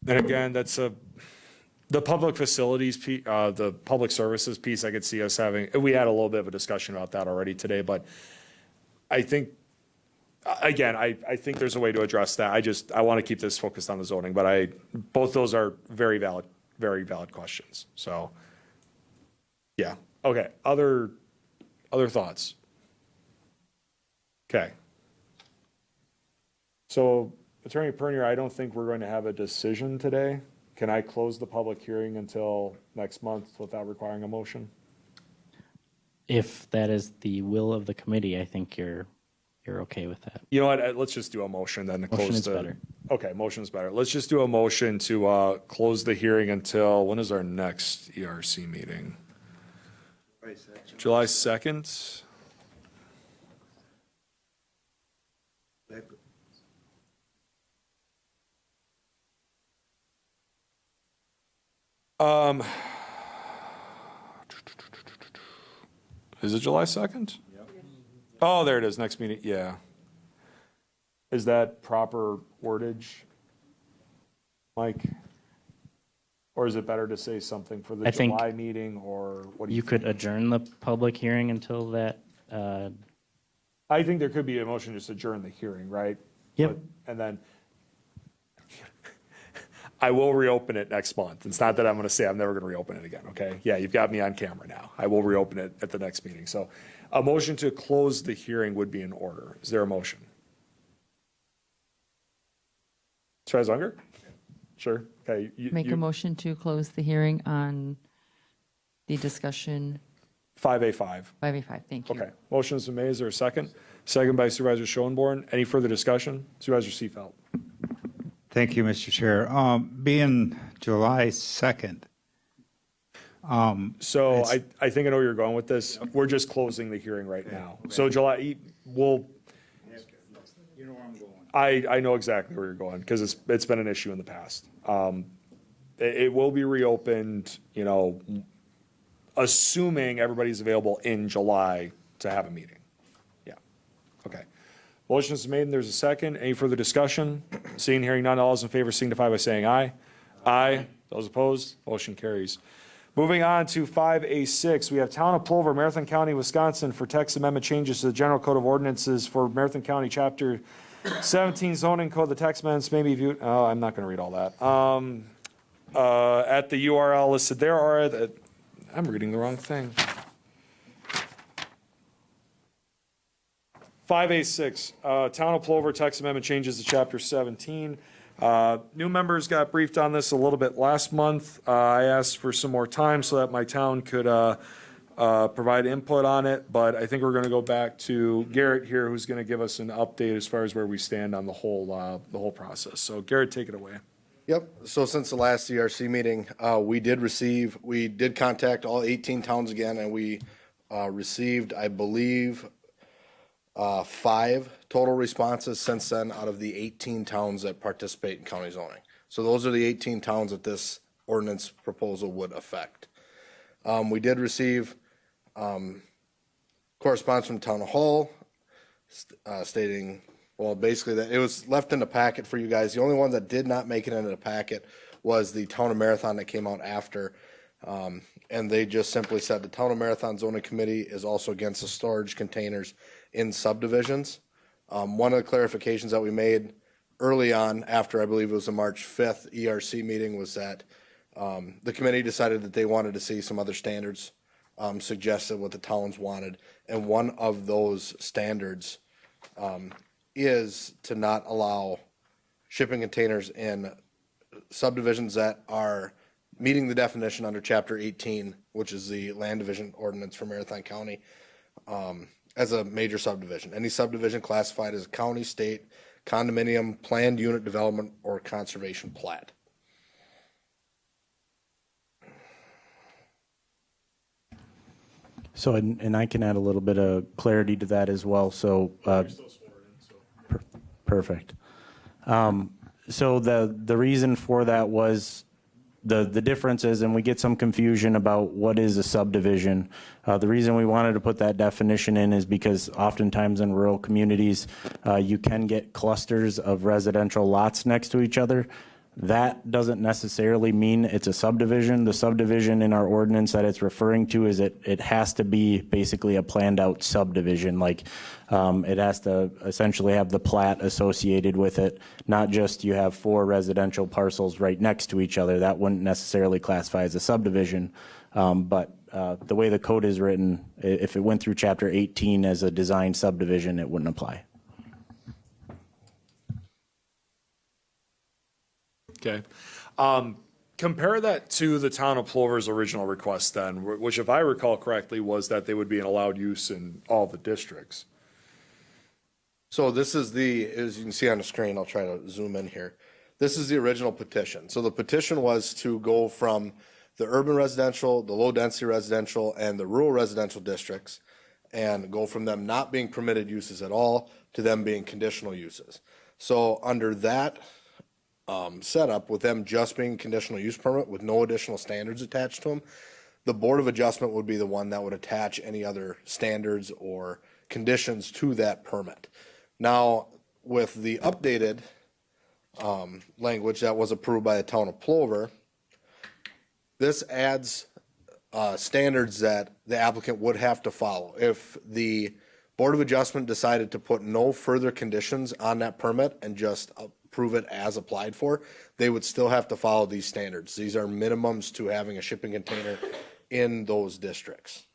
And again, that's the public facilities piece, the public services piece. I could see us having. We had a little bit of a discussion about that already today, but I think, again, I think there's a way to address that. I want to keep this focused on the zoning, but both those are very valid questions. So, yeah. Okay. Other thoughts? Okay. So, Attorney Pernier, I don't think we're going to have a decision today. Can I close the public hearing until next month without requiring a motion? If that is the will of the committee, I think you're okay with that. You know what? Let's just do a motion then to close Motion is better. Okay, motion's better. Let's just do a motion to close the hearing until, when is our next ERC meeting? July 2nd? Is it July 2nd? Oh, there it is, next meeting, yeah. Is that proper wordage, Mike? Or is it better to say something for the I think July meeting, or what do you You think? could adjourn the public hearing until that. I think there could be a motion just to adjourn the hearing, right? Yep. And then I will reopen it next month. It's not that I'm going to say I'm never going to reopen it again, okay? Yeah, you've got me on camera now. I will reopen it at the next meeting. So a motion to close the hearing would be in order. Is there a motion? Supervisor Unger? Sure. Okay. Make a motion to close the hearing on the discussion. 5A5. 5A5, thank you. Okay. Motion is made. Is there a second? Second by Supervisor Schoenborn. Any further discussion? Supervisor Seifelt. Thank you, Mr. Chair. Being July 2nd. So I think I know where you're going with this. We're just closing the hearing right now. So July, we'll. You know where I'm going. I know exactly where you're going, because it's been an issue in the past. It will be reopened, assuming everybody's available in July to have a meeting. Yeah, okay. Motion is made and there's a second. Any further discussion? Seeing, hearing none, all those in favor signify by saying aye. Aye. Those opposed, motion carries. Moving on to 5A6, we have Town of Plover, Marathon County, Wisconsin, for text amendment changes to the General Code of Ordinances for Marathon County, Chapter 17 zoning code. The text amendments may be viewed, oh, I'm not going to read all that. At the URL listed there are, I'm reading the wrong thing. 5A6, Town of Plover, text amendment changes to Chapter 17. New members got briefed on this a little bit last month. I asked for some more time so that my town could provide input on it, but I think we're going to go back to Garrett here, who's going to give us an update as far as where we stand on the whole process. So Garrett, take it away. Yep, so since the last ERC meeting, we did contact all 18 towns again, and we received, I believe, 5 total responses since then out of the 18 towns that participate in county zoning. So those are the 18 towns that this ordinance proposal would affect. We did receive correspondence from Town Hall stating, well, basically that it was left in the packet for you guys. The only one that did not make it into the packet was the Town of Marathon that came out after. And they just simply said the Town of Marathon Zoning Committee is also against the storage containers in subdivisions. One of the clarifications that we made early on, after I believe it was the March 5th ERC meeting, was that the committee decided that they wanted to see some other standards suggested what the towns wanted. And one of those standards is to not allow shipping containers in subdivisions that are meeting the definition under Chapter 18, which is the land division ordinance for Marathon County, as a major subdivision. Any subdivision classified as a county, state, condominium, planned unit development, or conservation plat. So, and I can add a little bit of clarity to that as well. So, perfect. So the reason for that was the differences, and we get some confusion about what is a subdivision. The reason we wanted to put that definition in is because oftentimes in rural communities, you can get clusters of residential lots next to each other. That doesn't necessarily mean it's a subdivision. The subdivision in our ordinance that it's referring to is it has to be basically a planned out subdivision. Like it has to essentially have the plat associated with it, not just you have 4 residential parcels right next to each other. That wouldn't necessarily classify as a subdivision. But the way the code is written, if it went through Chapter 18 as a design subdivision, it wouldn't apply. Okay. Compare that to the Town of Plover's original request then, which if I recall correctly was that they would be an allowed use in all the districts. So this is as you can see on the screen, I'll try to zoom in here. This is the original petition. So the petition was to go from the urban residential, the low density residential, and the rural residential districts, and go from them not being permitted uses at all to them being conditional uses. So under that setup, with them just being conditional use permit with no additional standards attached to them, the Board of Adjustment would be the one that would attach any other standards or conditions to that permit. Now, with the updated language that was approved by the Town of Plover, this adds standards that the applicant would have to follow. If the Board of Adjustment decided to put no further conditions on that permit and just approve it as applied for, they would still have to follow these standards. These are minimums to having a shipping container in those districts.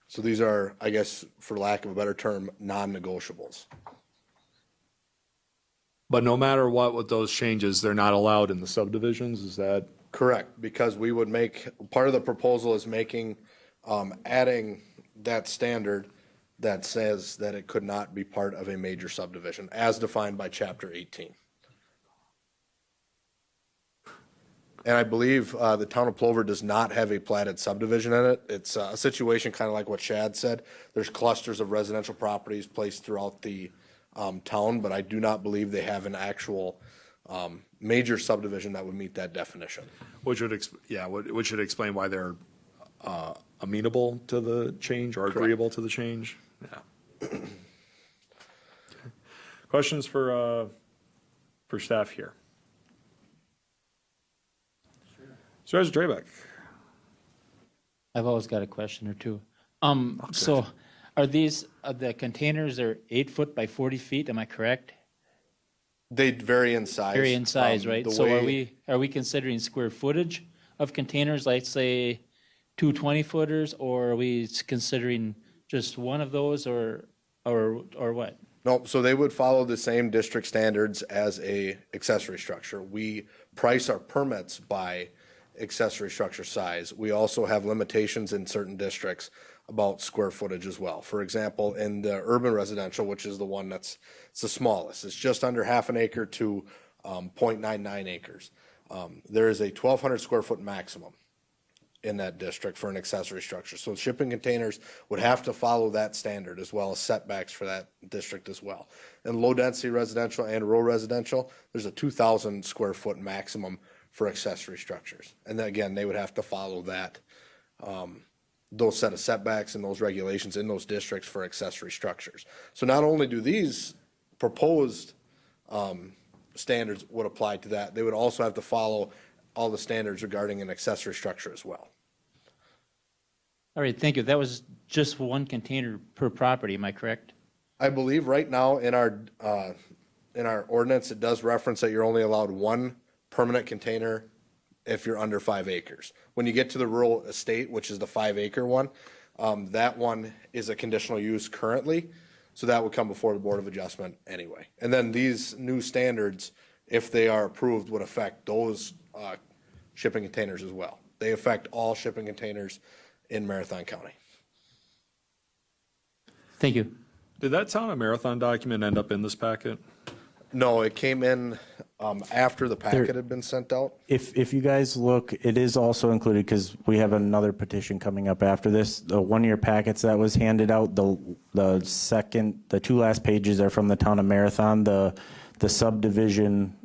So these are, I guess, for lack of a better term, non-negotiables. But no matter what with those changes, they're not allowed in the subdivisions, is that? Correct, because we would make, part of the proposal is making, adding that standard that says that it could not be part of a major subdivision as defined by Chapter 18. And I believe the Town of Plover does not have a platted subdivision in it. It's a situation kind of like what Chad said. There's clusters of residential properties placed throughout the town, but I do not believe they have an actual major subdivision that would meet that definition. Which would explain why they're amenable to the change or agreeable to the change? Yeah. Okay. Questions for staff here? Supervisor Drabeck. I've always got a question or two. So are these, the containers are 8 foot by 40 feet, am I correct? They vary in size. Vary in size, right? the So way- are we considering square footage of containers, like say 2 20-footers, or are we considering just one of those, or what? No, so they would follow the same district standards as a accessory structure. We price our permits by accessory structure size. We also have limitations in certain districts about square footage as well. For example, in the urban residential, which is the one it's the smallest, it's just under half an acre to 0.99 acres. There is a 1,200 square foot maximum in that district for an accessory structure. So shipping containers would have to follow that standard as well as setbacks for that district as well. In low density residential and rural residential, there's a 2,000 square foot maximum for accessory structures. And then again, they would have to follow that, those set of setbacks and those regulations in those districts for accessory structures. So not only do these proposed standards would apply to that, they would also have to follow all the standards regarding an accessory structure as well. All right, thank you. That was just one container per property, am I correct? I believe right now in our ordinance, it does reference that you're only allowed one permanent container if you're under 5 acres. When you get to the rural estate, which is the 5 acre one, that one is a conditional use currently. So that would come before the Board of Adjustment anyway. And then these new standards, if they are approved, would affect those shipping containers as well. They affect all shipping containers in Marathon County. Thank you. Did that Town of Marathon document end up in this packet? No, it came in after the packet had been sent out. If you guys look, it is also included, because we have another petition coming up after this. The one-year packets that was handed out, the two last pages are from the Town of Marathon. The subdivision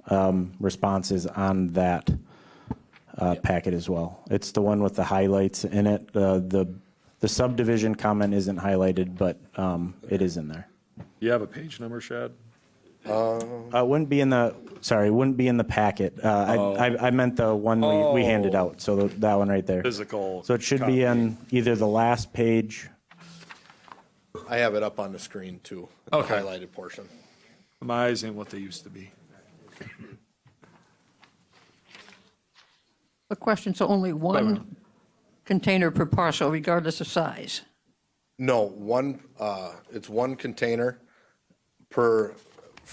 responses on that packet as well. It's the one with the highlights in it. The subdivision comment isn't highlighted, but it is in there. You have a page number, Shad? Wouldn't be in the packet. I meant the one we handed out, so that one right there. Physical. So it should be on either the last page. I have it up on the screen too, the Okay. highlighted portion. My eyes ain't what they used to be. A question, so only one container per parcel regardless of size? No, it's one container for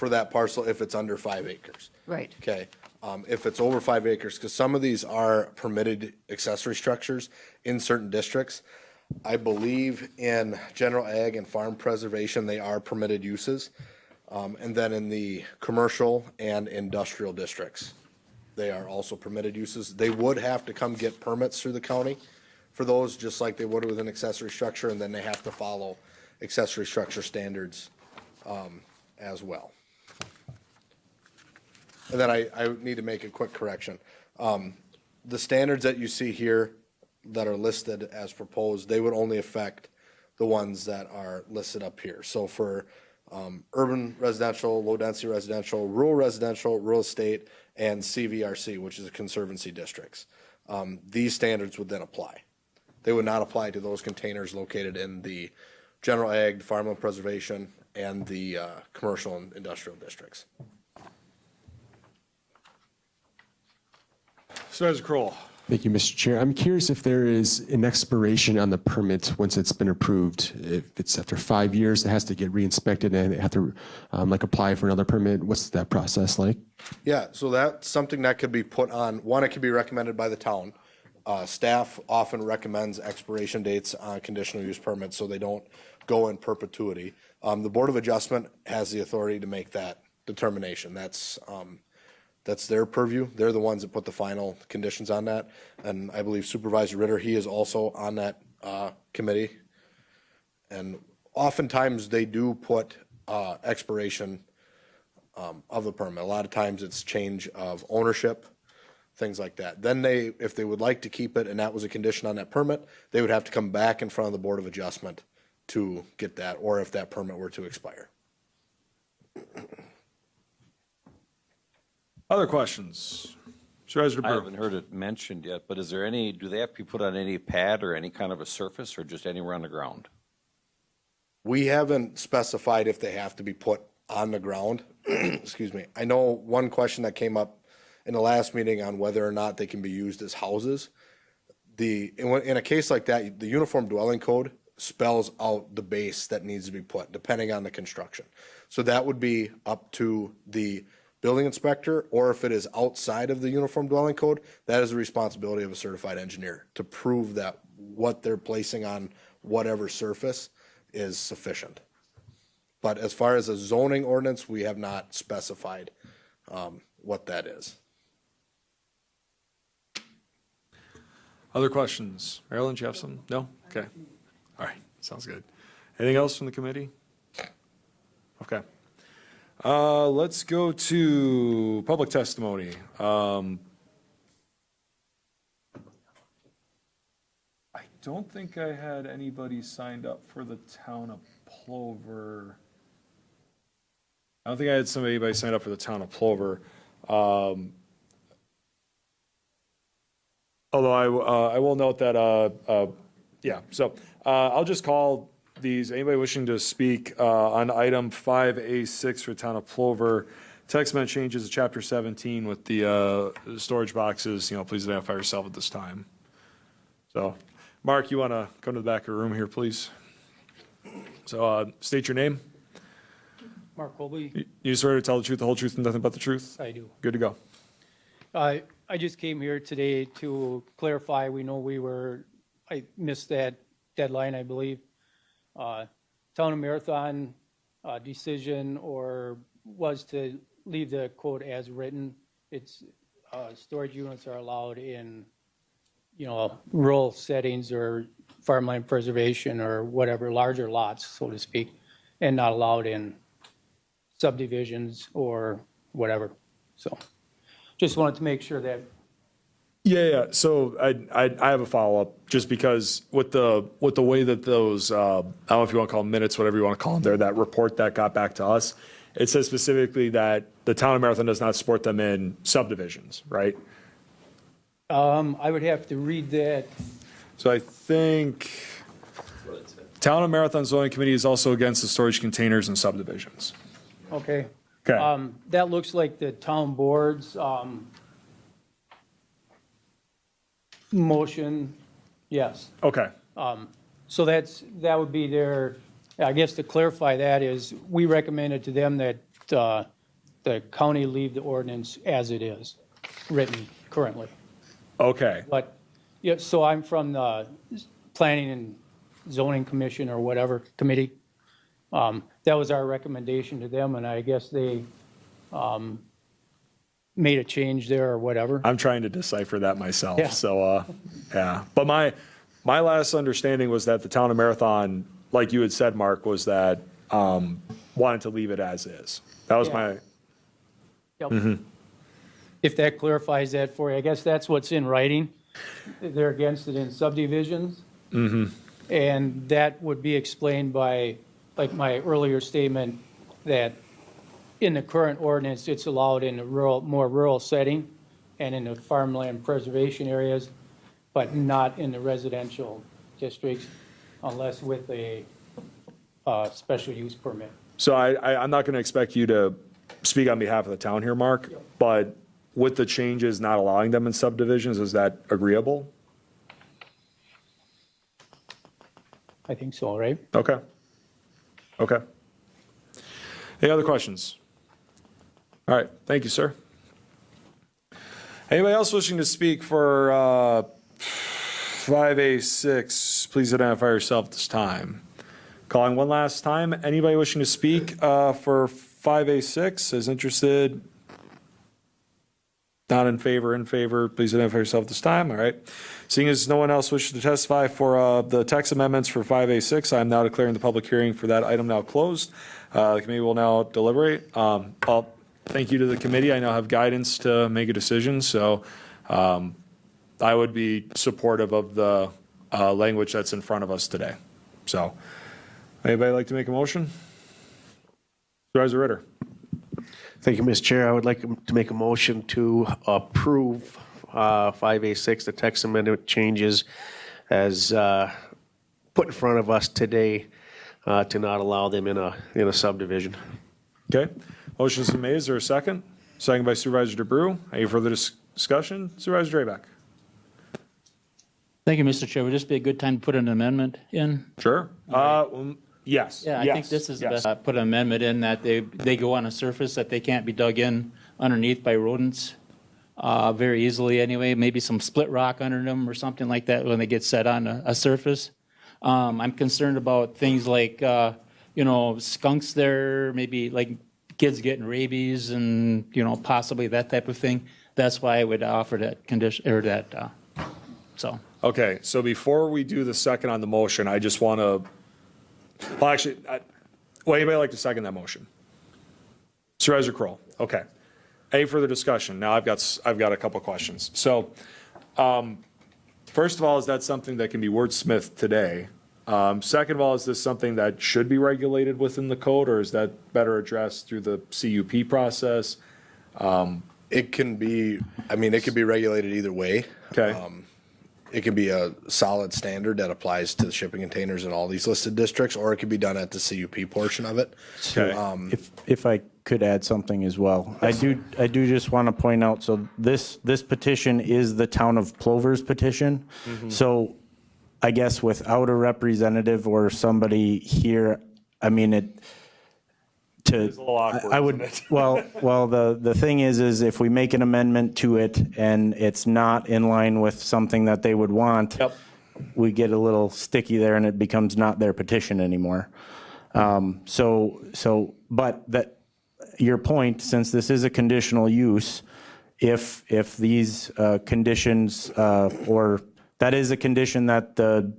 that parcel if it's under 5 acres. Right. Okay. If it's over 5 acres, because some of these are permitted accessory structures in certain districts. I believe in general ag and farm preservation, they are permitted uses. And then in the commercial and industrial districts, they are also permitted uses. They would have to come get permits through the county for those, just like they would with an accessory structure, and then they have to follow accessory structure standards as well. And then I need to make a quick correction. The standards that you see here that are listed as proposed, they would only affect the ones that are listed up here. So for urban residential, low density residential, rural estate, and CVRC, which is the conservancy districts, these standards would then apply. They would not apply to those containers located in the general ag, farmland preservation, and the commercial and industrial districts. Supervisor Kroll. Thank you, Mr. Chair. I'm curious if there is an expiration on the permit once it's been approved. If it's after 5 years, it has to get re-inspected and they have to apply for another permit. What's that process like? Yeah, so that's something that could be put on, one, it could be recommended by the town. Staff often recommends expiration dates on conditional use permits so they don't go in perpetuity. The Board of Adjustment has the authority to make that determination. That's their purview. They're the ones that put the final conditions on that. And I believe Supervisor Ritter, he is also on that committee. And oftentimes they do put expiration of the permit. A lot of times it's change of ownership, things like that. Then they, if they would like to keep it and that was a condition on that permit, they would have to come back in front of the Board of Adjustment to get that, or if that permit were to expire. Other questions? Supervisor I DeBrew. haven't heard it mentioned yet, but is there any, do they have to be put on any pad or any kind of a surface or just anywhere on the ground? We haven't specified if they have to be put on the ground. Excuse me. I know one question that came up in the last meeting on whether or not they can be used as houses. In a case like that, the Uniform Dwelling Code spells out the base that needs to be put, depending on the construction. So that would be up to the building inspector, or if it is outside of the Uniform Dwelling Code, that is the responsibility of a certified engineer to prove that what they're placing on whatever surface is sufficient. But as far as a zoning ordinance, we have not specified what that is. Other questions? Marilyn, do you have some? No? Okay. All right, sounds good. Anything else from the committee? Okay. Let's go to public testimony. I don't think I had anybody signed up for the town of Plover. I don't think I had anybody signed up for the town of Plover. Although I will note that, yeah, so I'll just call these, anybody wishing to speak on item 5A6 for town of Plover, text amendment changes to chapter 17 with the storage boxes, please identify yourself at this time. So, Mark, you want to come to the back of the room here, please? So, state your name. Mark Colby. You swear to tell the truth, the whole truth, and nothing but the truth? I do. Good to go. I just came here today to clarify, we know I missed that deadline, I believe. Town of Marathon decision was to leave the code as written. It's, storage units are allowed in, rural settings or farmland preservation or whatever, larger lots, so to speak, and not allowed in subdivisions or whatever. So just wanted to make sure that. Yeah. So I have a follow-up, just because with the way that those, I don't know if you want to call them minutes, whatever you want to call them there, that report that got back to us, it says specifically that the town of Marathon does not support them in subdivisions, right? I would have to read that. So I think town of Marathon zoning committee is also against the storage containers and subdivisions. Okay. Okay. That looks like the town board's, motion, yes. Okay. So that would be their, I guess to clarify that is, we recommended to them that the county leave the ordinance as it is, written currently. Okay. But, yeah, so I'm from the Planning and Zoning Commission or whatever committee. That was our recommendation to them, and I guess they made a change there or whatever. I'm trying to decipher that myself. Yeah. So, yeah. But my last understanding was that the town of Marathon, like you had said, Mark, was that wanted to leave it as is. That was my. Yep. Mhm. If that clarifies that for you, I guess that's what's in writing. They're against it in subdivisions. Mm-hmm. And that would be explained by, like my earlier statement, that in the current ordinance, it's allowed in a more rural setting and in the farmland preservation areas, but not in the residential districts unless with a special use permit. So I'm not going to expect you to speak on behalf of the town here, Mark, but with the changes not allowing them in subdivisions, is that agreeable? I think so, right? Okay. Okay. Any other questions? All right, thank you, sir. Anybody else wishing to speak for 5A6, please identify yourself at this time. Calling one last time, anybody wishing to speak for 5A6 is interested? Not in favor, please identify yourself at this time, all right. Seeing as no one else wishes to testify for the text amendments for 5A6, I am now declaring the public hearing for that item now closed. The committee will now deliberate. Thank you to the committee. I now have guidance to make a decision, so I would be supportive of the language that's in front of us today. So, anybody like to make a motion? Supervisor Ritter. Thank you, Mr. Chair. I would like to make a motion to approve 5A6, the text amendment changes as put in front of us today to not allow them in a subdivision. Okay. Motion's been made. Is there a second? Second by Supervisor DeBrew. Any further discussion? Supervisor Drabek. Thank you, Mr. Chair. Would this be a good time to put an amendment in? Sure. Yes. Yeah, I Yes. think this is the Yes. best. Put an amendment in that they go on a surface that they can't be dug in underneath by rodents very easily anyway. Maybe some split rock under them or something like that when they get set on a surface. I'm concerned about things like, skunks there, maybe like kids getting rabies and, possibly that type of thing. That's why I would offer that condition, or that, so. Okay, so before we do the second on the motion, I just want to, well, actually, anybody like to second that motion? Supervisor Kroll, okay. Any further discussion? Now I've got a couple questions. So, first of all, is that something that can be wordsmithed today? Second of all, is this something that should be regulated within the code, or is that better addressed through the CUP process? It can be, it can be regulated either way. Okay. It can be a solid standard that applies to the shipping containers in all these listed districts, or it could be done at the CUP portion of it. Okay. If I could add something as well. I do just want to point out, so this petition is the town of Plover's petition. So I guess without a representative or somebody here, It's a little awkward, I would, isn't it? well, the thing is if we make an amendment to it and it's not in line with something that they would want, Yep. we get a little sticky there and it becomes not their petition anymore. But that, your point, since this is a conditional use, if these conditions, or that is a condition that the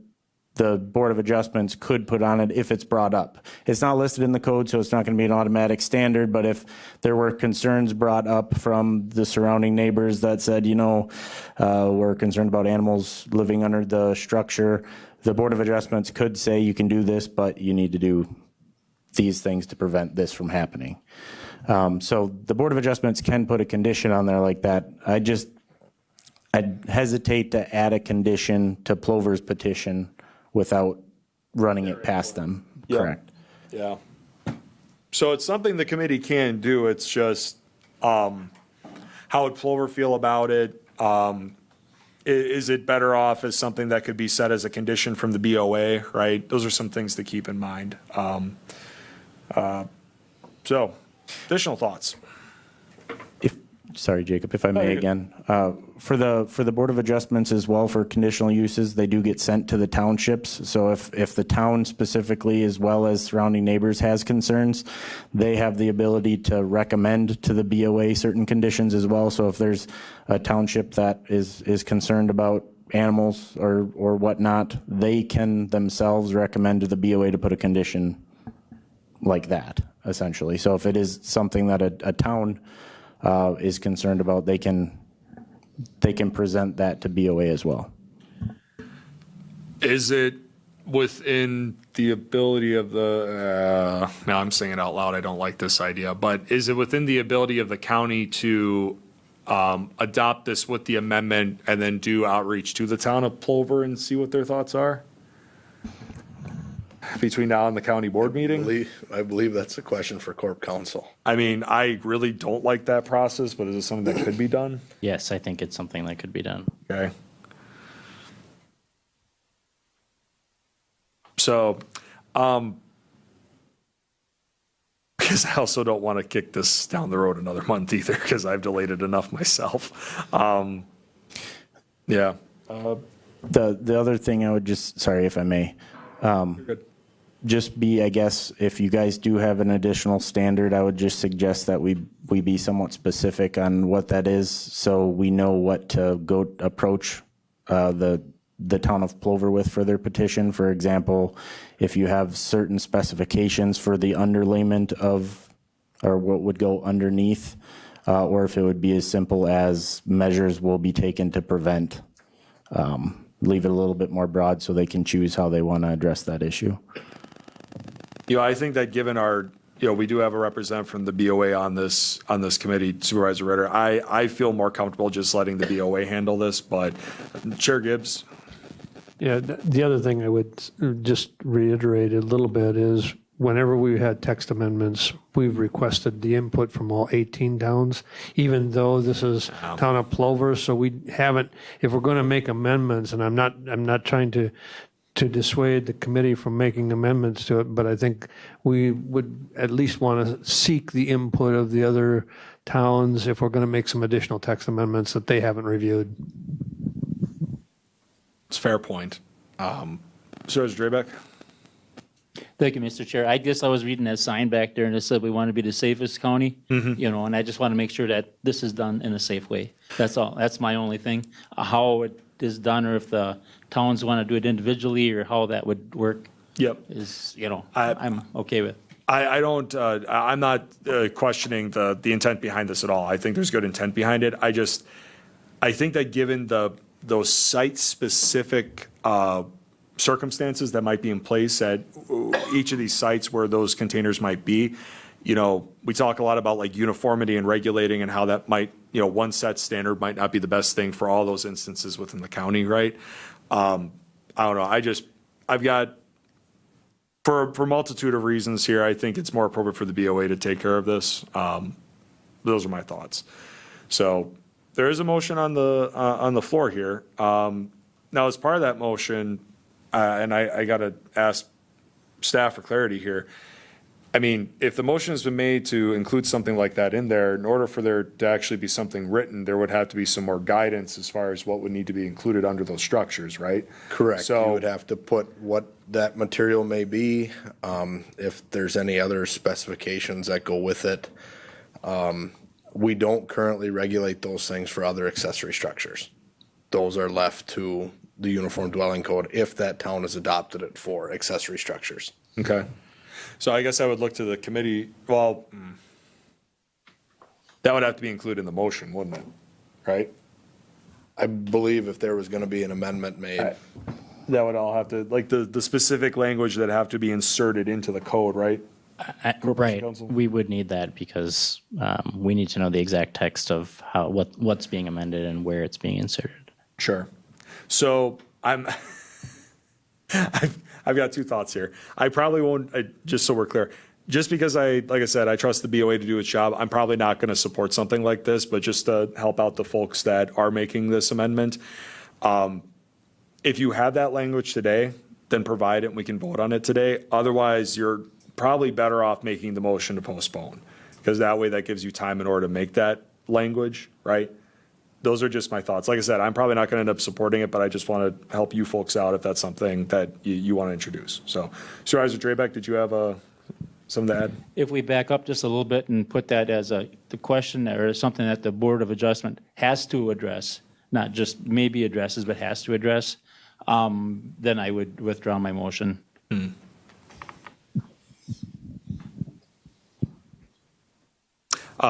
Board of Adjustments could put on it if it's brought up. It's not listed in the code, so it's not going to be an automatic standard, but if there were concerns brought up from the surrounding neighbors that said, we're concerned about animals living under the structure, the Board of Adjustments could say you can do this, but you need to do these things to prevent this from happening. So the Board of Adjustments can put a condition on there like that. I'd hesitate to add a condition to Plover's petition without running it past them. Yeah. Correct. Yeah. So it's something the committee can do. It's just, how would Plover feel about it? Is it better off as something that could be set as a condition from the BOA, right? Those are some things to keep in mind. So, additional thoughts? Sorry, Jacob, if I may again. For the Board of Adjustments as well, for conditional uses, they do get sent to the townships. So if the town specifically, as well as surrounding neighbors, has concerns, they have the ability to recommend to the BOA certain conditions as well. So if there's a township that is concerned about animals or whatnot, they can themselves recommend to the BOA to put a condition like that, essentially. So if it is something that a town is concerned about, they can present that to BOA as well. Is it within the ability of the, now I'm saying it out loud, I don't like this idea, but is it within the ability of the county to adopt this with the amendment and then do outreach to the town of Plover and see what their thoughts are? Between now and the county board meeting? I believe that's a question for Corp Council. I really don't like that process, but is it something that could be done? Yes, I think it's something that could be done. Okay. So, because I also don't want to kick this down the road another month either, because I've delayed it enough myself. Yeah. The other thing I would just, sorry if I may, Good. just be, I guess, if you guys do have an additional standard, I would just suggest that we be somewhat specific on what that is, so we know what to go approach the town of Plover with for their petition. For example, if you have certain specifications for the underlayment of, or what would go underneath or if it would be as simple as measures will be taken to prevent. Leave it a little bit more broad so they can choose how they want to address that issue. I think that given our, we do have a representative from the BOA on this committee, Supervisor Ritter. I feel more comfortable just letting the BOA handle this, but Chair Gibbs? Yeah, the other thing I would just reiterate a little bit is whenever we had text amendments, we've requested the input from all 18 towns, even though this is town of Plover. So we haven't, if we're going to make amendments, and I'm not trying to dissuade the committee from making amendments to it, but I think we would at least want to seek the input of the other towns if we're going to make some additional text amendments that they haven't reviewed. It's a fair point. Supervisor Drabeck? Thank you, Mr. Chair. I guess I was reading that sign back there and it said we want to be the safest county, and I just want to make sure that this is done in a safe way. That's all. That's my only thing. How it is done, or if the towns want to do it individually, or how that would work. Yep. Is, I'm okay with. I'm not questioning the intent behind this at all. I think there's good intent behind it. I think that given those site-specific circumstances that might be in place at each of these sites where those containers might be, we talk a lot about like uniformity and regulating and how that might, one set standard might not be the best thing for all those instances within the county, right? I don't know. I've got, for a multitude of reasons here, I think it's more appropriate for the BOA to take care of this. Those are my thoughts. So there is a motion on the floor here. Now, as part of that motion, and I got to ask staff for clarity here. I mean, if the motion has been made to include something like that in there, in order for there to actually be something written, there would have to be some more guidance as far as what would need to be included under those structures, right? Correct. So You would have to put what that material may be, if there's any other specifications that go with it. We don't currently regulate those things for other accessory structures. Those are left to the Uniform Dwelling Code if that town has adopted it for accessory structures. Okay. So I guess I would look to the committee, well, that would have to be included in the motion, wouldn't it? Right? I believe if there was going to be an amendment made. That would all have to, like the specific language that have to be inserted into the code, right? Right. We would need that because we need to know the exact text of what's being amended and where it's being inserted. Sure. So I've got two thoughts here. I probably won't, just so we're clear, just because like I said, I trust the BOA to do its job, I'm probably not going to support something like this, but just to help out the folks that are making this amendment. If you have that language today, then provide it and we can vote on it today. Otherwise, you're probably better off making the motion to postpone, because that way that gives you time in order to make that language, right? Those are just my thoughts. Like I said, I'm probably not going to end up supporting it, but I just want to help you folks out if that's something that you want to introduce. So, Supervisor Drabeck, did you have something to add? If we back up just a little bit and put that as the question or something that the Board of Adjustment has to address, not just maybe addresses, but has to address, then I would withdraw my motion.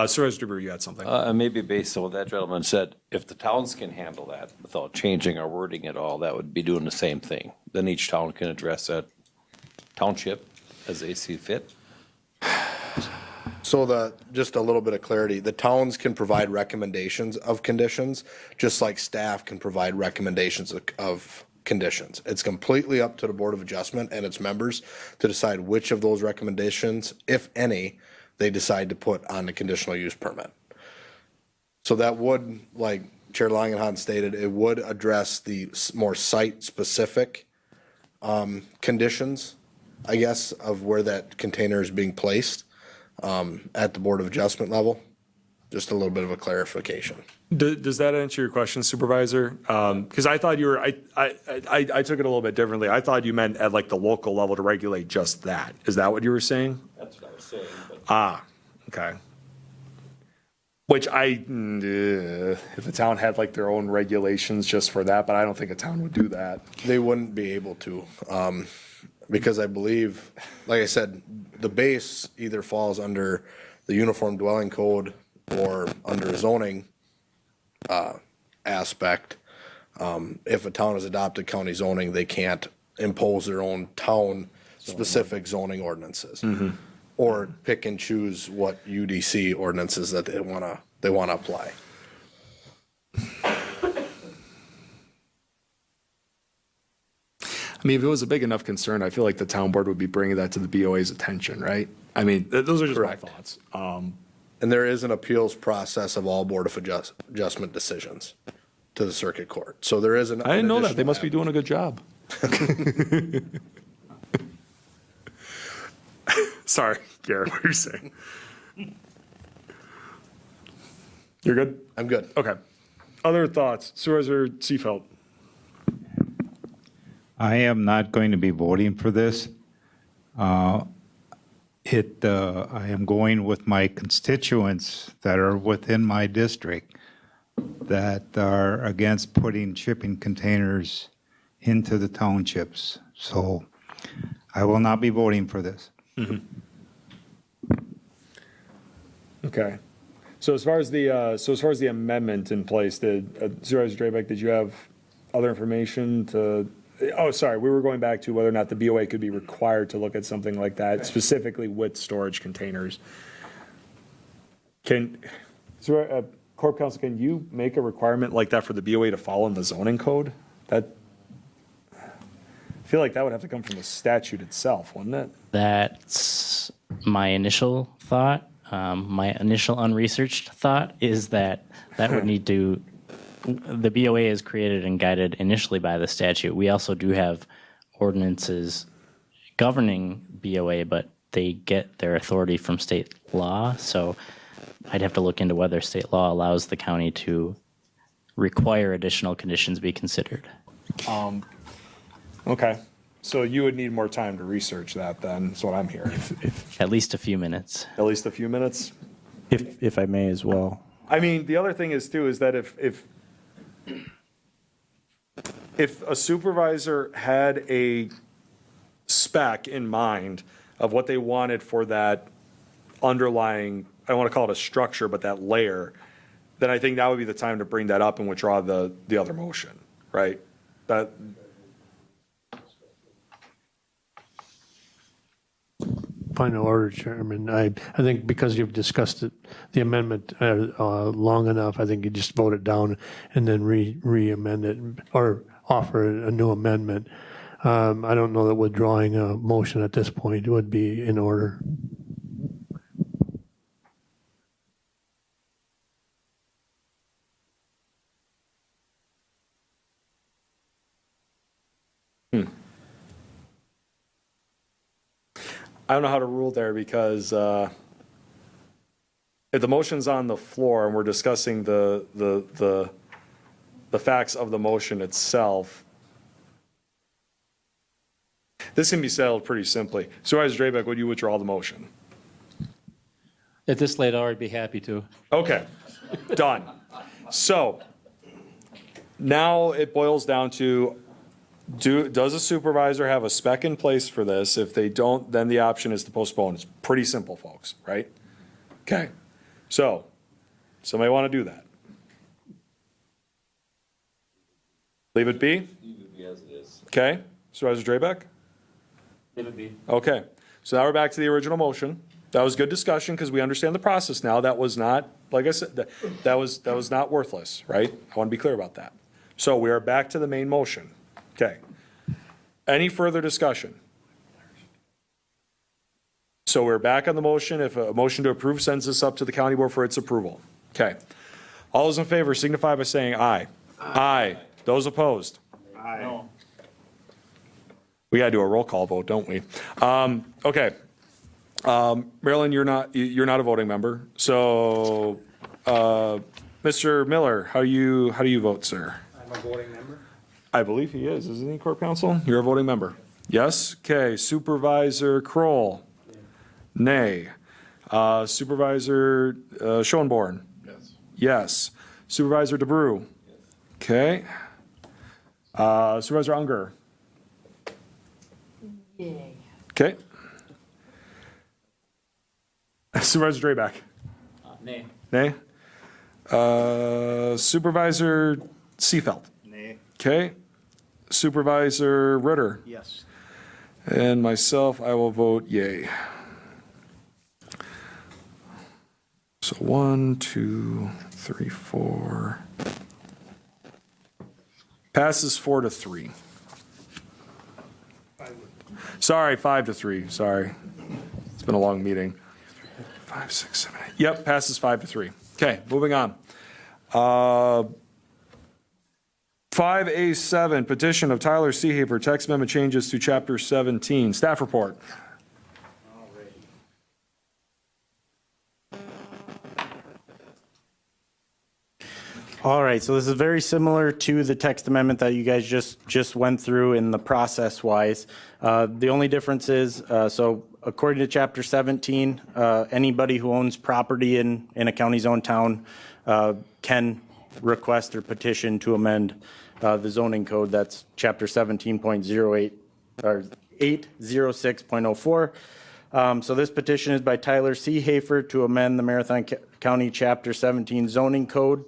Supervisor DeBrew, you had something? Maybe based on what that gentleman said, if the towns can handle that without changing our wording at all, that would be doing the same thing. Then each town can address that township as they see fit. So just a little bit of clarity, the towns can provide recommendations of conditions, just like staff can provide recommendations of conditions. It's completely up to the Board of Adjustment and its members to decide which of those recommendations, if any, they decide to put on the conditional use permit. So that would, like Chair Langenhahn stated, it would address the more site-specific conditions, I guess, of where that container is being placed at the Board of Adjustment level. Just a little bit of a clarification. Does that answer your question, Supervisor? Because I thought you were, I took it a little bit differently. I thought you meant at like the local level to regulate just that. Is that what you were saying? That's what I was saying. Okay. Which if the town had like their own regulations just for that, but I don't think a town would do that. They wouldn't be able to, because I believe, like I said, the base either falls under the Uniform Dwelling Code or under zoning aspect, if a town has adopted county zoning, they can't impose their own town-specific zoning ordinances. Or pick and choose what UDC ordinances that they wanna apply. I mean, if it was a big enough concern, I feel like the town board would be bringing that to the BOA's attention, right? I mean, those are just my thoughts. And there is an appeals process of all Board of Adjustment decisions to the circuit court. So there is an. I didn't know that. They must be doing a good job. Sorry, Garrett, what are you saying? You're good? I'm good. Okay. Other thoughts? Supervisor Seefeld? I am not going to be voting for this. I am going with my constituents that are within my district that are against putting shipping containers into the townships. So I will not be voting for this. Okay. So as far as the amendment in place, did Supervisor Drabeck, did you have other information to? Oh, sorry, we were going back to whether or not the BOA could be required to look at something like that, specifically with storage containers. Corp Counsel, can you make a requirement like that for the BOA to follow in the zoning code? I feel like that would have to come from the statute itself, wouldn't it? That's my initial thought. My initial unresearched thought is that would need to, the BOA is created and guided initially by the statute. We also do have ordinances governing BOA, but they get their authority from state law. So I'd have to look into whether state law allows the county to require additional conditions be considered. Okay. So you would need more time to research that then, is what I'm hearing. At least a few minutes. At least a few minutes? If I may as well. I mean, the other thing is too, is that if a supervisor had a spec in mind of what they wanted for that underlying, I don't want to call it a structure, but that layer, then I think that would be the time to bring that up and withdraw the other motion, right? That. Point of order, Chairman. I think because you've discussed it, the amendment long enough, I think you just vote it down and then re-amend it or offer a new amendment. I don't know that withdrawing a motion at this point would be in order. I don't know how to rule there because if the motion's on the floor and we're discussing the facts of the motion itself, this can be settled pretty simply. Supervisor Drabeck, would you withdraw the motion? At this late hour, I'd be happy to. Okay, done. So now it boils down to, does a supervisor have a spec in place for this? If they don't, then the option is to postpone. It's pretty simple, folks, right? Okay, so somebody want to do that? Leave it be? Leave it be as it is. Okay, Supervisor Drabeck? Leave it be. Okay, so now we're back to the original motion. That was good discussion because we understand the process now. That was not, like I said, that was not worthless, right? I want to be clear about that. So we are back to the main motion. Okay. Any further discussion? So we're back on the motion. If a motion to approve sends this up to the county board for its approval. Okay. All those in favor signify by saying aye. Aye. Those opposed? Aye. No. We got to do a roll call vote, don't we? Okay. Marilyn, you're not a voting member. So, Mr. Miller, how do you vote, sir? I'm a voting member. I believe he is, isn't he, Corp Counsel? You're a voting member. Yes? Okay. Supervisor Kroll? Nay. Supervisor Schoenborn? Yes. Yes. Supervisor DeBrew? Okay. Supervisor Unger? Yay. Okay. Supervisor Drabeck? Nay. Nay? Supervisor Seefeld? Nay. Okay. Supervisor Ritter? Yes. And myself, I will vote yay. So 1, 2, 3, 4. Passes 4-3. Sorry, 5-3. Sorry. It's been a long meeting. 5, 6, 7, 8. Yep, passes 5-3. Okay, moving on. 5A7, petition of Tyler Seehafer, text amendment changes to Chapter 17. Staff report. All right, so this is very similar to the text amendment that you guys just went through in the process-wise. The only difference is, so according to Chapter 17, anybody who owns property in a county-zoned town can request or petition to amend the zoning code. That's Chapter 17.08 or 806.04. So this petition is by Tyler Seehafer to amend the Marathon County Chapter 17 zoning code.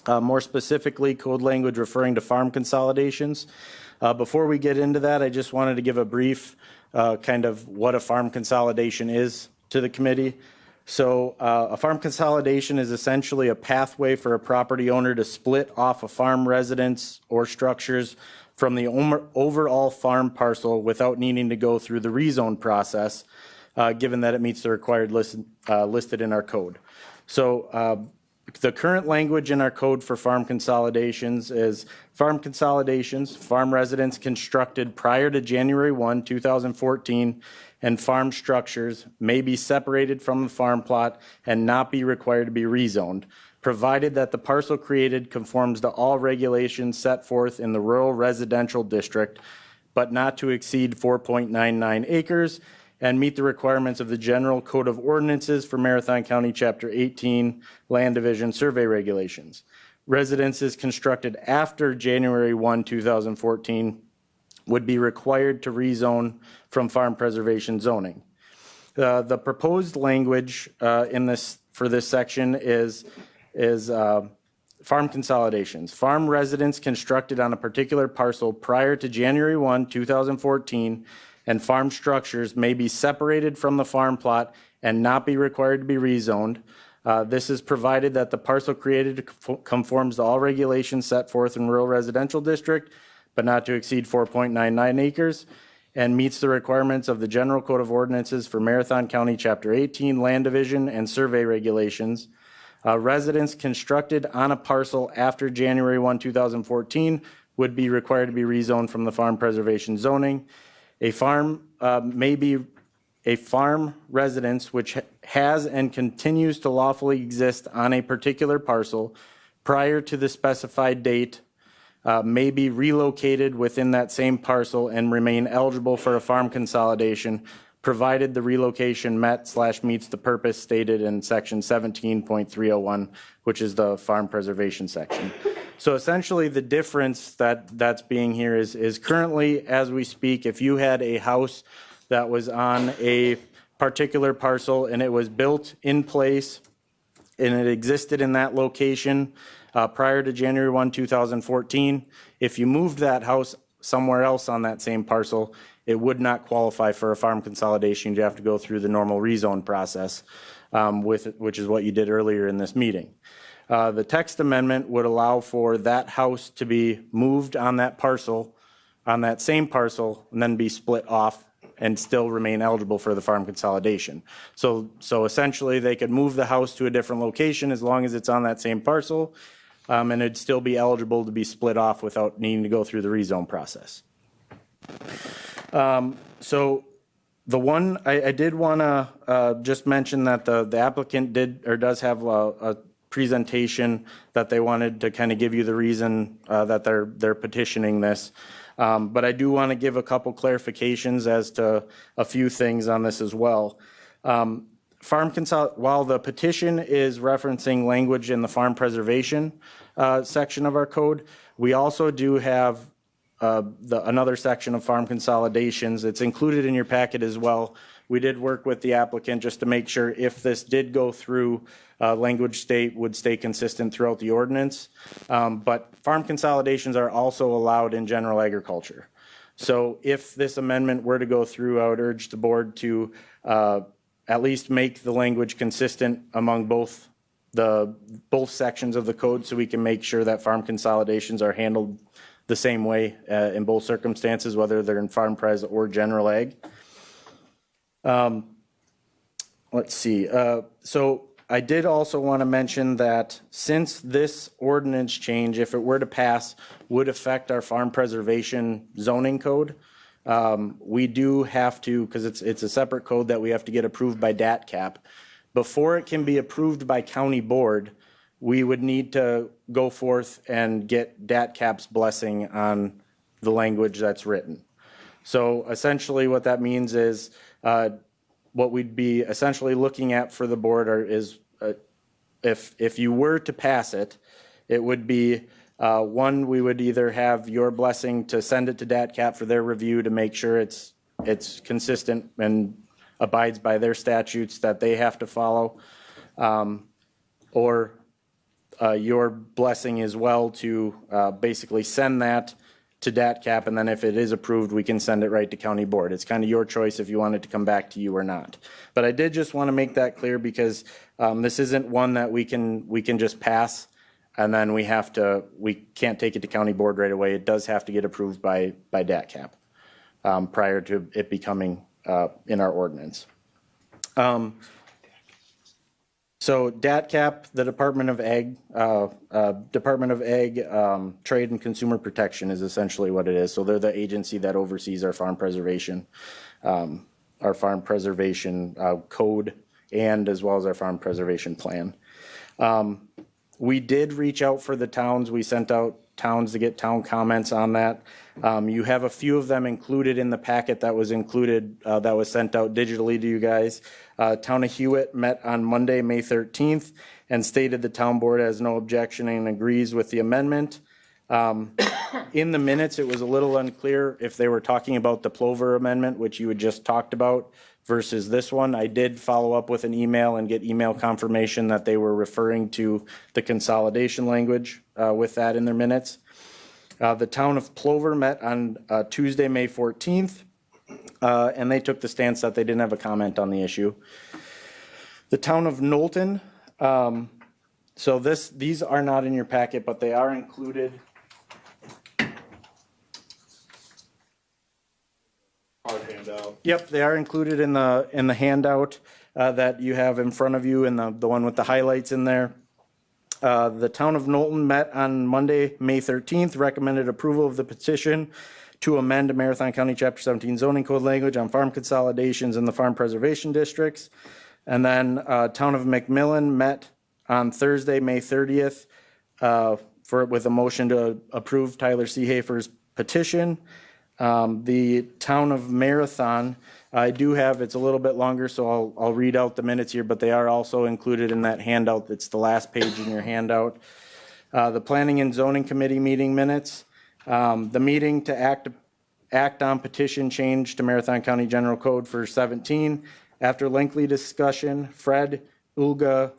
More specifically, code language referring to farm consolidations. Before we get into that, I just wanted to give a brief kind of what a farm consolidation is to the committee. So a farm consolidation is essentially a pathway for a property owner to split off a farm residence or structures from the overall farm parcel without needing to go through the rezone process, given that it meets the required listed in our code. So the current language in our code for farm consolidations is farm consolidations, farm residence constructed prior to January 1, 2014, and farm structures may be separated from the farm plot and not be required to be rezoned, provided that the parcel created conforms to all regulations set forth in the rural residential district, but not to exceed 4.99 acres, and meet the requirements of the General Code of Ordinances for Marathon County Chapter 18 Land Division Survey Regulations. Residences constructed after January 1, 2014 would be required to rezone from farm preservation zoning. The proposed language for this section is farm consolidations. Farm residence constructed on a particular parcel prior to January 1, 2014 and farm structures may be separated from the farm plot and not be required to be rezoned. This is provided that the parcel created conforms to all regulations set forth in rural residential district, but not to exceed 4.99 acres, and meets the requirements of the General Code of Ordinances for Marathon County Chapter 18 Land Division and Survey Regulations. Residents constructed on a parcel after January 1, 2014 would be required to be rezoned from the farm preservation zoning. A farm may be a farm residence which has and continues to lawfully exist on a particular parcel prior to the specified date may be relocated within that same parcel and remain eligible for a farm consolidation, provided the relocation meets the purpose stated in section 17.301, which is the farm preservation section. So essentially the difference that's being here is currently, as we speak, if you had a house that was on a particular parcel and it was built in place and it existed in that location prior to January 1, 2014, if you moved that house somewhere else on that same parcel, it would not qualify for a farm consolidation. You'd have to go through the normal rezone process, which is what you did earlier in this meeting. The text amendment would allow for that house to be moved on that parcel, on that same parcel, and then be split off and still remain eligible for the farm consolidation. So essentially they could move the house to a different location as long as it's on that same parcel, and it'd still be eligible to be split off without needing to go through the rezone process. So the one, I did want to just mention that the applicant does have a presentation that they wanted to kind of give you the reason that they're petitioning this. But I do want to give a couple clarifications as to a few things on this as well. While the petition is referencing language in the farm preservation section of our code, we also do have another section of farm consolidations. It's included in your packet as well, We did work with the applicant just to make sure if this did go through, language would stay consistent throughout the ordinance. But farm consolidations are also allowed in general agriculture. So if this amendment were to go through, I would urge the board to at least make the language consistent among both sections of the code, so we can make sure that farm consolidations are handled the same way in both circumstances, whether they're in farm pres or general ag. Let's see. So I did also want to mention that since this ordinance change, if it were to pass, would affect our farm preservation zoning code, we do have to, because it's a separate code that we have to get approved by DATCAP. Before it can be approved by county board, we would need to go forth and get DATCAP's blessing on the language that's written. So essentially what that means is what we'd be essentially looking at for the board is if you were to pass it, it would be one, we would either have your blessing to send it to DATCAP for their review to make sure it's consistent and abides by their statutes that they have to follow, or your blessing as well to basically send that to DATCAP, and then if it is approved, we can send it right to county board. It's kind of your choice if you want it to come back to you or not. But I did just want to make that clear because this isn't one that we can just pass and then we can't take it to county board right away. It does have to get approved by DATCAP prior to it becoming in our ordinance. So DATCAP, the Department of Ag, Trade and Consumer Protection is essentially what it is. So they're the agency that oversees our farm preservation code, and as well as our farm preservation plan. We did reach out for the towns. We sent out towns to get town comments on that. You have a few of them included in the packet that was included, that was sent out digitally to you guys. Town of Hewitt met on Monday, May 13th, and stated the town board has no objection and agrees with the amendment. In the minutes, it was a little unclear if they were talking about the Plover amendment, which you had just talked about, versus this one. I did follow up with an email and get email confirmation that they were referring to the consolidation language with that in their minutes. The town of Plover met on Tuesday, May 14th, and they took the stance that they didn't have a comment on the issue. The town of Knowlton, so these are not in your packet, but they are included. Yep, they are included in the handout that you have in front of you, and the one with the highlights in there. The town of Knowlton met on Monday, May 13th, recommended approval of the petition to amend Marathon County Chapter 17 zoning code language on farm consolidations in the farm preservation districts. And then town of McMillan met on Thursday, May 30th, with a motion to approve Tyler Seehafer's petition. The town of Marathon, I do have, it's a little bit longer, so I'll read out the minutes here, but they are also included in that handout. It's the last page in your handout. The Planning and Zoning Committee meeting minutes. The meeting to act on petition change to Marathon County General Code for 17. After lengthy discussion, Fred Ulga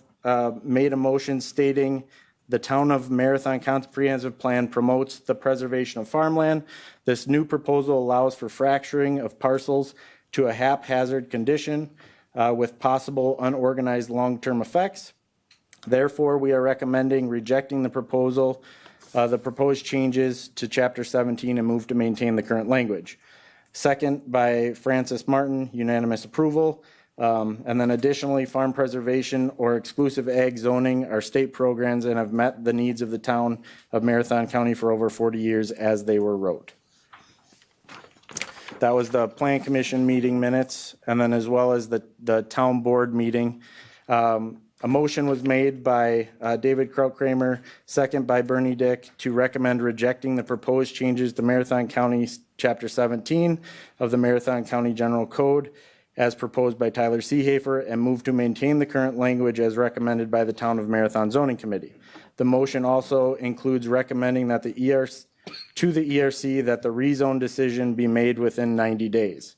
made a motion stating the town of Marathon Comprehensive Plan promotes the preservation of farmland. This new proposal allows for fracturing of parcels to a haphazard condition with possible unorganized long-term effects. Therefore, we are recommending rejecting the proposal, the proposed changes to Chapter 17 and move to maintain the current language. Second by Francis Martin, unanimous approval. And then additionally, farm preservation or exclusive ag zoning are state programs and have met the needs of the town of Marathon County for over 40 years as they were wrote. That was the Plan Commission meeting minutes, and then as well as the town board meeting. A motion was made by David Krautkramer, second by Bernie Dick, to recommend rejecting the proposed changes to Marathon County Chapter 17 of the Marathon County General Code as proposed by Tyler Seehafer and move to maintain the current language as recommended by the Town of Marathon Zoning Committee. The motion also includes recommending that the ERC that the rezone decision be made within 90 days.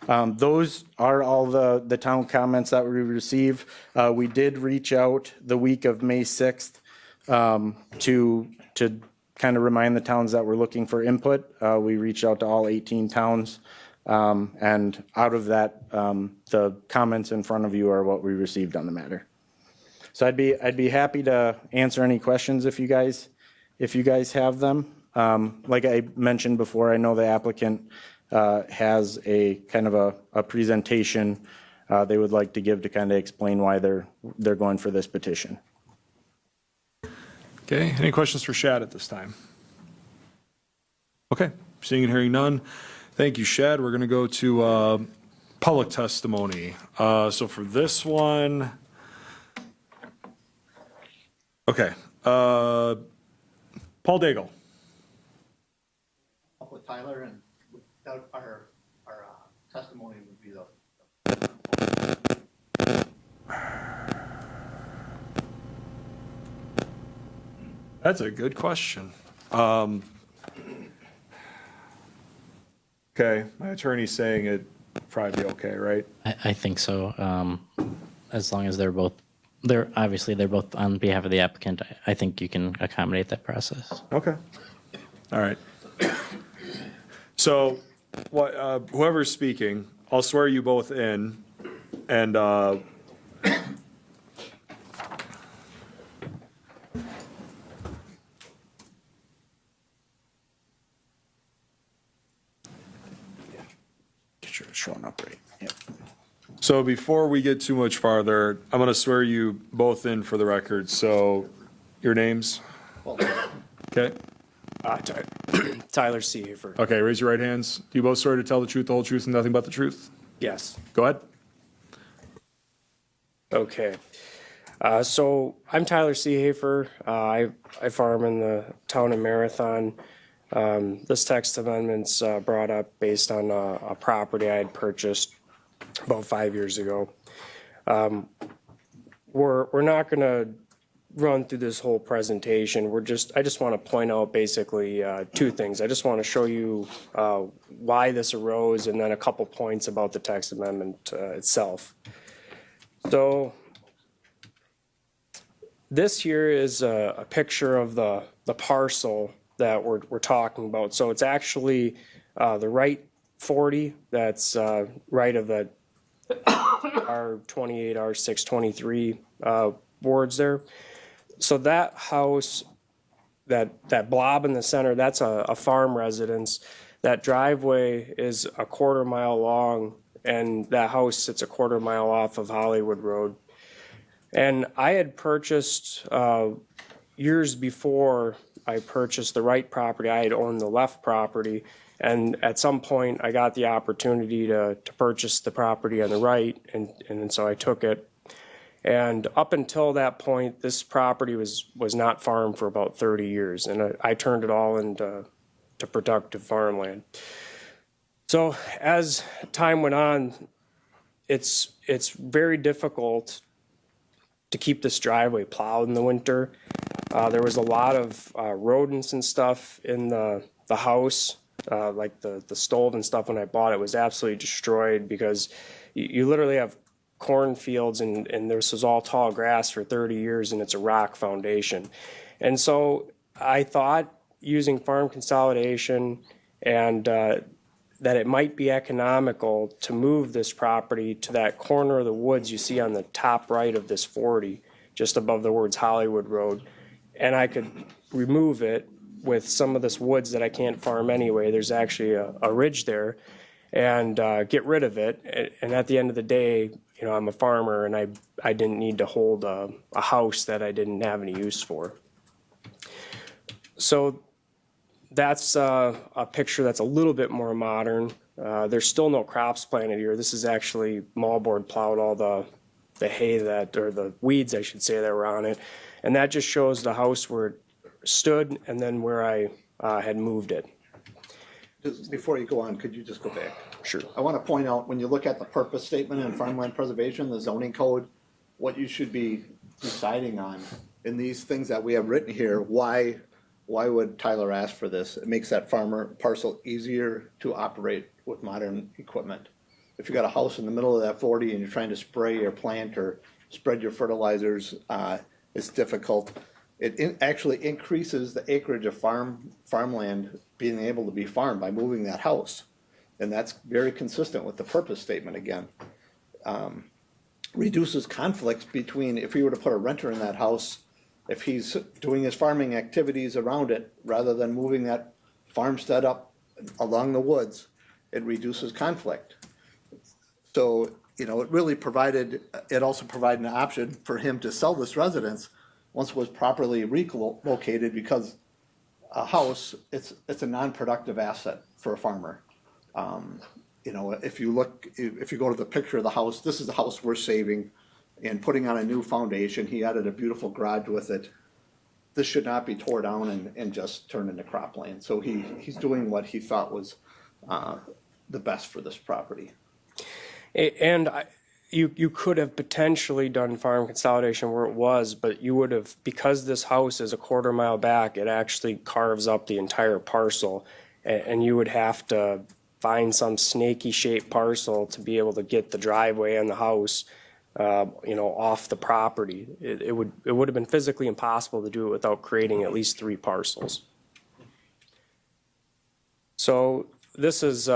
Those are all the town comments that we received. We did reach out the week of May 6th to kind of remind the towns that were looking for input. We reached out to all 18 towns. And out of that, the comments in front of you are what we received on the matter. So I'd be happy to answer any questions if you guys have them. Like I mentioned before, I know the applicant has a kind of a presentation they would like to give to kind of explain why they're going for this petition. Okay, any questions for Shad at this time? Okay, seeing and hearing none. Thank you, Shad. We're going to go to public testimony. So for this one, okay, Paul Daigle. With Tyler, and without our testimony would be the. That's a good question. Okay, my attorney's saying it'd probably be okay, right? I think so. As long as they're both on behalf of the applicant, I think you can accommodate that process. Okay. All right. So, whoever's speaking, I'll swear you both in, and Get sure it's showing up right. Yep. so before we get too much farther, I'm going to swear you both in for the record. So, your names? Okay. Tyler Seahafer. Okay, raise your right hands. Do you both swear to tell the truth, the whole truth, and nothing but the truth? Yes. Go ahead. Okay. So I'm Tyler Seahafer. I farm in the town of Marathon. This text amendment's brought up based on a property I had purchased about 5 years ago. We're not going to run through this whole presentation. I just want to point out basically two things. I just want to show you why this arose, and then a couple points about the text amendment itself. So this here is a picture of the parcel that we're talking about. So it's actually the right 40 that's right of the R28, R6, 23 wards there. So that house, that blob in the center, that's a farm residence. That driveway is a quarter mile long, and that house sits a quarter mile off of Hollywood Road. And I had purchased, years before I purchased the right property, I had owned the left property. And at some point, I got the opportunity to purchase the property on the right, and so I took it. And up until that point, this property was not farmed for about 30 years, and I turned it all into productive farmland. So as time went on, it's very difficult to keep this driveway plowed in the winter. There was a lot of rodents and stuff in the house, like the stove and stuff. When I bought it, was absolutely destroyed because you literally have cornfields, and this was all tall grass for 30 years, and it's a rock foundation. And so I thought, using farm consolidation and that it might be economical to move this property to that corner of the woods you see on the top right of this 40, just above the words Hollywood Road, and I could remove it with some of this woods that I can't farm anyway. There's actually a ridge there, and get rid of it. And at the end of the day, I'm a farmer, and I didn't need to hold a house that I didn't have any use for. So that's a picture that's a little bit more modern. There's still no crops planted here. This is actually moldboard plowed all the hay or the weeds, I should say, that were on it. And that just shows the house where it stood and then where I had moved it. Before you go on, could you just go back? Sure. I want to point out, when you look at the purpose statement in farmland preservation, the zoning code, what you should be deciding on in these things that we have written here, why would Tyler ask for this? It makes that farmer parcel easier to operate with modern equipment. if you got a house in the middle of that 40 and you're trying to spray or plant or spread your fertilizers, it's difficult. It actually increases the acreage of farmland being able to be farmed by moving that house. And that's very consistent with the purpose statement again. Reduces conflicts between, if we were to put a renter in that house, if he's doing his farming activities around it, rather than moving that farmstead up along the woods, it reduces conflict. So, it really it also provided an option for him to sell this residence once it was properly relocated, because a house, it's a non-productive asset for a farmer. If you go to the picture of the house, this is the house we're saving and putting on a new foundation. He added a beautiful garage with it. This should not be tore down and just turned into cropland. So he's doing what he thought was the best for this property. And you could have potentially done farm consolidation where it was, but you would have, because this house is a quarter mile back, it actually carves up the entire parcel, and you would have to find some snaky shaped parcel to be able to get the driveway and the house, off the property. It would have been physically impossible to do it without creating at least 3 parcels. So this is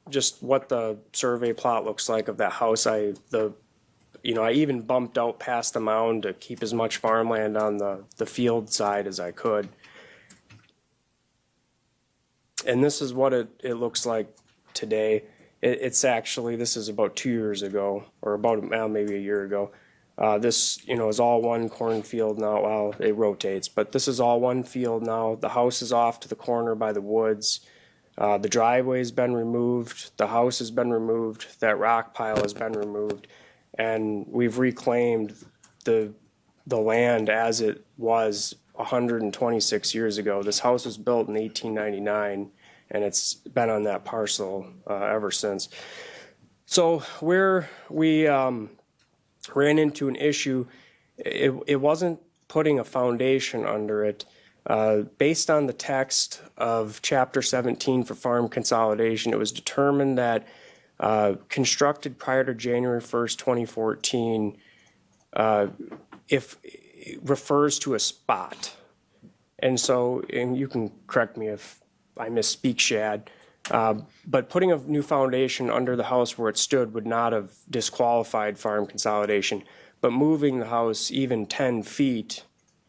just what the survey plot looks like of that house. I even bumped out past the mound to keep as much farmland on the field side as I could. And this is what it looks like today. It's actually, this is about 2 years ago, or about maybe a year ago. This, is all one cornfield now. Well, it rotates, but this is all one field now. The house is off to the corner by the woods. The driveway's been removed. The house has been removed. That rock pile has been removed. And we've reclaimed the land as it was 126 years ago. This house was built in 1899, and it's been on that parcel ever since. So where we ran into an issue, it wasn't putting a foundation under it. Based on the text of Chapter 17 for farm consolidation, it was determined that constructed prior to January 1st, 2014, if it refers to a spot. And so, and you can correct me if I misspeak, Shad, but putting a new foundation under the house where it stood would not have disqualified farm consolidation. But moving the house even 10 feet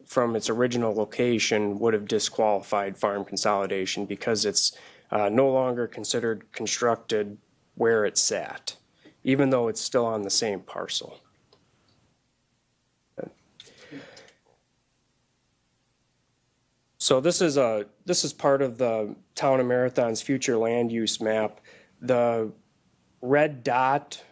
from its original location would have disqualified farm consolidation, because it's no longer considered constructed where it sat, even though it's still on the same parcel. So this is part of the Town of Marathon's future land use map. The red dot,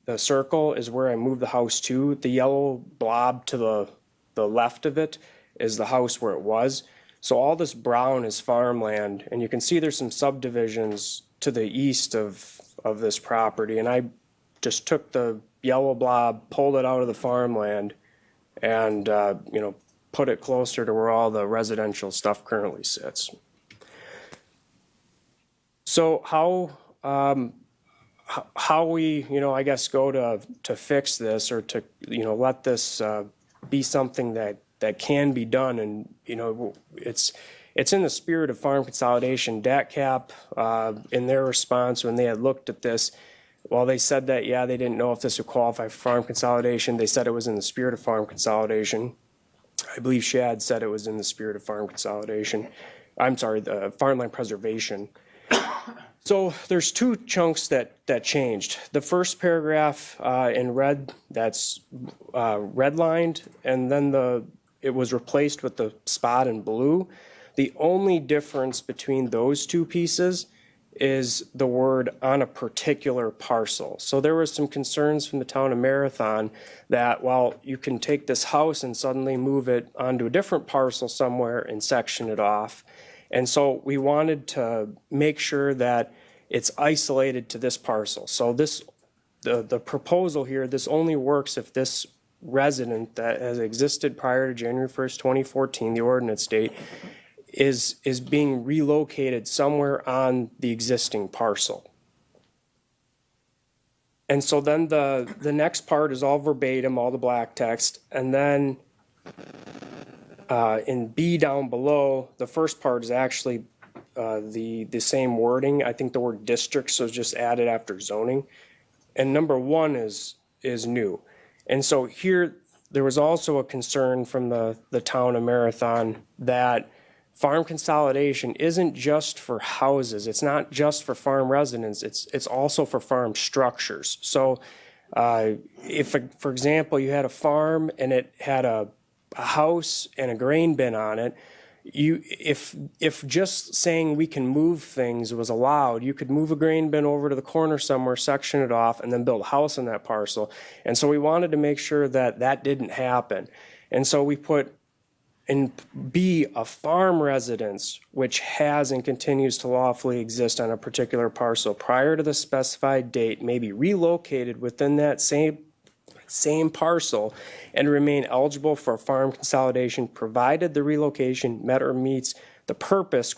the circle, is where I moved the house to. The yellow blob to the left of it is the house where it was. So all this brown is farmland, and you can see there's some subdivisions to the east of this property. And I just took the yellow blob, pulled it out of the farmland, and put it closer to where all the residential stuff currently sits. So how we, I guess, go to fix this, or to, let this be something that can be done. And, it's in the spirit of farm consolidation. DATCAP, in their response when they had looked at this, while they said that, they didn't know if this would qualify for farm consolidation, they said it was in the spirit of farm consolidation. I believe Shad said it was in the spirit of farm consolidation. I'm sorry, the farmland preservation. So there's 2 chunks that changed. The first paragraph in red, that's redlined, and then it was replaced with the spot in blue. The only difference between those 2 pieces is the word "on a particular parcel." So there was some concerns from the Town of Marathon that, well, you can take this house and suddenly move it onto a different parcel somewhere and section it off. And so we wanted to make sure that it's isolated to this parcel. So the proposal here, this only works if this resident that has existed prior to January 1st, 2014, the ordinance date, is being relocated somewhere on the existing parcel. And so then the next part is all verbatim, all the black text. And then in B down below, the first part is actually the same wording. I think the word districts was just added after zoning. And number 1 is new. And so here, there was also a concern from the town of Marathon that farm consolidation isn't just for houses. It's not just for farm residents. It's also for farm structures. So if, for example, you had a farm and it had a house and a grain bin on it, if just saying we can move things was allowed, you could move a grain bin over to the corner somewhere, section it off, and then build a house on that parcel. And so we wanted to make sure that that didn't happen. And so we put in B, a farm residence which has and continues to lawfully exist on a particular parcel prior to the specified date may be relocated within that same parcel and remain eligible for farm consolidation provided the relocation met or meets the purpose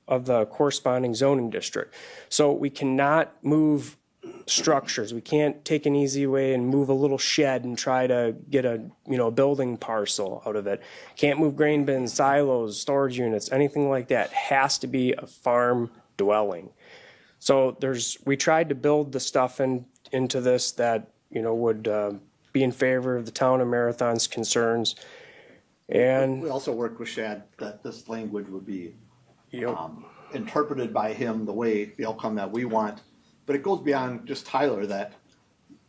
of the corresponding zoning district. So we cannot move structures. We can't take an easy way and move a little shed and try to get a building parcel out of it. Can't move grain bins, silos, storage units, anything like that. It has to be a farm dwelling. So we tried to build the stuff into this that would be in favor of the town of Marathon's concerns. And we also worked with Shad that this language would be interpreted by him the outcome that we want. But it goes beyond just Tyler that,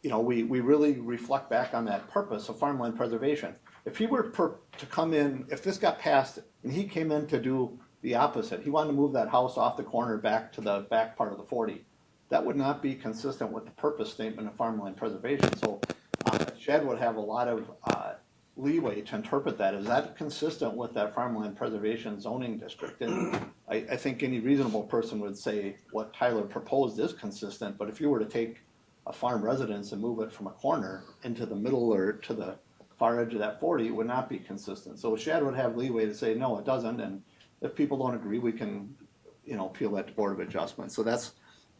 we really reflect back on that purpose of farmland preservation. If he were to come in, if this got passed and he came in to do the opposite, he wanted to move that house off the corner back to the back part of the 40, that would not be consistent with the purpose statement of farmland preservation. So Shad would have a lot of leeway to interpret that. Is that consistent with that farmland preservation zoning district? And I think any reasonable person would say what Tyler proposed is consistent, but if you were to take a farm residence and move it from a corner into the middle or to the far edge of that 40, it would not be consistent. So Shad would have leeway to say, no, it doesn't, and if people don't agree, we can, appeal that to Board of Adjustment. So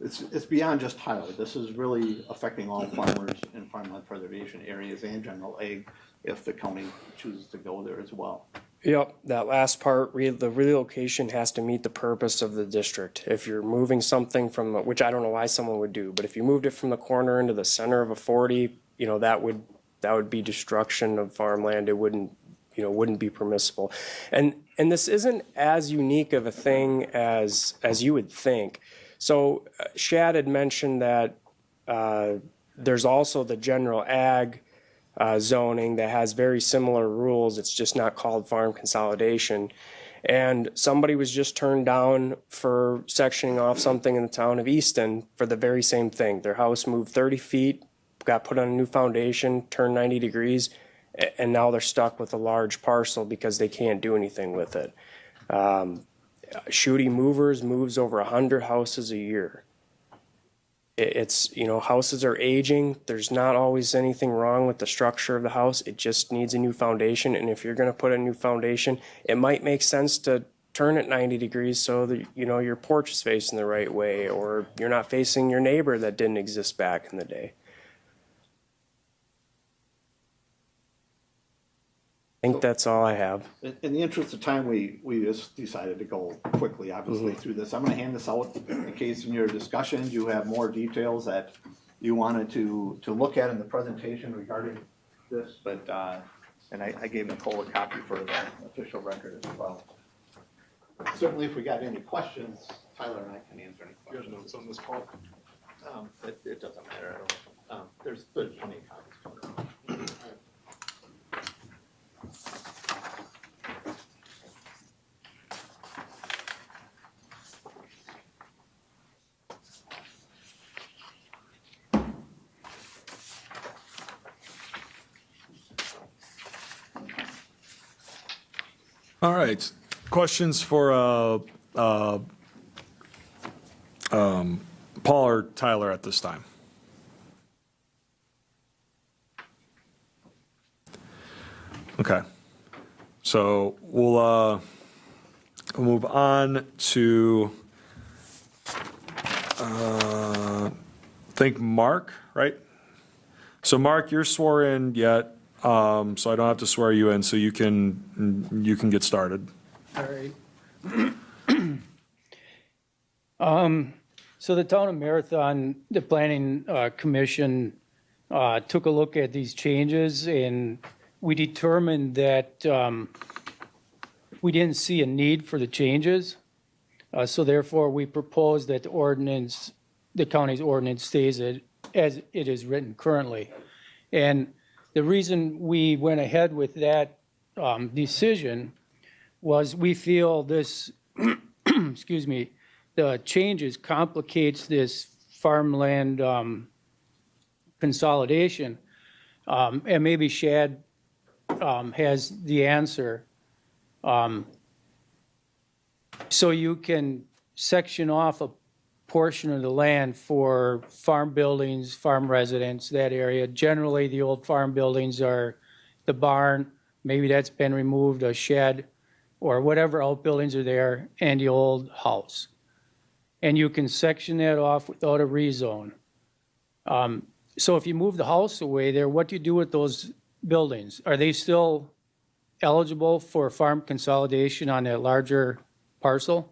it's beyond just Tyler. This is really affecting all farmers in farmland preservation areas and general ag if the county chooses to go there as well. Yep, that last part, the relocation has to meet the purpose of the district. If you're moving something which I don't know why someone would do, but if you moved it from the corner into the center of a 40, that would be destruction of farmland. It wouldn't be permissible. And this isn't as unique of a thing as you would think. So Shad had mentioned that there's also the general ag zoning that has very similar rules. It's just not called farm consolidation. And somebody was just turned down for sectioning off something in the town of Easton for the very same thing. Their house moved 30 feet, got put on a new foundation, turned 90 degrees, and now they're stuck with a large parcel because they can't do anything with it. Shooty Movers moves over 100 houses a year. It's, houses are aging. There's not always anything wrong with the structure of the house. It just needs a new foundation. And if you're going to put a new foundation, it might make sense to turn it 90 degrees so that, your porch is facing the right way, or you're not facing your neighbor that didn't exist back in the day. I think that's all I have. In the interest of time, we just decided to go quickly, obviously, through this. I'm going to hand this out in case in your discussions you have more details that you wanted to look at in the presentation regarding this. But and I gave Nicole a copy for the official record as well. Certainly, if we got any questions, Tyler and I can answer any questions. You have notes on this call? It doesn't matter. There's plenty of copies going around. All right. Questions for Paul or Tyler at this time? Okay. So we'll move on to I think Mark right? So Mark, you're sworn in yet, so I don't have to swear you in, so you can get started. All right. So the town of Marathon, the planning commission took a look at these changes, and we determined that we didn't see a need for the changes. So therefore, we propose that the county's ordinance stays as it is written currently. And the reason we went ahead with that decision was we feel this, excuse me, the changes complicates this farmland consolidation. And maybe Shad has the answer. So you can section off a portion of the land for farm buildings, farm residents, that area. Generally, the old farm buildings are the barn, maybe that's been removed, a shed, or whatever outbuildings are there, and the old house. And you can section that off without a rezone. So if you move the house away there, what do you do with those buildings? Are they still eligible for farm consolidation on that larger parcel?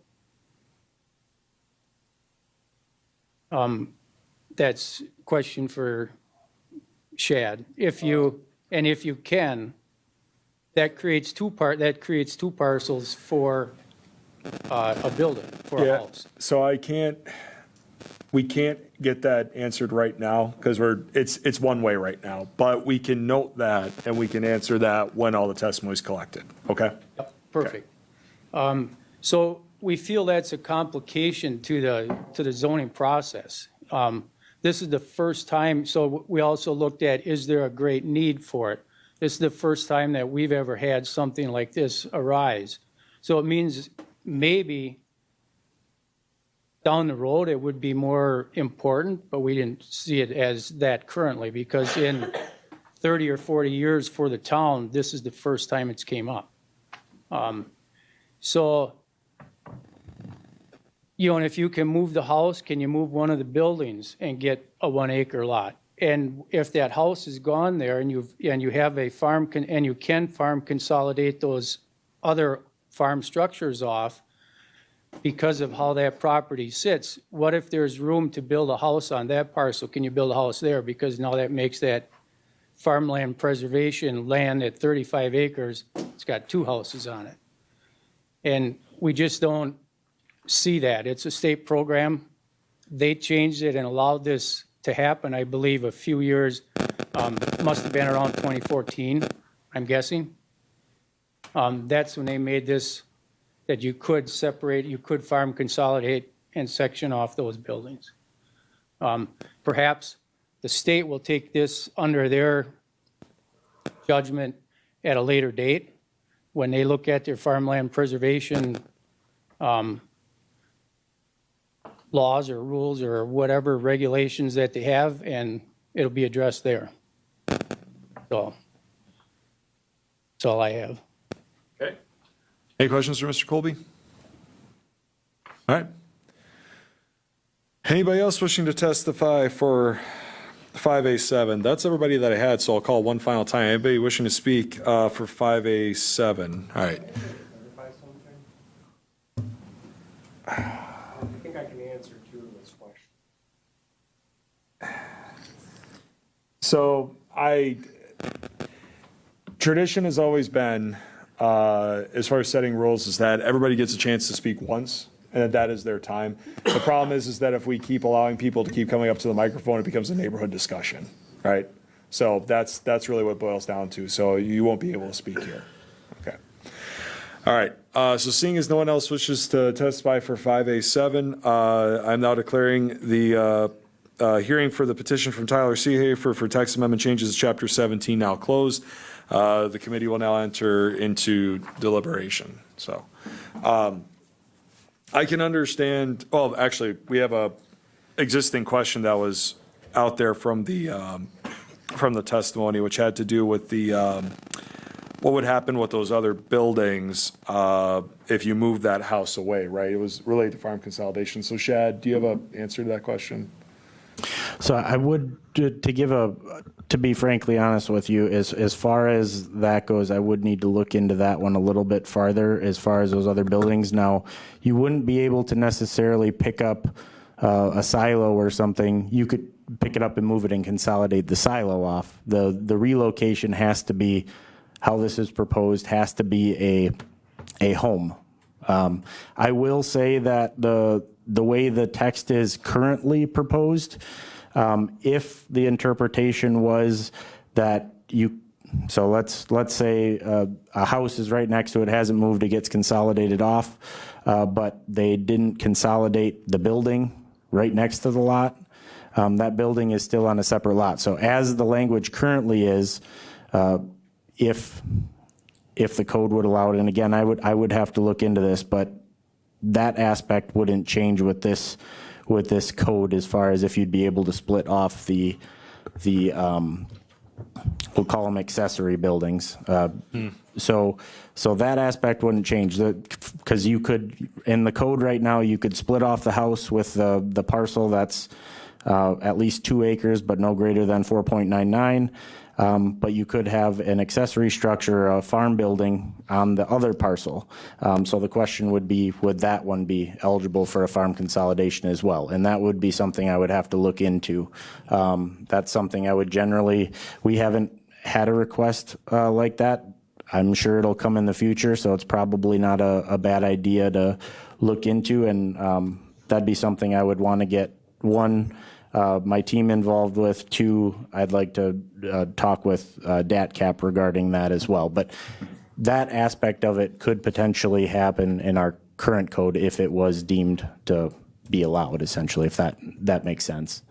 That's a question for Shad. If you can, that creates two parcels for a building, for a house. So we can't get that answered right now because it's one way right now, but we can note that and we can answer that when all the testimony is collected, okay? Yep, perfect. So we feel that's a complication to the zoning process. This is the first time, so we also looked at, is there a great need for it? This is the first time that we've ever had something like this arise. So it means maybe down the road it would be more important, but we didn't see it as that currently because in 30 or 40 years for the town, this is the first time it's came up. So, and if you can move the house, can you move one of the buildings and get a 1 acre lot? And if that house is gone there and you have a farm and you can farm consolidate those other farm structures off because of how that property sits, what if there's room to build a house on that parcel? Can you build a house there? Because now that makes that farmland preservation land at 35 acres, it's got 2 houses on it. And we just don't see that. It's a state program. They changed it and allowed this to happen, I believe, a few years, must have been around 2014, I'm guessing. That's when they made this, that you could separate, you could farm consolidate and section off those buildings. Perhaps the state will take this under their judgment at a later date when they look at their farmland preservation laws or rules or whatever regulations that they have, and it'll be addressed there. So that's all I have. Okay. Any questions for Mr. Colby? All right. Anybody else wishing to testify for 5A7? That's everybody that I had, so I'll call one final time. Anybody wishing to speak for 5A7? All right. I think I can answer 2 of this question. So tradition has always been, as far as setting rules, is that everybody gets a chance to speak once, and that is their time. The problem is that if we keep allowing people to keep coming up to the microphone, it becomes a neighborhood discussion, right? So that's really what it boils down to. So you won't be able to speak here. Okay. All right. So seeing as no one else wishes to testify for 5A7, I'm now declaring the hearing for the petition from Tyler Seehafer for text amendment changes to Chapter 17 now closed. The committee will now enter into deliberation. So I can understand, well, actually, we have a existing question that was out there from the testimony, which had to do with the what would happen with those other buildings if you move that house away, right? It was related to farm consolidation. So Shad, do you have an answer to that question? So I would, to be frankly honest with you, as far as that goes, I would need to look into that one a little bit farther as far as those other buildings. Now, you wouldn't be able to necessarily pick up a silo or something. You could pick it up and move it and consolidate the silo off. The relocation has to be, how this is proposed, has to be a home. I will say that the way the text is currently proposed, if the interpretation was that so let's say a house is right next to it, hasn't moved, it gets consolidated off, but they didn't consolidate the building right next to the lot, that building is still on a separate lot. So as the language currently is, if the code would allow it, and again, I would have to look into this, but that aspect wouldn't change with this code as far as if you'd be able to split off the we'll call them accessory buildings. So that aspect wouldn't change, because you could, in the code right now, you could split off the house with the parcel that's at least 2 acres, but no greater than 4.99. But you could have an accessory structure, a farm building on the other parcel. So the question would be, would that one be eligible for a farm consolidation as well? And that would be something I would have to look into. That's something I would generally, we haven't had a request like that. I'm sure it'll come in the future, so it's probably not a bad idea to look into, and that'd be something I would want to get, one, my team involved with. 2, I'd like to talk with DATCAP regarding that as well. But that aspect of it could potentially happen in our current code if it was deemed to be allowed, essentially, if that makes sense.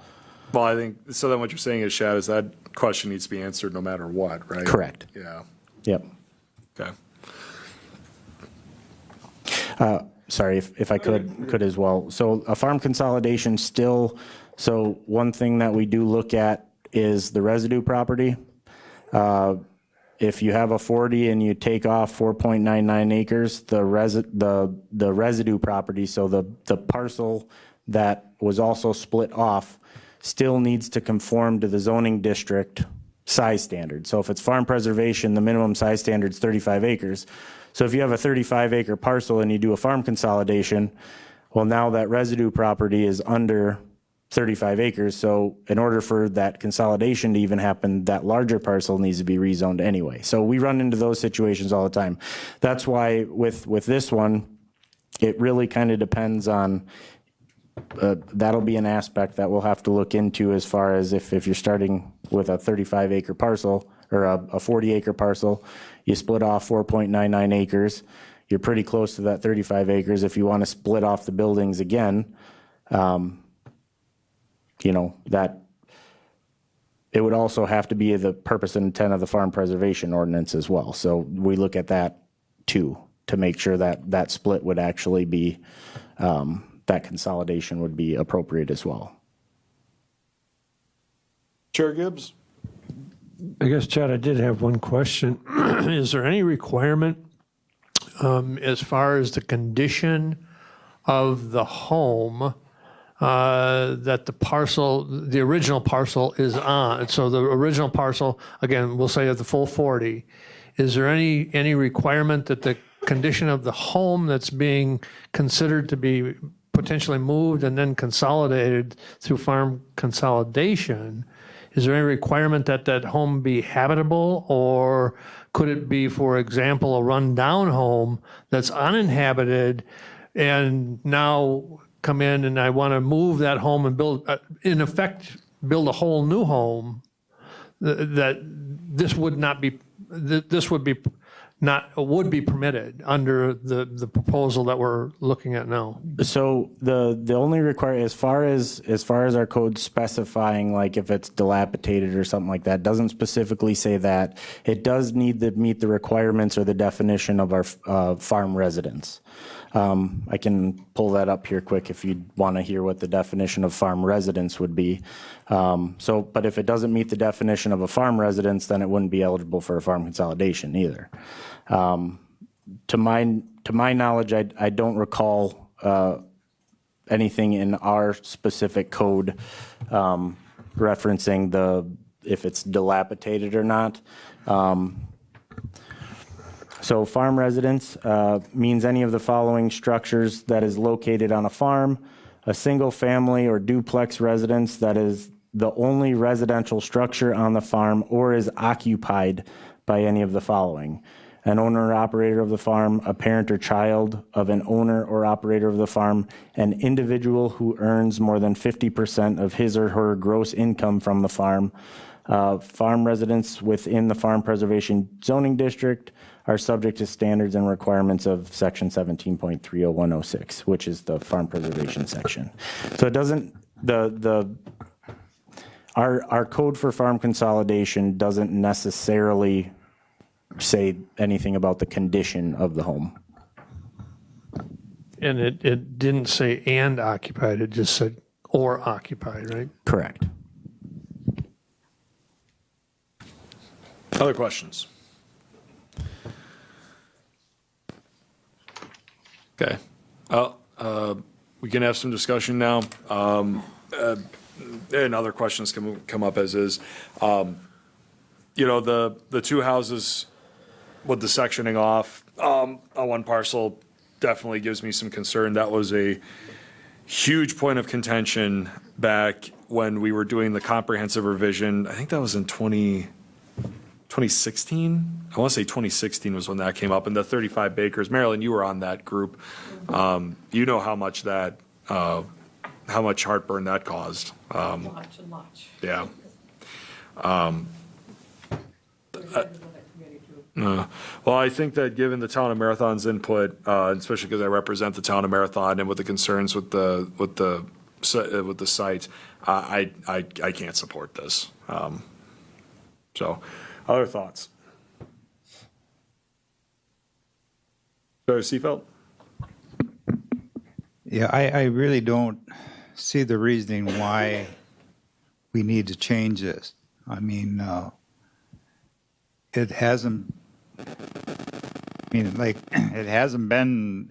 Well, I think, so then what you're saying is, Shad, is that question needs to be answered no matter what, right? Correct. Yeah. Yep. Okay. Sorry, if I could as well. So a farm consolidation still, so one thing that we do look at is the residue property. If you have a 40 and you take off 4.99 acres, the residue property, so the parcel that was also split off, still needs to conform to the zoning district size standard. So if it's farm preservation, the minimum size standard is 35 acres. So if you have a 35 acre parcel and you do a farm consolidation, well, now that residue property is under 35 acres. So in order for that consolidation to even happen, that larger parcel needs to be rezoned anyway. So we run into those situations all the time. That's why with this one, it really kind of depends on, that'll be an aspect that we'll have to look into as far as if you're starting with a 35 acre parcel or a 40 acre parcel, you split off 4.99 acres, you're pretty close to that 35 acres. If you want to split off the buildings again, you know, that it would also have to be the purpose and intent of the farm preservation ordinance as well. So we look at that too, to make sure that that split would actually be, that consolidation would be appropriate as well. Chair Gibbs? I guess, Chad, I did have one question. Is there any requirement as far as the condition of the home that the original parcel is on? So the original parcel, again, we'll say at the full 40, is there any requirement that the condition of the home that's being considered to be potentially moved and then consolidated through farm consolidation, is there any requirement that that home be habitable, or could it be, for example, a run-down home that's uninhabited and now come in and I want to move that home and build, in effect, build a whole new home, that this would not be, this would be would be permitted under the proposal that we're looking at now? So the only as far as our code specifying, like if it's dilapidated or something like that, doesn't specifically say that. It does need to meet the requirements or the definition of our farm residence. I can pull that up here quick if you want to hear what the definition of farm residence would be. But if it doesn't meet the definition of a farm residence, then it wouldn't be eligible for a farm consolidation either. To my knowledge, I don't recall anything in our specific code referencing if it's dilapidated or not. So farm residence means any of the following structures that is located on a farm, a single-family or duplex residence that is the only residential structure on the farm or is occupied by any of the following: an owner or operator of the farm, a parent or child of an owner or operator of the farm, an individual who earns more than 50% of his or her gross income from the farm. Farm residents within the Farm Preservation Zoning District are subject to standards and requirements of section 17.30106, which is the farm preservation section. So it doesn't, our code for farm consolidation doesn't necessarily say anything about the condition of the home. And it didn't say and occupied, it just said or occupied, right? Correct. Other questions? Okay. We can have some discussion now. And other questions can come up as is. The two houses with the sectioning off on one parcel definitely gives me some concern. That was a huge point of contention back when we were doing the comprehensive revision. I think that was in 2016. I want to say 2016 was when that came up, and the 35 Bakers. Marilyn, you were on that group. You know how much how much heartburn that caused. Much. Yeah. Well, I think that given the town of Marathon's input, especially because I represent the town of Marathon and with the concerns with the site, I can't support this. So, other thoughts? Senator Seifelt? Yeah, I really don't see the reasoning why we need to change this. I mean, it hasn't been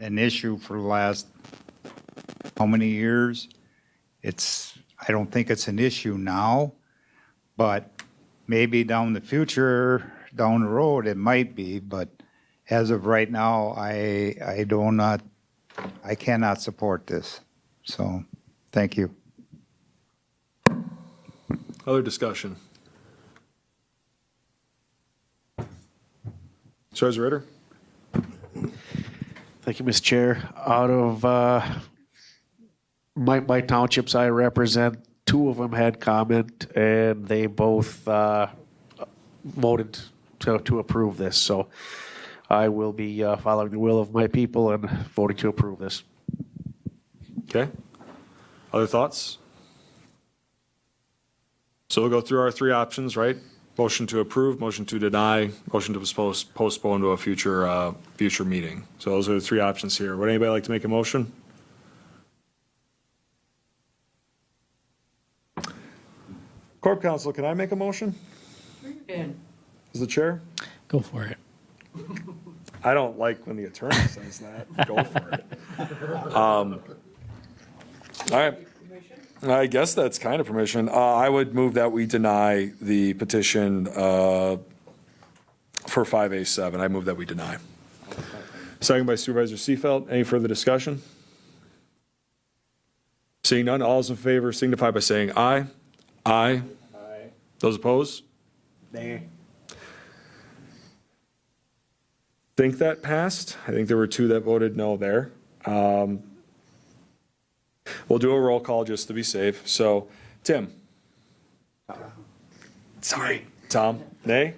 an issue for the last how many years? I don't think it's an issue now, but maybe down the road, it might be, but as of right now, I cannot support this. So, thank you. Other discussion? Supervisor Ritter? Thank you, Mr. Chair. Out of my townships I represent, 2 of them had comment, and they both voted to approve this. So I will be following the will of my people and voting to approve this. Okay. Other thoughts? So we'll go through our 3 options, right? Motion to approve, motion to deny, motion to postpone to a future meeting. So those are the 3 options here. Would anybody like to make a motion? Corp Counsel, can I make a motion? As the chair? Go for it. I don't like when the attorney says that. Go for it. All right. I guess that's kind of permission. I would move that we deny the petition for 5A7. I move that we deny. Second by Supervisor Seifelt. Any further discussion? Seeing none, all those in favor signify by saying aye. Aye. Aye. Those opposed? Nay. Think that passed. I think there were 2 that voted no there. We'll do a roll call just to be safe. So, Tim? Sorry. Tom? Nay?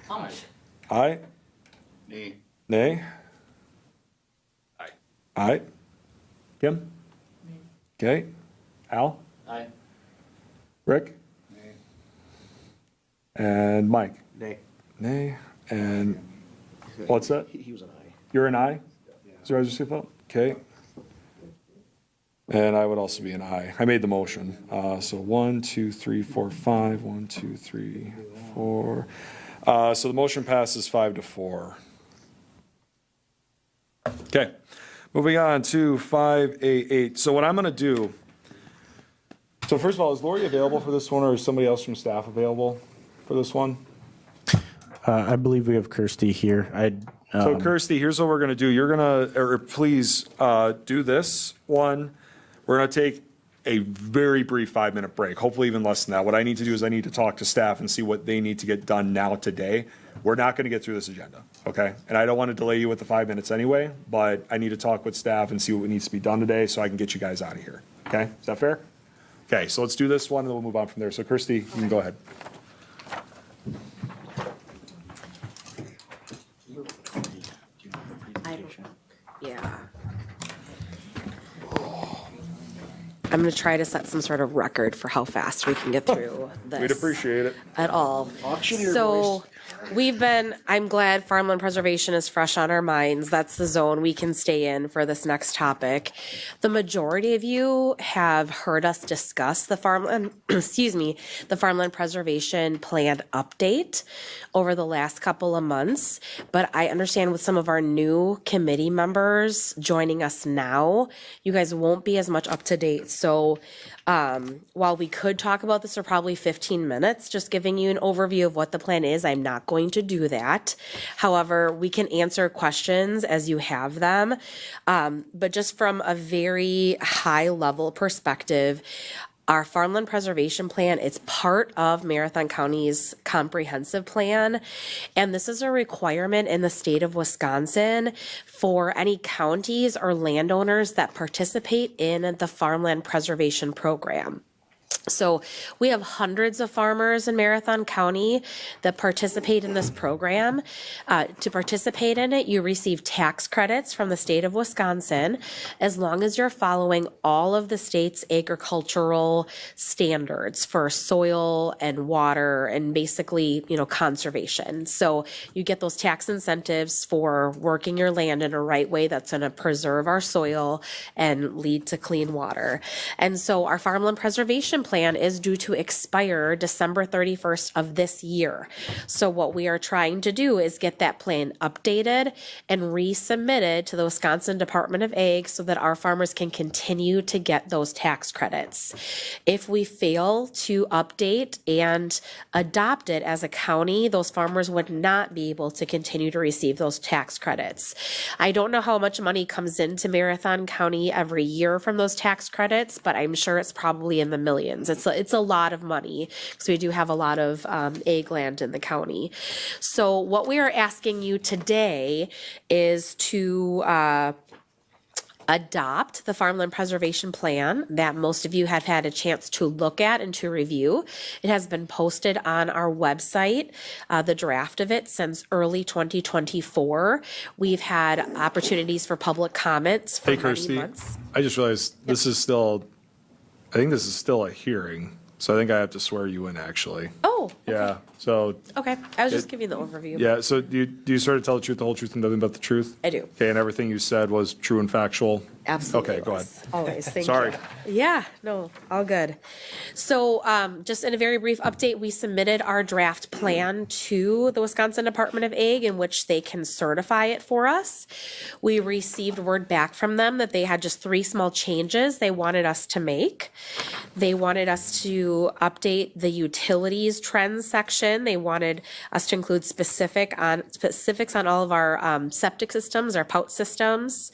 Thomas? Aye? Nay. Nay? Aye. Aye? Kim? Okay. Al? Aye. Rick? Nay. And Mike? Nay. Nay. And what's that? He was an aye. You're an aye? Supervisor Seifelt? Okay. And I would also be an aye. I made the motion. So 1, 2, 3, 4, 5. 1, 2, 3, 4. So the motion passes 5-4. Okay. Moving on to 5A8. So what I'm going to do So first of all, is Lori available for this one, or is somebody else from staff available for this one? I believe we have Kirsty here. So Kirsty, here's what we're gonna do. You're gonna, or please, do this one. We're gonna take a very brief 5-minute break, hopefully even less than that. What I need to do is I need to talk to staff and see what they need to get done now today. We're not gonna get through this agenda, okay? And I don't wanna delay you with the 5 minutes anyway, but I need to talk with staff and see what needs to be done today so I can get you guys out of here, okay? Is that fair? Okay, so let's do this one and then we'll move on from there. So Kirsty, you can go ahead. Yeah. I'm going to try to set some sort of record for how fast we can get through this. We'd appreciate it. At all. Auctioneer So I'm glad farmland preservation is fresh on our minds. That's the zone we can stay in for this next topic. The majority of you have heard us discuss the farmland, the farmland preservation plan update over the last couple of months. But I understand with some of our new committee members joining us now, you guys won't be as much up to date. So while we could talk about this for probably 15 minutes, just giving you an overview of what the plan is, I'm not going to do that. However, we can answer questions as you have them. But just from a very high level perspective, our farmland preservation plan, it's part of Marathon County's comprehensive plan. And this is a requirement in the state of Wisconsin for any counties or landowners that participate in the farmland preservation program. So we have hundreds of farmers in Marathon County that participate in this program. To participate in it, you receive tax credits from the state of Wisconsin as long as you're following all of the state's agricultural standards for soil and water and basically, conservation. So you get those tax incentives for working your land in a right way that's going to preserve our soil and lead to clean water. And so our farmland preservation plan is due to expire December 31st of this year. So what we are trying to do is get that plan updated and resubmitted to the Wisconsin Department of Ag so that our farmers can continue to get those tax credits. If we fail to update and adopt it as a county, those farmers would not be able to continue to receive those tax credits. I don't know how much money comes into Marathon County every year from those tax credits, but I'm sure it's probably in the millions. It's a lot of money because we do have a lot of ag land in the county. So what we are asking you today is to adopt the farmland preservation plan that most of you have had a chance to look at and to review. It has been posted on our website, the draft of it, since early 2024. We've had opportunities for public comments for Hey, many Kirsty, months. I just realized I think this is still a hearing, so I think I have to swear you in, actually. Oh, Yeah, so, okay. I was just giving the overview. yeah, so do you sort of tell the truth, the whole truth, and nothing but the truth? I do. Okay, and everything you said was true and factual? Absolutely. Okay, go ahead. was. Always. Thank Sorry. you. Yeah, no, all good. So just in a very brief update, we submitted our draft plan to the Wisconsin Department of Ag in which they can certify it for us. We received word back from them that they had just 3 small changes they wanted us to make. They wanted us to update the utilities trends section. They wanted us to include specifics on all of our septic systems, our POUT systems.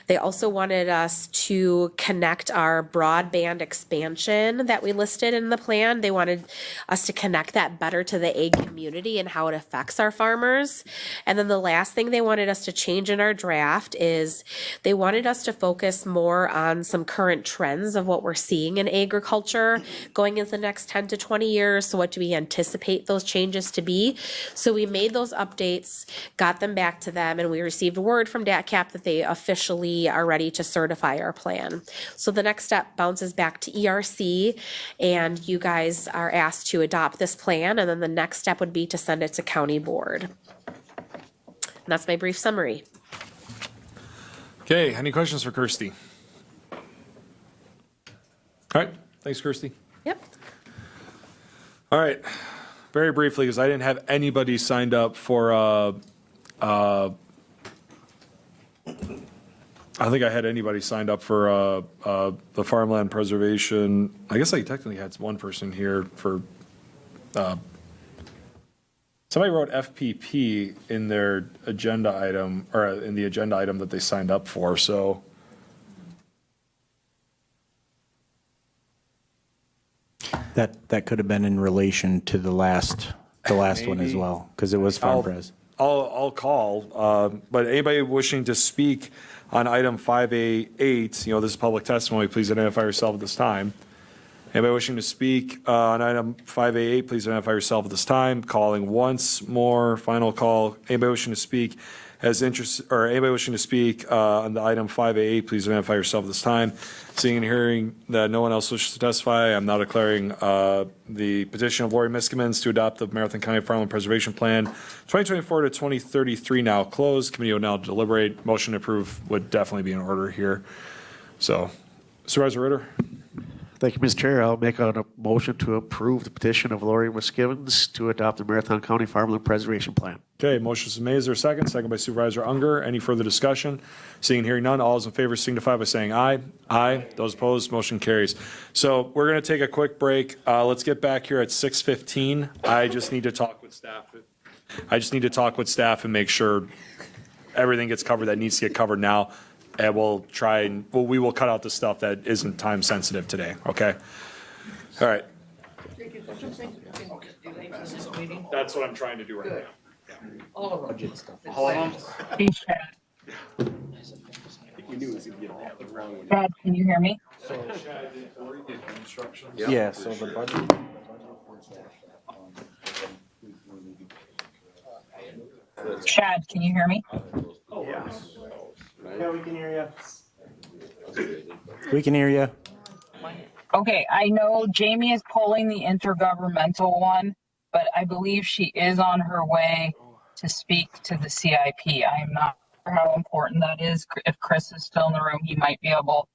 They also wanted us to connect our broadband expansion that we listed in the plan. They wanted us to connect that better to the ag community and how it affects our farmers. And then the last thing they wanted us to change in our draft is they wanted us to focus more on some current trends of what we're seeing in agriculture going into the next 10 to 20 years. So what do we anticipate those changes to be? So we made those updates, got them back to them, and we received word from DATCAP that they officially are ready to certify our plan. So the next step bounces back to ERC, and you guys are asked to adopt this plan, and then the next step would be to send it to county board. And that's my brief summary. Okay, any questions for Kirsty? All right, thanks, Kirsty. Yep. All right, very briefly, because I didn't have anybody signed up for I think I had anybody signed up for the farmland preservation. I guess I technically had one person here for, somebody wrote FPP in their agenda item, or in the agenda item that they signed up for, so. That could have been in relation to the last one as Maybe. well, because it was farm pres. I'll call, but anybody wishing to speak on item 5A8, this is public testimony, please identify yourself at this time. Anybody wishing to speak on item 5A8, please identify yourself at this time. Calling once more, final call. Anybody wishing to speak anybody wishing to speak on the item 5A8, please identify yourself at this time. Seeing and hearing that no one else wishes to testify, I'm now declaring the petition of Lori Miskimins to adopt the Marathon County Farmland Preservation Plan 2024 to 2033 now closed. Committee will now deliberate. Motion to approve would definitely be in order here. So, Supervisor Ritter. Thank you, Mr. Chair. I'll make a motion to approve the petition of Lori Miskimins to adopt the Marathon County Farmland Preservation Plan. Okay, motion is made. Is there a second? Second by Supervisor Unger. Any further discussion? Seeing and hearing none, all those in favor signify by saying aye. Aye. Those opposed, motion carries. So we're going to take a quick break. Let's get back here at 6:15. I just need to talk with staff and make sure everything gets covered that needs to get covered now. And we will cut out the stuff that isn't time sensitive today, okay? All right. That's what I'm trying to do right now. All of them. Budget stuff. All of them? Chad, can you hear me? Yeah, so the budget. Chad, can you hear me? Yeah, we can hear you. We can hear you. Okay, I know Jamie is pulling the intergovernmental one, but I believe she is on her way to speak to the CIP. I am not sure how important that is. If Chris is still in the room, he might be able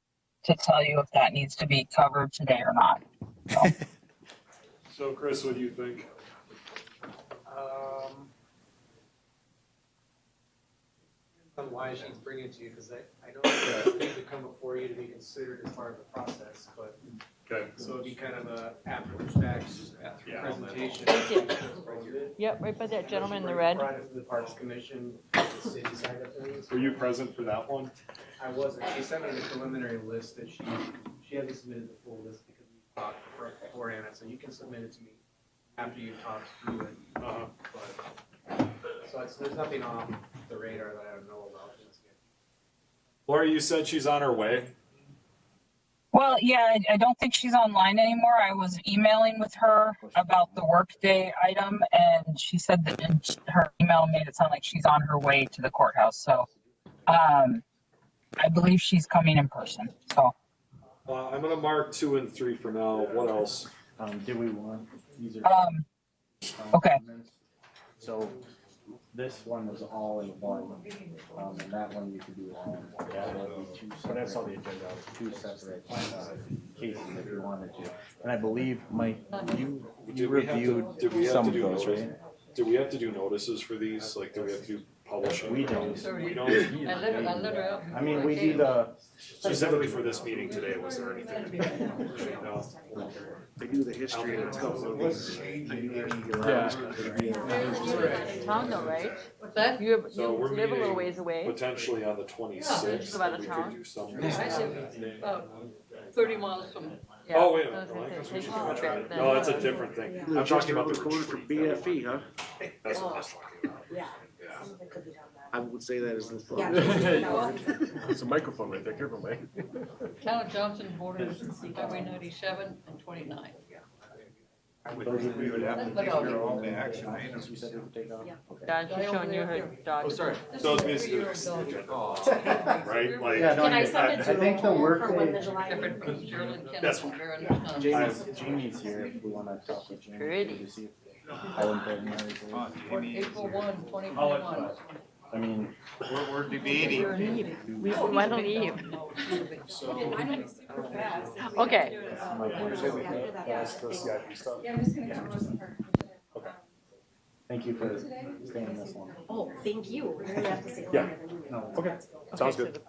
to tell you if that needs to be covered today or not. So Chris, what do you think? On why she's bringing it to you, because I know that things that come before you to be considered as part of the process, but. Okay. So it'd be kind of a after the fact presentation. Yep, right by that gentleman in the red. Prior to the Parks Commission, the city side of things. Were you present for that one? I wasn't. She sent me the preliminary list that she hasn't submitted the full list because we talked beforehand. So you can submit it to me after you talk through it. But so there's nothing off the radar that I don't know about. Laura, you said she's on her way. Well, yeah, I don't think she's online anymore. I was emailing with her about the workday item, and she said that her email made it sound like she's on her way to the courthouse. So I believe she's coming in person. So I'm going to mark 2 and 3 for now. What else? Do we want? These okay. So this one was all in one, and that one you could do all in one. Yeah, that would be two separate. That's all the agenda. Two separate cases if you wanted to. And I believe, Mike, you reviewed some of those, right? Do we have to do notices for these? Like, do we have to do publishing? We don't. We don't? I mean, we do the. Specifically for this meeting today, was there anything? No. They do the history and it's Town though, right? What's that? You So we're live a little meeting ways away. potentially on the 26th. Just about a We town. could do some. About 30 miles from. Yeah. Oh, wait a I was minute. gonna No, I guess say, we should take try a it. bit, No, that's a then- different thing. I'm talking about the retreat. BFE, huh? That's what I was talking about. Yeah. I would say that is no Yeah. problem. It's a microphone right there, careful, Mike. Town of Johnson borders Highway 97 and 29. We would have to take care of all the action items. Don, she's showing you her dog. Oh, sorry. So it's basically right? Like. Yeah, no, Can I send it to I think the work. for when the July? Different from Sterling, That's Kenneth, fine. and Barron. Jamie's here if we wanna talk with Jamie. Pretty. To see how important that is. April 1, 2021. I mean. We're debating. Why don't leave? Okay. Yeah, I'm just gonna come with her. Thank you for staying this long. Oh, thank you. We're gonna have to say. Yeah. Okay, sounds good.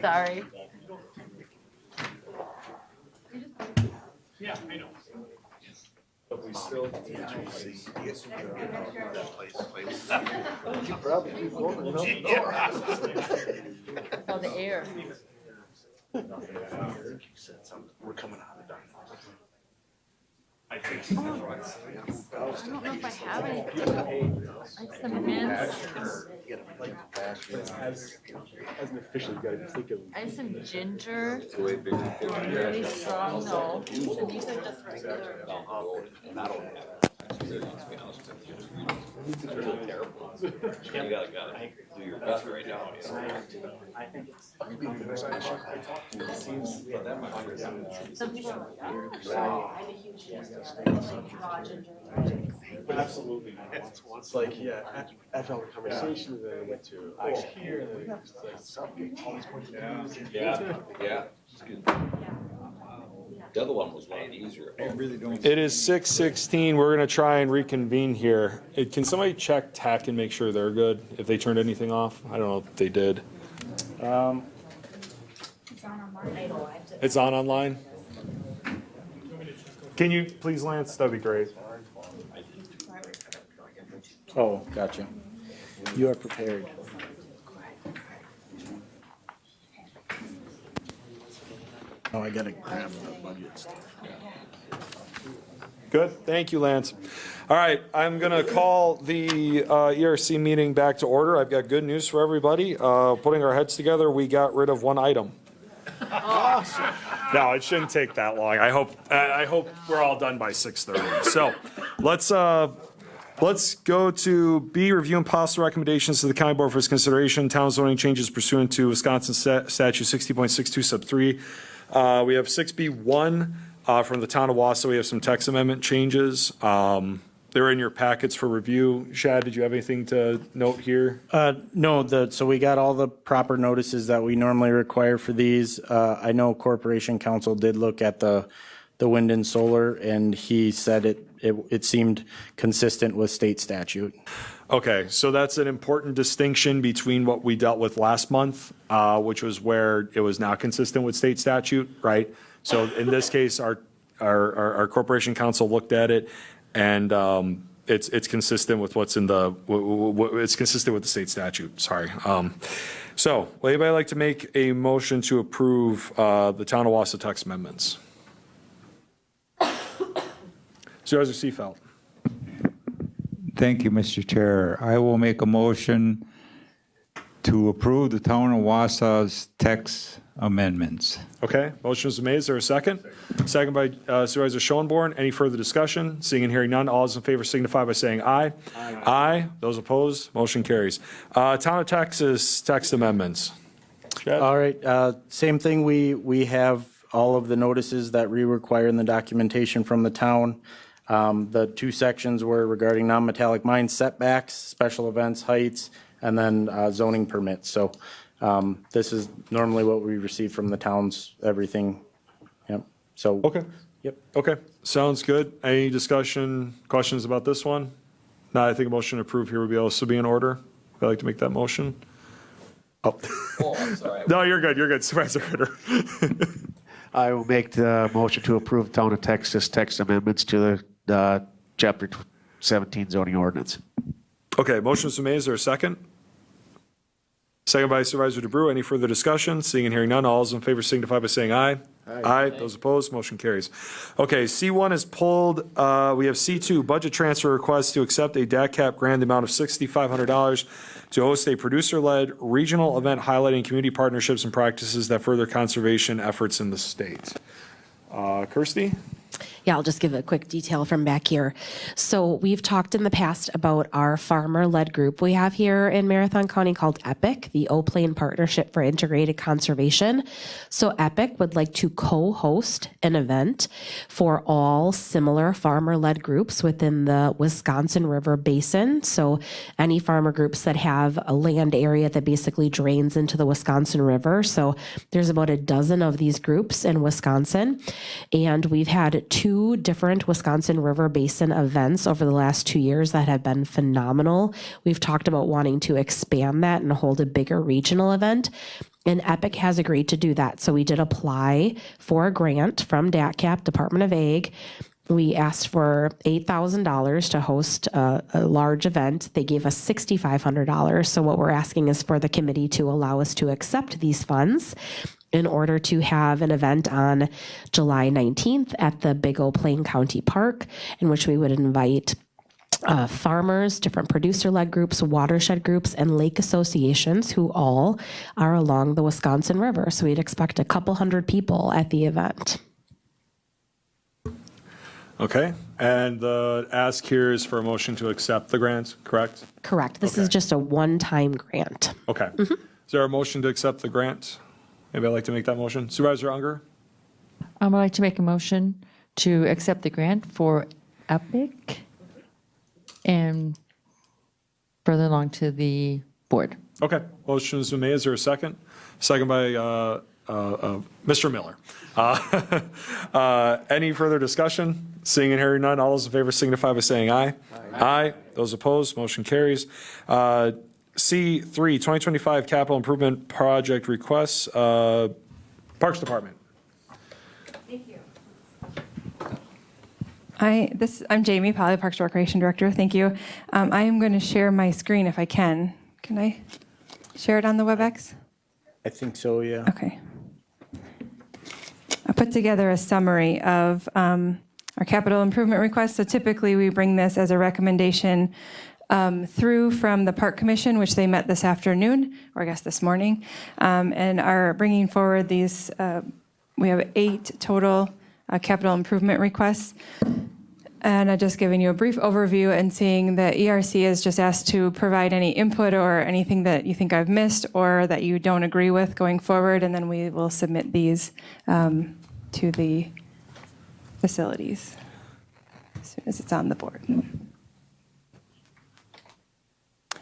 Sorry. Yeah, I know. But we still. Oh, the air. We're coming out of the I don't know if I have anything. Like some mints. As an official, you gotta think of. I have some ginger. Really strong, no. And these are just regular. You gotta do your best right now. Some people are Absolutely. It's like, yeah, after all the conversation, then I went to Ice here, and then it's like, something, all these points of views. Yeah. The other one was a lot easier. It is 6:16. We're going to try and reconvene here. Can somebody check tech and make sure they're good? If they turned anything off? I don't know if they did. It's on online? Can you please, Lance? That'd be great. Oh, gotcha. You are prepared. Oh, I gotta grab the budget stuff. Good, thank you, Lance. All right, I'm gonna call the ERC meeting back to order. I've got good news for everybody. Putting our heads together, we got rid of one item. No, it shouldn't take that long. I hope we're all done by 6:30. So let's go to B, review and possible recommendations to the county board for its consideration. Town zoning changes pursuant to Wisconsin statute 60.62 sub 3. We have 6B1 from the town of Wausau. We have some text amendment changes. They're in your packets for review. Shad, did you have anything to note here? No, so we got all the proper notices that we normally require for these. I know Corporation Council did look at the wind and solar, and he said it seemed consistent with state statute. Okay, so that's an important distinction between what we dealt with last month, which was where it was not consistent with state statute, right? So in this case, our Corporation Council looked at it, and it's consistent with what's in it's consistent with the state statute, sorry. So would anybody like to make a motion to approve the town of Wausau text amendments? Supervisor Seefeld. Thank you, Mr. Chair. I will make a motion to approve the town of Wausau's text amendments. Okay, motion is made. Is there a second? Second by Supervisor Schoenborn. Any further discussion? Seeing and hearing none, all those in favor signify by saying aye. Aye. Those opposed, motion carries. Town of Texas text amendments. Chad? All right, same thing. We have all of the notices that we require in the documentation from the town. The two sections were regarding non-metallic mine setbacks, special events, heights, and then zoning permits. So this is normally what we receive from the towns, everything. Yep. So. Okay. Yep. Okay, sounds good. Any discussion, questions about this one? No, I think a motion to approve here would be also be in order. I'd like to make that motion. Oh. I'm sorry. No, you're good, Supervisor Ritter. I will make the motion to approve Town of Texas text amendments to the Chapter 17 zoning ordinance. Okay, motion is made. Is there a second? Second by Supervisor DeBrew. Any further discussion? Seeing and hearing none, all those in favor signify by saying aye. Aye. Those opposed, motion carries. Okay, C1 is pulled. We have C2, budget transfer request to accept a DAC grant in the amount of $6,500 to host a producer-led regional event highlighting community partnerships and practices that further conservation efforts in the state. Kirsty? Yeah, I'll just give a quick detail from back here. So we've talked in the past about our farmer-led group we have here in Marathon County called EPIC, the O-Plain Partnership for Integrated Conservation. So EPIC would like to co-host an event for all similar farmer-led groups within the Wisconsin River Basin. So any farmer groups that have a land area that basically drains into the Wisconsin River. So there's about a dozen of these groups in Wisconsin, and we've had two 2 different Wisconsin River Basin events over the last 2 years that have been phenomenal. We've talked about wanting to expand that and hold a bigger regional event. And Epic has agreed to do that. So we did apply for a grant from DATCAP, Department of Ag. We asked for $8,000 to host a large event. They gave us $6,500. So what we're asking is for the committee to allow us to accept these funds in order to have an event on July 19th at the Big O Plain County Park, in which we would invite farmers, different producer-led groups, watershed groups, and lake associations who all are along the Wisconsin River. So we'd expect a couple hundred people at the event. Okay, and the ask here is for a motion to accept the grant, correct? Correct. This is just a one-time grant. Okay. Is there a motion to accept the grant? Maybe I'd like to make that motion. Supervisor Unger? I'd like to make a motion to accept the grant for Epic and further along to the board. Okay, motion has been made. Is there a second? Second by Mr. Miller. Any further discussion? Seeing and hearing none, all those in favor signify by saying aye. Aye. Those opposed, motion carries. C3, 2025 capital improvement project requests, Parks Department. I'm Jamie Polly, Parks and Recreation Director. Thank you. I am going to share my screen if I can. Can I share it on the WebEx? I think so, yeah. Okay. I put together a summary of our capital improvement requests. So typically we bring this as a recommendation through from the Park Commission, which they met this afternoon, or I guess this morning, and are bringing forward these. We have 8 total capital improvement requests. And I've just given you a brief overview and seeing that ERC is just asked to provide any input or anything that you think I've missed or that you don't agree with going forward, and then we will submit these to the facilities as soon as it's on the board.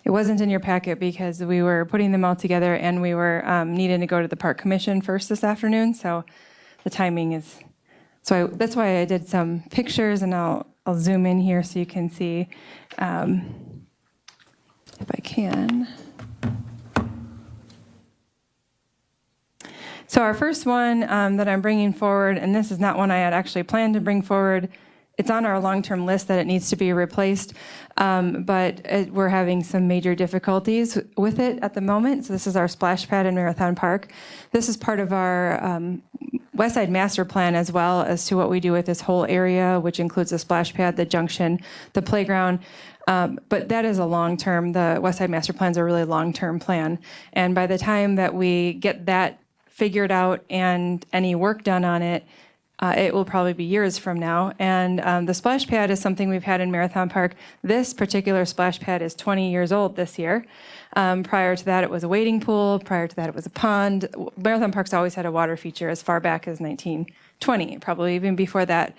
It wasn't in your packet because we were putting them all together and we were needing to go to the Park Commission first this afternoon, so the timing is, that's why I did some pictures, and I'll zoom in here so you can see if I can. So our first one that I'm bringing forward, and this is not one I had actually planned to bring forward. It's on our long-term list that it needs to be replaced, but we're having some major difficulties with it at the moment. So this is our splash pad in Marathon Park. This is part of our West Side Master Plan as well as to what we do with this whole area, which includes the splash pad, the junction, the playground. But that is a long-term, the West Side Master Plan is a really long-term plan. And by the time that we get that figured out and any work done on it, it will probably be years from now. And the splash pad is something we've had in Marathon Park. This particular splash pad is 20 years old this year. Prior to that, it was a wading pool. Prior to that, it was a pond. Marathon Park's always had a water feature as far back as 1920, probably even before that.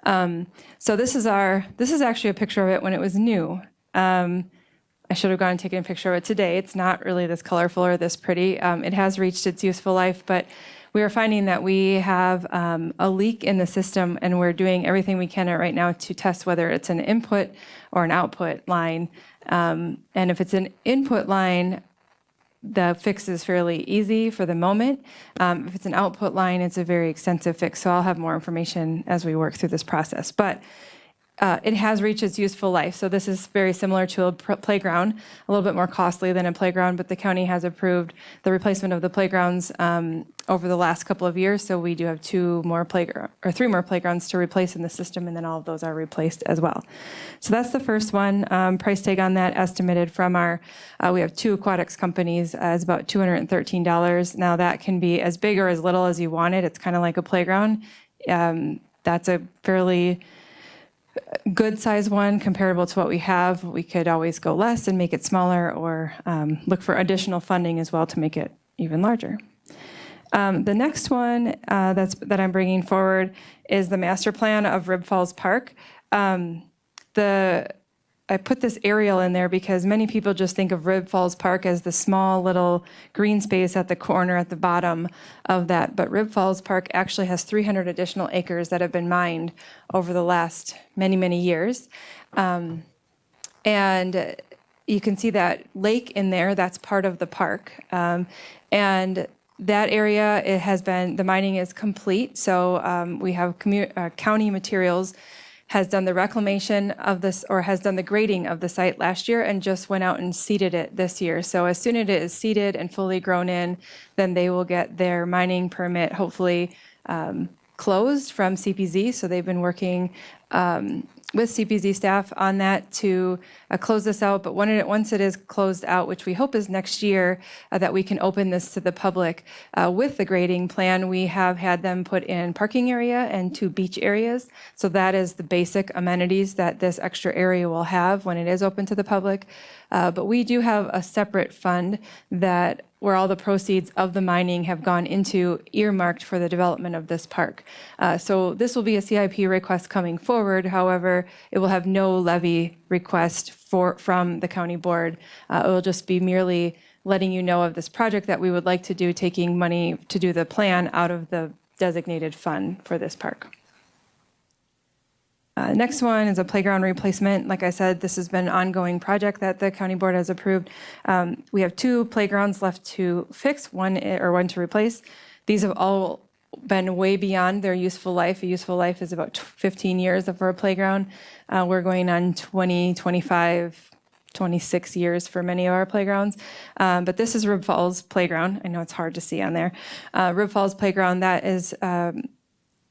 So this is actually a picture of it when it was new. I should have gone and taken a picture of it today. It's not really this colorful or this pretty. It has reached its useful life, but we are finding that we have a leak in the system, and we're doing everything we can right now to test whether it's an input or an output line. And if it's an input line, the fix is fairly easy for the moment. If it's an output line, it's a very extensive fix. So I'll have more information as we work through this process. But it has reached its useful life. So this is very similar to a playground, a little bit more costly than a playground, but the county has approved the replacement of the playgrounds over the last couple of years. So we do have 3 more playgrounds to replace in the system, and then all of those are replaced as well. So that's the first one. Price tag on that estimated from we have 2 aquatics companies as about $213. Now that can be as big or as little as you want it. It's kind of like a playground. That's a fairly good size one comparable to what we have. We could always go less and make it smaller, or look for additional funding as well to make it even larger. The next one that I'm bringing forward is the master plan of Rib Falls Park. The I put this aerial in there because many people just think of Rib Falls Park as the small little green space at the corner at the bottom of that. But Rib Falls Park actually has 300 additional acres that have been mined over the last many, many years. And you can see that lake in there, that's part of the park. And that area, it has been, the mining is complete. So we have county materials has done the reclamation of this, or has done the grading of the site last year and just went out and seeded it this year. So as soon as it is seeded and fully grown in, then they will get their mining permit hopefully closed from CPZ. So they've been working with CPZ staff on that to close this out. But once it is closed out, which we hope is next year, that we can open this to the public. With the grading plan, we have had them put in parking area and 2 beach areas. So that is the basic amenities that this extra area will have when it is open to the public. But we do have a separate fund that where all the proceeds of the mining have gone into earmarked for the development of this park. So this will be a CIP request coming forward. However, it will have no levy request from the county board. It will just be merely letting you know of this project that we would like to do, taking money to do the plan out of the designated fund for this park. Next one is a playground replacement. Like I said, this has been an ongoing project that the county board has approved. We have 2 playgrounds left to fix, one to replace. These have all been way beyond their useful life. A useful life is about 15 years for a playground. We're going on 20, 25, 26 years for many of our playgrounds. But this is Rib Falls Playground. I know it's hard to see on there. Rib Falls Playground, that is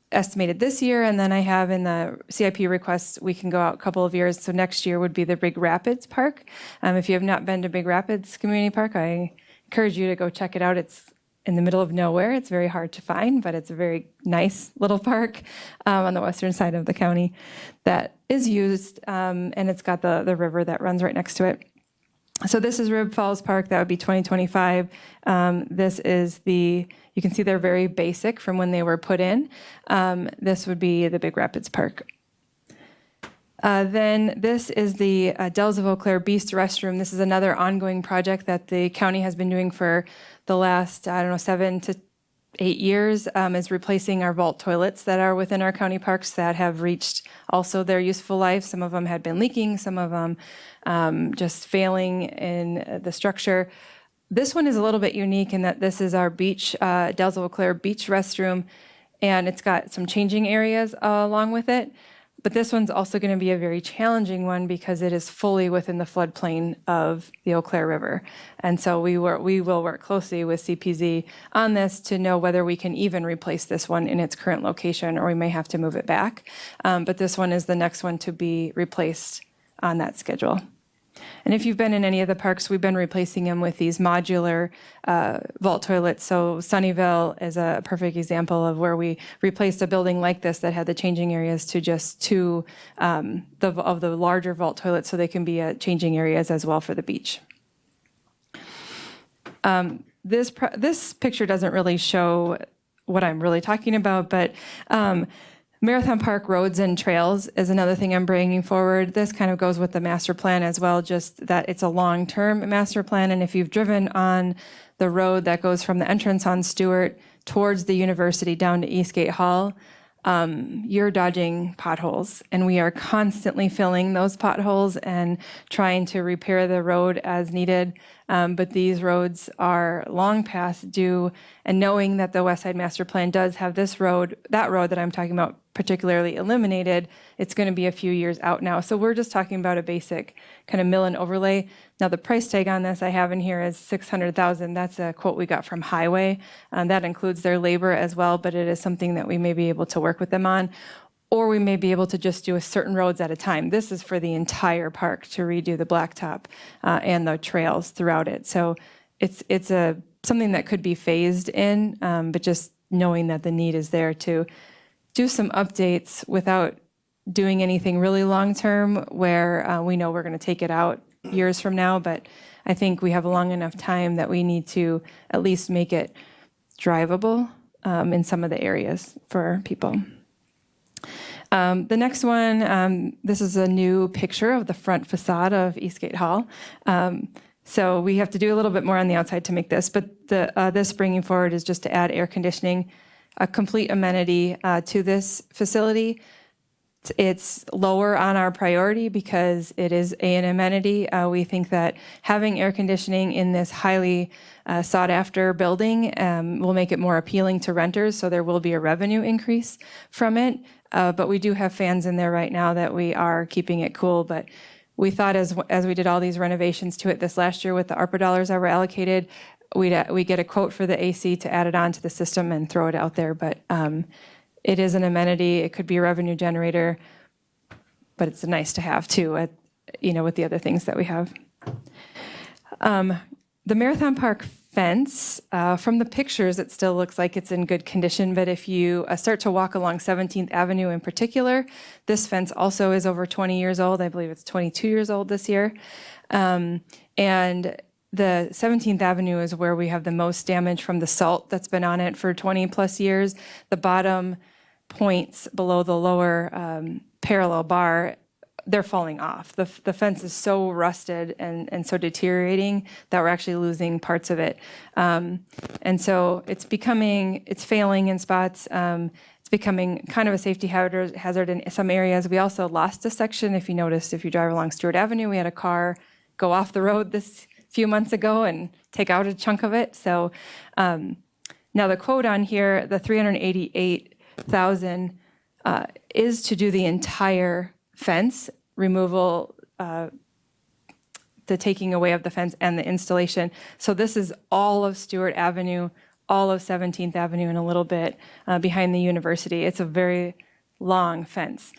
estimated this year, and then I have in the CIP requests, we can go out a couple of years. So next year would be the Big Rapids Park. If you have not been to Big Rapids Community Park, I encourage you to go check it out. It's in the middle of nowhere. It's very hard to find, but it's a very nice little park on the western side of the county that is used, and it's got the river that runs right next to it. So this is Rib Falls Park. That would be 2025. This is you can see they're very basic from when they were put in. This would be the Big Rapids Park. Then this is the Dells of Eau Claire Beast restroom. This is another ongoing project that the county has been doing for the last, 7 to 8 years, is replacing our vault toilets that are within our county parks that have reached also their useful life. Some of them had been leaking, some of them just failing in the structure. This one is a little bit unique in that this is our beach, Dells of Eau Claire beach restroom, and it's got some changing areas along with it. But this one's also going to be a very challenging one because it is fully within the floodplain of the Eau Claire River. And so we will work closely with CPZ on this to know whether we can even replace this one in its current location, or we may have to move it back. But this one is the next one to be replaced on that schedule. And if you've been in any of the parks, we've been replacing them with these modular vault toilets. So Sunnyvale is a perfect example of where we replaced a building like this that had the changing areas to just 2 of the larger vault toilets, so they can be changing areas as well for the beach. This picture doesn't really show what I'm really talking about, but Marathon Park roads and trails is another thing I'm bringing forward. This kind of goes with the master plan as well, just that it's a long-term master plan. And if you've driven on the road that goes from the entrance on Stewart towards the university down to Eastgate Hall, you're dodging potholes. And we are constantly filling those potholes and trying to repair the road as needed. But these roads are long past due. And knowing that the West Side Master Plan does have this road, that road that I'm talking about particularly eliminated, it's going to be a few years out now. So we're just talking about a basic kind of mill and overlay. Now the price tag on this I have in here is $600,000. That's a quote we got from Highway. That includes their labor as well, but it is something that we may be able to work with them on. Or we may be able to just do a certain roads at a time. This is for the entire park to redo the blacktop and the trails throughout it. So it's something that could be phased in, but just knowing that the need is there to do some updates without doing anything really long-term where we know we're going to take it out years from now. But I think we have a long enough time that we need to at least make it drivable in some of the areas for people. The next one, this is a new picture of the front facade of Eastgate Hall. So we have to do a little bit more on the outside to make this, but this bringing forward is just to add air conditioning, a complete amenity to this facility. It's lower on our priority because it is an amenity. We think that having air conditioning in this highly sought-after building will make it more appealing to renters, so there will be a revenue increase from it. But we do have fans in there right now that we are keeping it cool. But we thought as we did all these renovations to it this last year with the ARPA dollars that were allocated, we get a quote for the AC to add it onto the system and throw it out there. But it is an amenity. It could be a revenue generator, but it's nice to have too, with the other things that we have. The Marathon Park fence, from the pictures, it still looks like it's in good condition, but if you start to walk along 17th Avenue in particular, this fence also is over 20 years old. I believe it's 22 years old this year. And the 17th Avenue is where we have the most damage from the salt that's been on it for 20 plus years. The bottom points below the lower parallel bar, they're falling off. The fence is so rusted and so deteriorating that we're actually losing parts of it. And so it's failing in spots. It's becoming kind of a safety hazard in some areas. We also lost a section. If you noticed, if you drive along Stewart Avenue, we had a car go off the road this few months ago and take out a chunk of it. So now the quote on here, the $388,000 is to do the entire fence removal, the taking away of the fence and the installation. So this is all of Stewart Avenue, all of 17th Avenue, and a little bit behind the university. It's a very long fence.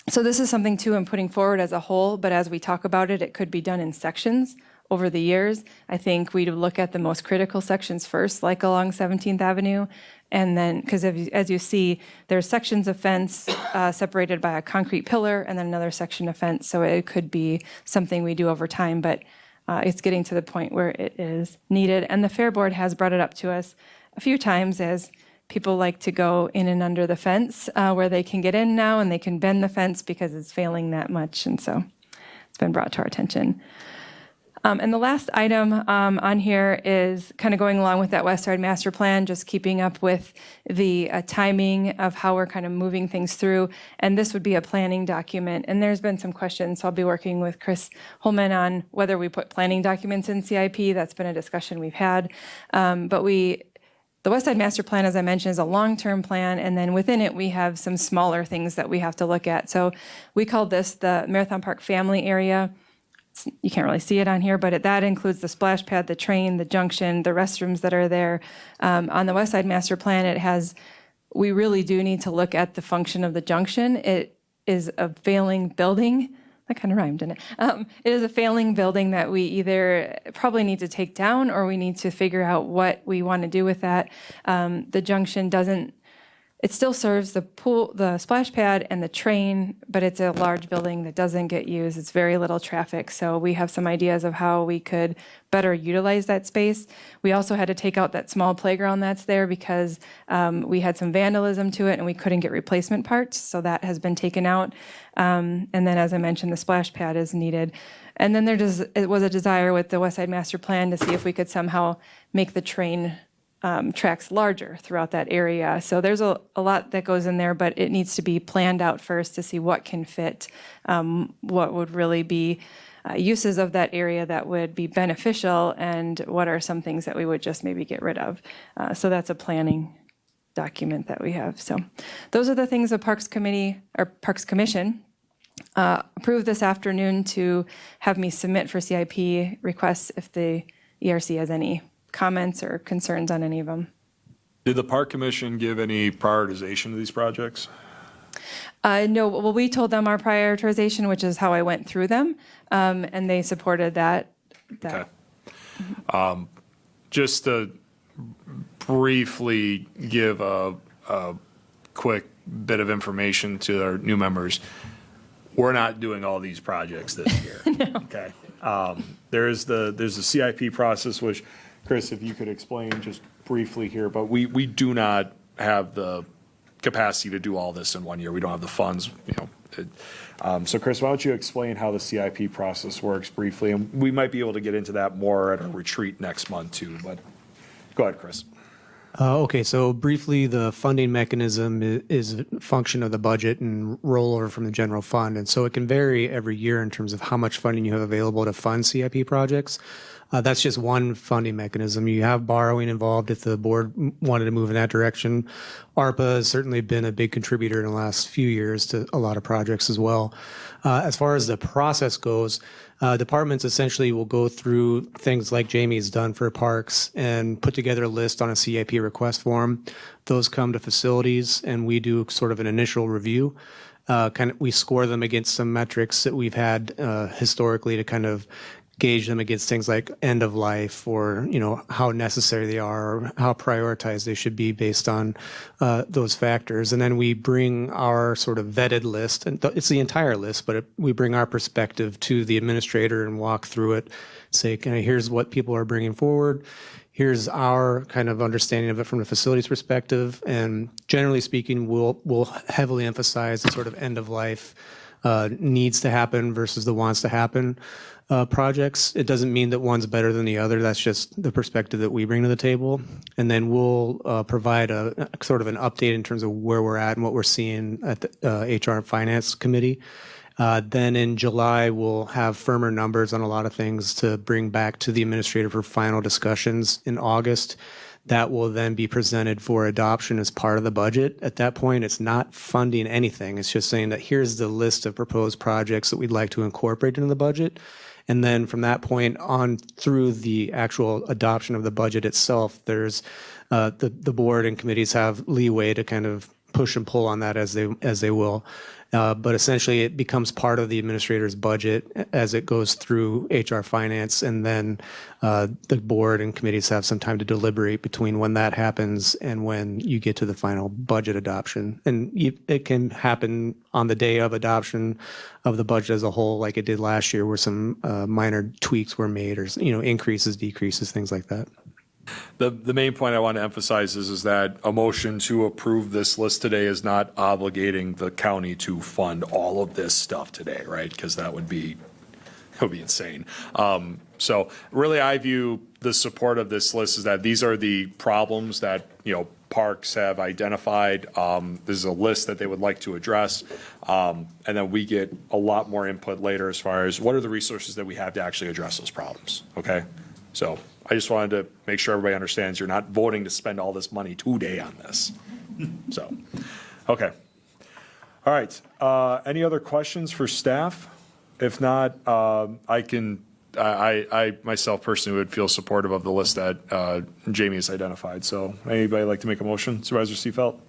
So this is something too I'm putting forward as a whole, but as we talk about it, it could be done in sections over the years. I think we'd look at the most critical sections first, like along 17th Avenue. And then, because as you see, there's sections of fence separated by a concrete pillar and then another section of fence. So it could be something we do over time, but it's getting to the point where it is needed. And the Fair Board has brought it up to us a few times as people like to go in and under the fence where they can get in now and they can bend the fence because it's failing that much. And so it's been brought to our attention. And the last item on here is kind of going along with that West Side Master Plan, just keeping up with the timing of how we're kind of moving things through. And this would be a planning document. And there's been some questions, so I'll be working with Chris Holman on whether we put planning documents in CIP. That's been a discussion we've had. But the West Side Master Plan, as I mentioned, is a long-term plan, and then within it, we have some smaller things that we have to look at. So we called this the Marathon Park Family Area. You can't really see it on here, but that includes the splash pad, the train, the junction, the restrooms that are there. On the West Side Master Plan, we really do need to look at the function of the junction. It is a failing building. That kind of rhymed, didn't it? It is a failing building that we either probably need to take down or we need to figure out what we want to do with that. The junction it still serves the pool, the splash pad and the train, but it's a large building that doesn't get used. It's very little traffic. So we have some ideas of how we could better utilize that space. We also had to take out that small playground that's there because we had some vandalism to it and we couldn't get replacement parts. So that has been taken out. And then, as I mentioned, the splash pad is needed. And then it was a desire with the West Side Master Plan to see if we could somehow make the train tracks larger throughout that area. So there's a lot that goes in there, but it needs to be planned out first to see what can fit, what would really be uses of that area that would be beneficial, and what are some things that we would just maybe get rid of. So that's a planning document that we have. So those are the things the Parks Committee or Parks Commission approved this afternoon to have me submit for CIP requests if the ERC has any comments or concerns on any of them. Did the Park Commission give any prioritization to these projects? No, well, we told them our prioritization, which is how I went through them, and they supported that. Okay. Just to briefly give a quick bit of information to our new members, we're not doing all these projects this year. No. Okay. There's the CIP process, which, Chris, if you could explain just briefly here, but we do not have the capacity to do all this in 1 year. We don't have the funds, So Chris, why don't you explain how the CIP process works briefly? And we might be able to get into that more at our retreat next month too, but go ahead, Chris. Okay, so briefly, the funding mechanism is a function of the budget and rollover from the general fund. And so it can vary every year in terms of how much funding you have available to fund CIP projects. That's just one funding mechanism. You have borrowing involved if the board wanted to move in that direction. ARPA has certainly been a big contributor in the last few years to a lot of projects as well. As far as the process goes, departments essentially will go through things like Jamie's done for parks and put together a list on a CIP request form. Those come to facilities and we do sort of an initial review. We score them against some metrics that we've had historically to kind of gauge them against things like end of life or, how necessary they are or how prioritized they should be based on those factors. And then we bring our sort of vetted list, and it's the entire list, but we bring our perspective to the administrator and walk through it, say, here's what people are bringing forward. Here's our kind of understanding of it from the facilities perspective. And generally speaking, we'll heavily emphasize the sort of end of life needs to happen versus the wants to happen projects. It doesn't mean that one's better than the other. That's just the perspective that we bring to the table. And then we'll provide a sort of an update in terms of where we're at and what we're seeing at the HR and Finance Committee. Then in July, we'll have firmer numbers on a lot of things to bring back to the administrator for final discussions in August. That will then be presented for adoption as part of the budget. At that point, it's not funding anything. It's just saying that here's the list of proposed projects that we'd like to incorporate into the budget. And then from that point on through the actual adoption of the budget itself, there's the board and committees have leeway to kind of push and pull on that as they will. But essentially, it becomes part of the administrator's budget as it goes through HR Finance, and then the board and committees have some time to deliberate between when that happens and when you get to the final budget adoption. And it can happen on the day of adoption of the budget as a whole, like it did last year, where some minor tweaks were made, or increases, decreases, things like that. The main point I want to emphasize is that a motion to approve this list today is not obligating the county to fund all of this stuff today, right? Because that would be insane. So really, I view the support of this list is that these are the problems that, parks have identified. This is a list that they would like to address. And then we get a lot more input later as far as what are the resources that we have to actually address those problems, okay? So I just wanted to make sure everybody understands you're not voting to spend all this money today on this. So, okay. All right. Any other questions for staff? If not, I myself personally would feel supportive of the list that Jamie has identified. So anybody like to make a motion? Supervisor Seefeld?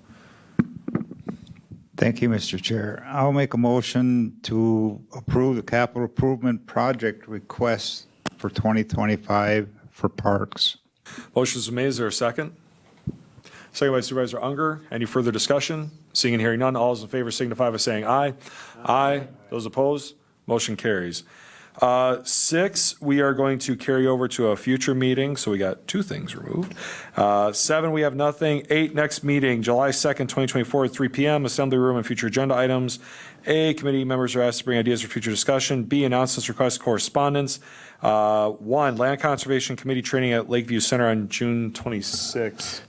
Thank you, Mr. Chair. I'll make a motion to approve the capital improvement project request for 2025 for parks. Motion's made. Is there a second? Second by Supervisor Unger. Any further discussion? Seeing and hearing none, all those in favor signify by saying aye. Aye. Those opposed? Motion carries. 6, we are going to carry over to a future meeting, so we got 2 things removed. 7, we have nothing. 8, next meeting, July 2nd, 2024 at 3 p.m., Assembly Room and future agenda items. A, committee members are asked to bring ideas for future discussion. B, announcements, requests, correspondence. 1, Land Conservation Committee training at Lakeview Center on June 26th.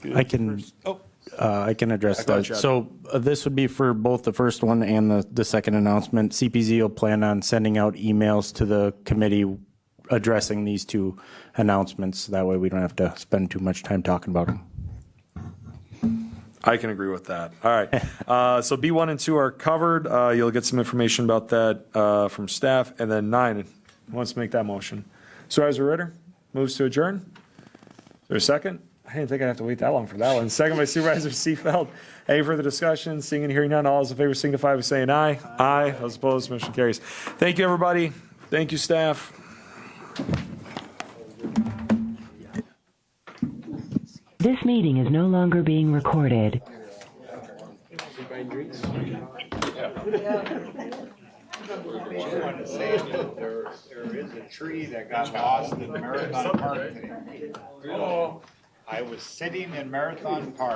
I can address Go ahead, that. Chad. So this would be for both the first one and the second announcement. CPZ will plan on sending out emails to the committee addressing these 2 announcements. That way we don't have to spend too much time talking about them. I can agree with that. All right. So B1 and 2 are covered. You'll get some information about that from staff. And then 9, who wants to make that motion? Supervisor Ritter moves to adjourn. Is there a second? I didn't think I'd have to wait that long for that one. Second by Supervisor Seefeld. Any further discussion? Seeing and hearing none, all those in favor signify by saying aye. Aye. Those opposed, motion carries. Thank you, everybody. Thank you, staff. This meeting is no longer being recorded. There is a tree that got lost in Marathon Park today. I was sitting in Marathon Park.